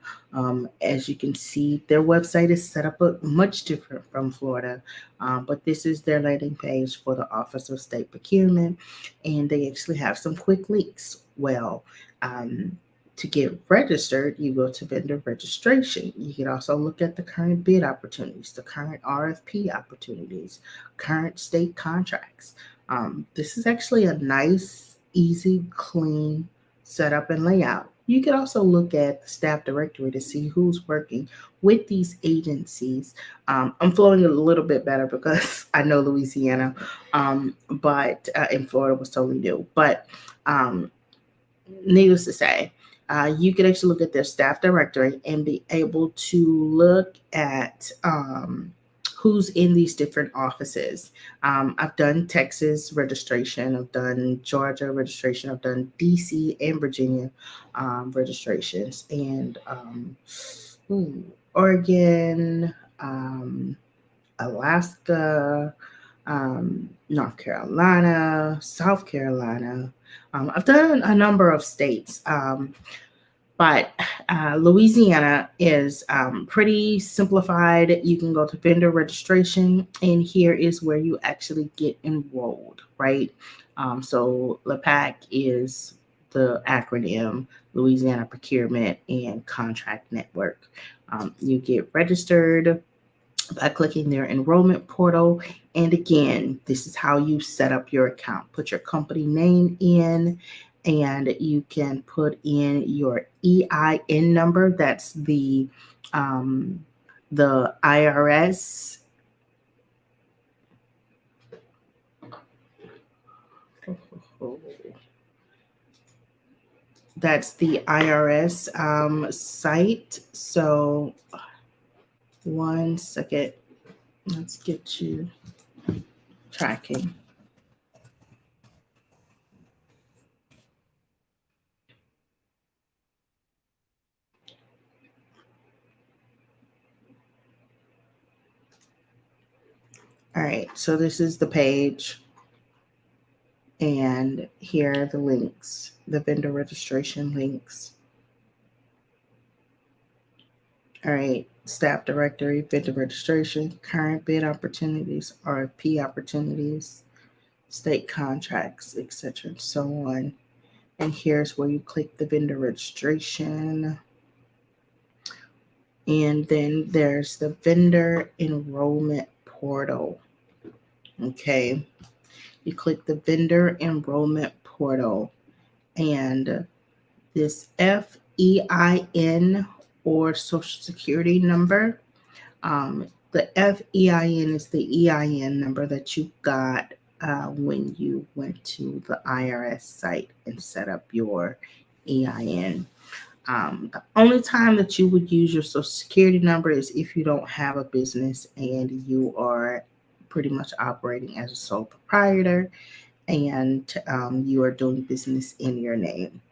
as you can see, their website is set up much different from Florida, but this is their landing page for the Office of State Procurement, and they actually have some quick links. Well, um, to get registered, you go to vendor registration. You can also look at the current bid opportunities, the current RFP opportunities, current state contracts. This is actually a nice, easy, clean setup and layout. You can also look at the staff directory to see who's working with these agencies. I'm flowing a little bit better because I know Louisiana, but in Florida was totally new. But um, needless to say, you can actually look at their staff directory and be able to look at who's in these different offices. I've done Texas registration, I've done Georgia registration, I've done DC and Virginia registrations, and Oregon, Alaska, North Carolina, South Carolina. I've done a number of states, but Louisiana is pretty simplified. You can go to vendor registration, and here is where you actually get enrolled, right? So LAPAC is the acronym Louisiana Procurement and Contract Network. You get registered by clicking their enrollment portal. And again, this is how you set up your account. Put your company name in, and you can put in your EIN number. That's the IRS. That's the IRS site. So, one second. Let's get you tracking. All right, so this is the page, and here are the links, the vendor registration links. All right, staff directory, vendor registration, current bid opportunities, RFP opportunities, state contracts, etc., and so on. And here's where you click the vendor registration. And then there's the vendor enrollment portal. Okay, you click the vendor enrollment portal, and this FEIN or social security number. The FEIN is the EIN number that you got when you went to the IRS site and set up your EIN. The only time that you would use your social security number is if you don't have a business and you are pretty much operating as a sole proprietor, and you are doing business in your name.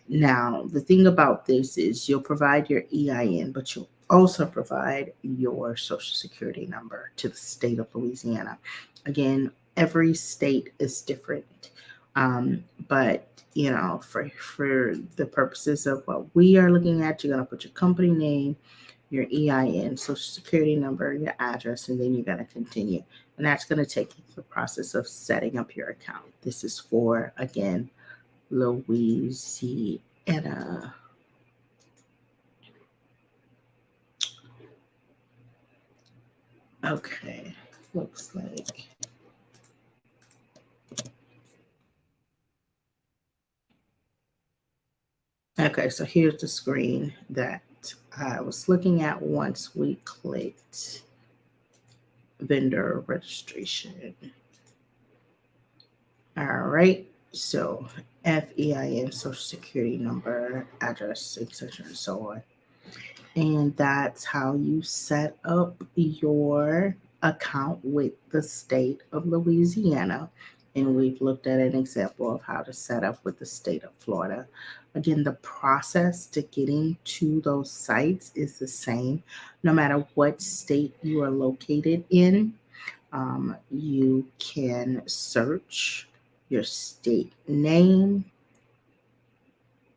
Now, the thing about this is you'll provide your EIN, but you'll also provide your social security number to the state of Louisiana. Again, every state is different. But for the purposes of what we are looking at, you're going to put your company name, your EIN, social security number, your address, and then you're going to continue. And that's going to take you through the process of setting up your account. This is for, again, Louisiana. Okay, looks like. Okay, so here's the screen that I was looking at once we clicked vendor registration. All right, so FEIN, social security number, address, etc., and so on. And that's how you set up your account with the state of Louisiana. And we've looked at an example of how to set up with the state of Florida. Again, the process to getting to those sites is the same no matter what state you are located in. You can search your state name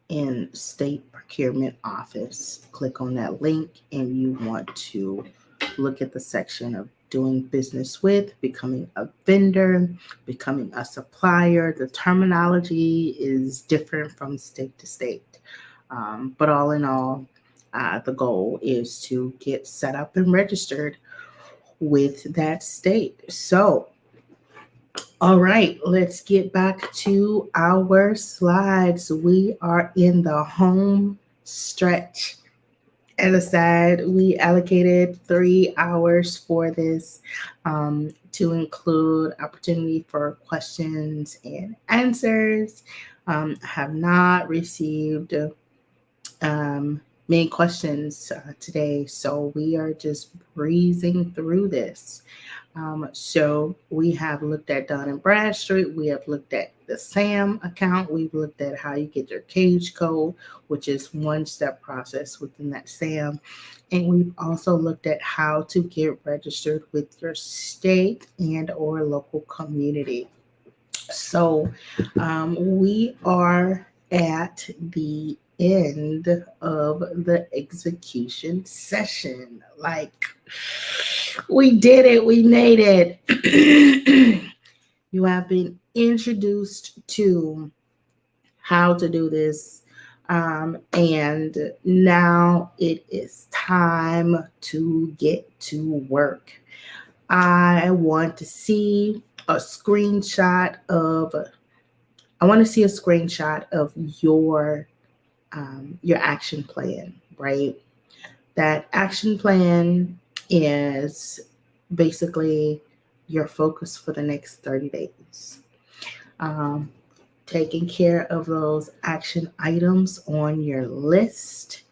in state procurement office. Click on that link and you want to look at the section of doing business with, becoming a vendor, becoming a supplier. The terminology is different from state to state. But all in all, the goal is to get set up and registered with that state. So, all right, let's get back to our slides. We are in the home stretch. As I said, we allocated 3 hours for this to include opportunity for questions and answers. Have not received many questions today, so we are just breezing through this. So we have looked at Dun and Bradstreet. We have looked at the SAM account. We've looked at how you get your cage code, which is one-step process within that SAM. And we've also looked at how to get registered with your state and or local community. So we are at the end of the execution session. Like, we did it, we made it. You have been introduced to how to do this. And now it is time to get to work. I want to see a screenshot of your action plan, right? That action plan is basically your focus for the next 30 days. Taking care of those action items on your list,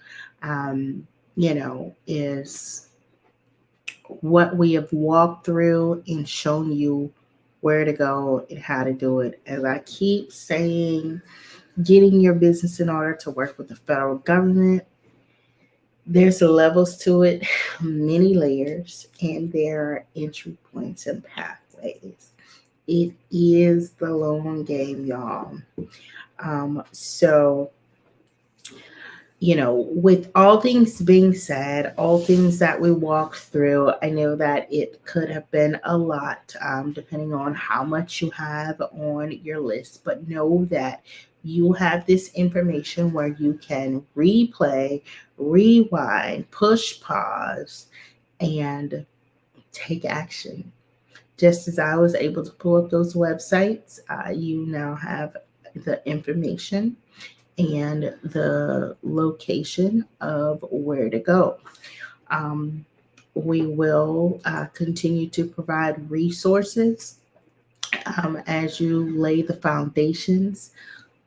is what we have walked through and shown you where to go and how to do it. As I keep saying, getting your business in order to work with the federal government, there's levels to it, many layers, and there are entry points and pathways. It is the long game, y'all. So, with all things being said, all things that we walked through, I know that it could have been a lot, depending on how much you have on your list, but know that you have this information where you can replay, rewind, push pause, and take action. Just as I was able to pull up those websites, you now have the information and the location of where to go. We will continue to provide resources as you lay the foundations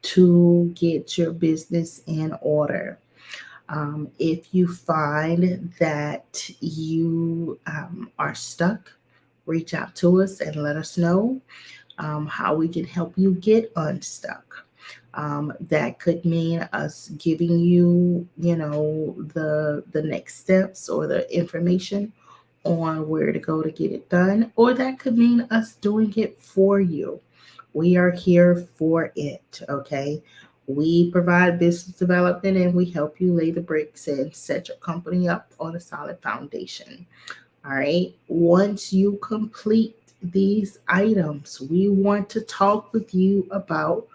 to get your business in order. If you find that you are stuck, reach out to us and let us know how we can help you get unstuck. That could mean us giving you, the next steps or the information on where to go to get it done, or that could mean us doing it for you. We are here for it, okay? We provide business development and we help you lay the bricks and set your company up on a solid foundation. All right. Once you complete these items, we want to talk with you about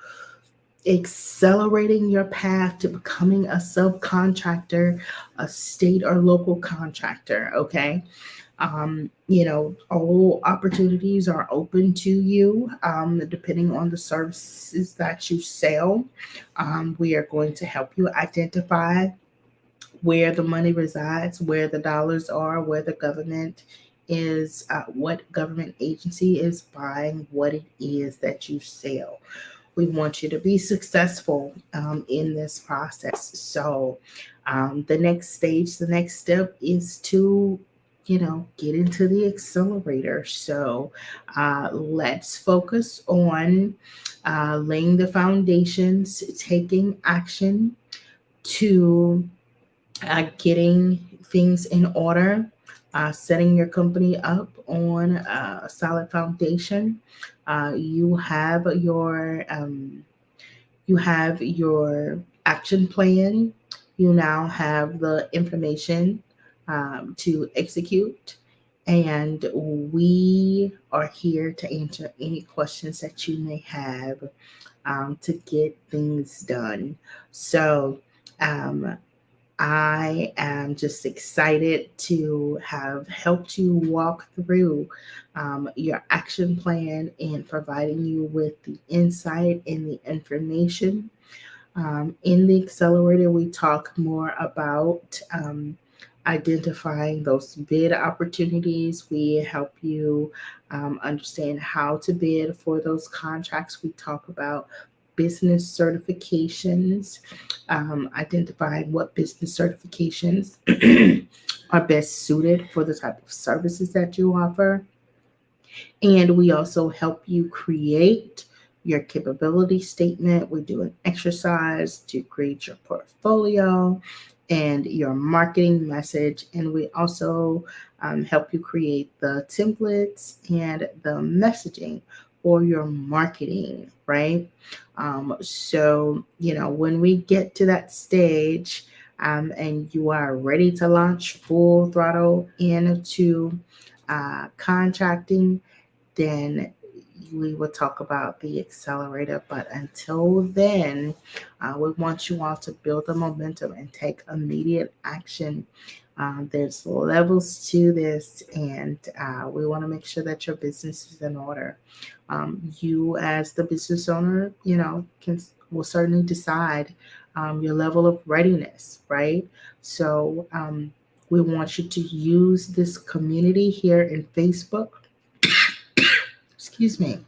accelerating your path to becoming a subcontractor, a state or local contractor. Okay. All opportunities are open to you depending on the services that you sell. We are going to help you identify where the money resides, where the dollars are, where the government is, what government agency is buying what it is that you sell. We want you to be successful in this process. So, the next step is to, get into the accelerator. So, let's focus on laying the foundations, taking action to getting things in order, setting your company up on a solid foundation. You have your action plan. You now have the information to execute, and we are here to answer any questions that you may have to get things done. So. Um, I am just excited to have helped you walk through your action plan and providing you with the insight and the information. In the accelerator, we talk more about identifying those bid opportunities. We help you understand how to bid for those contracts. We talk about business certifications, identifying what business certifications are best suited for the type of services that you offer. And we also help you create your capability statement. We do an exercise to create your portfolio and your marketing message. And we also help you create the templates and the messaging for your marketing, right? When we get to that stage and you are ready to launch full throttle into contracting, then we will talk about the accelerator. But until then, we want you all to build the momentum and take immediate action. There's levels to this, and we want to make sure that your business is in order. You, as the business owner, will certainly decide your level of readiness, right? So we want you to use this community here in Facebook. Excuse me.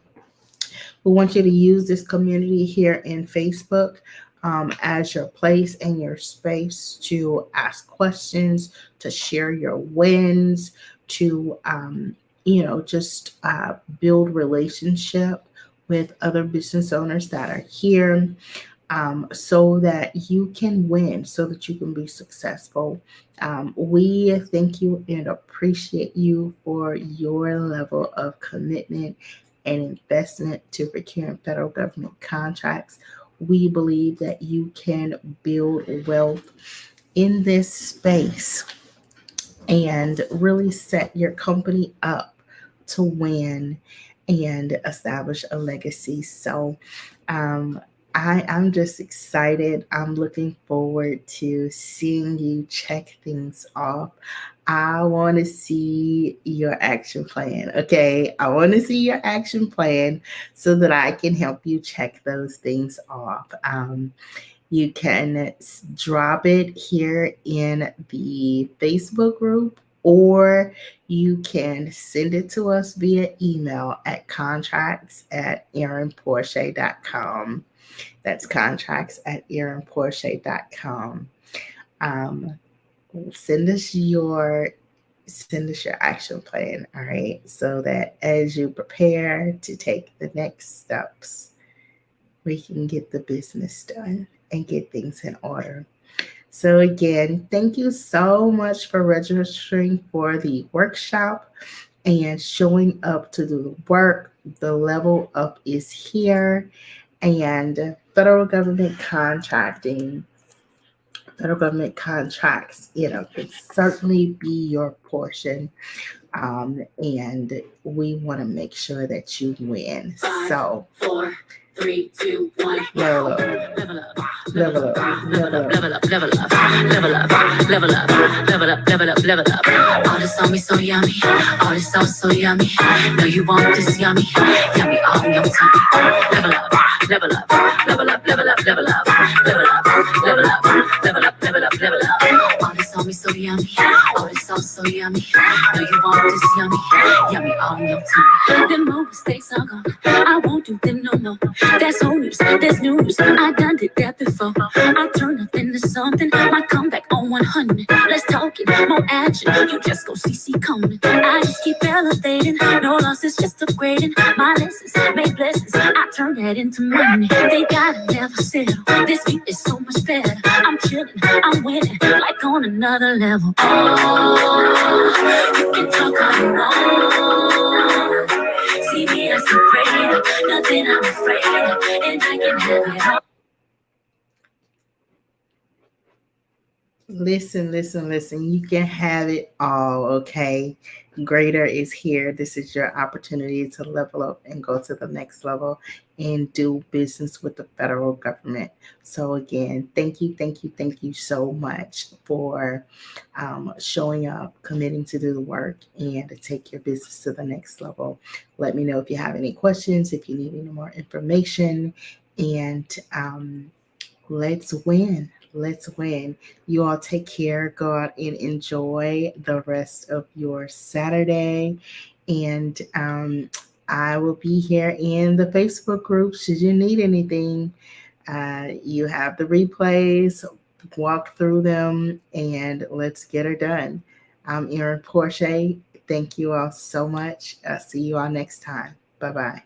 We want you to use this community here in Facebook as your place and your space to ask questions, to share your wins, to just build relationship with other business owners that are here, so that you can win, so that you can be successful. We thank you and appreciate you for your level of commitment and investment to procuring federal government contracts. We believe that you can build wealth in this space and really set your company up to win and establish a legacy. So, um, I'm just excited. I'm looking forward to seeing you check things off. I want to see your action plan. Okay. I want to see your action plan so that I can help you check those things off. You can drop it here in the Facebook group, or you can send it to us via email at contracts@erinporsche.com. That's contracts@erinporsche.com. Um, send us your action plan, all right, so that as you prepare to take the next steps, we can get the business done and get things in order. So, again, thank you so much for registering for the workshop and showing up to do the work. The level up is here, And federal government contracts, could certainly be your portion. And we want to make sure that you win. So, 4, 3, 2, 1. level up, Level up. level up, level up. Level up, level up, level up, level up, level up, level up, level up. All this on me so yummy, all this sauce so yummy. Know you want this yummy, yummy all in your tummy. Level up, level up, level up, level up, level up, level up, level up, level up, level up, level up. All this on me so yummy, all this sauce so yummy. Know you want this yummy, yummy all in your tummy. Them old mistakes are gone, I won't do them no more. That's old news, that's news. I done did that before. I turn up into something. My comeback on 100. Let's talk it, more action. You just go CC coming. I just keep elevating. No losses, just upgrading. My lessons make blessings. I turn that into money. They gotta never settle. This beat is so much better. I'm chilling, I'm winning, like on another level. Oh, you can talk all you want. See me as a greater, nothing I'm afraid of, and I can have it all. Listen. You can have it all, okay? Greater is here. This is your opportunity to level up and go to the next level and do business with the federal government. So, again, thank you so much for showing up, committing to do the work, and to take your business to the next level. Let me know if you have any questions, if you need any more information, and let's win. Let's win. You all take care. Go out and enjoy the rest of your Saturday. And I will be here in the Facebook group should you need anything. You have the replays, walk through them, and let's get her done. I'm Erin Porche. Thank you all so much. I'll see you all next time. Bye bye.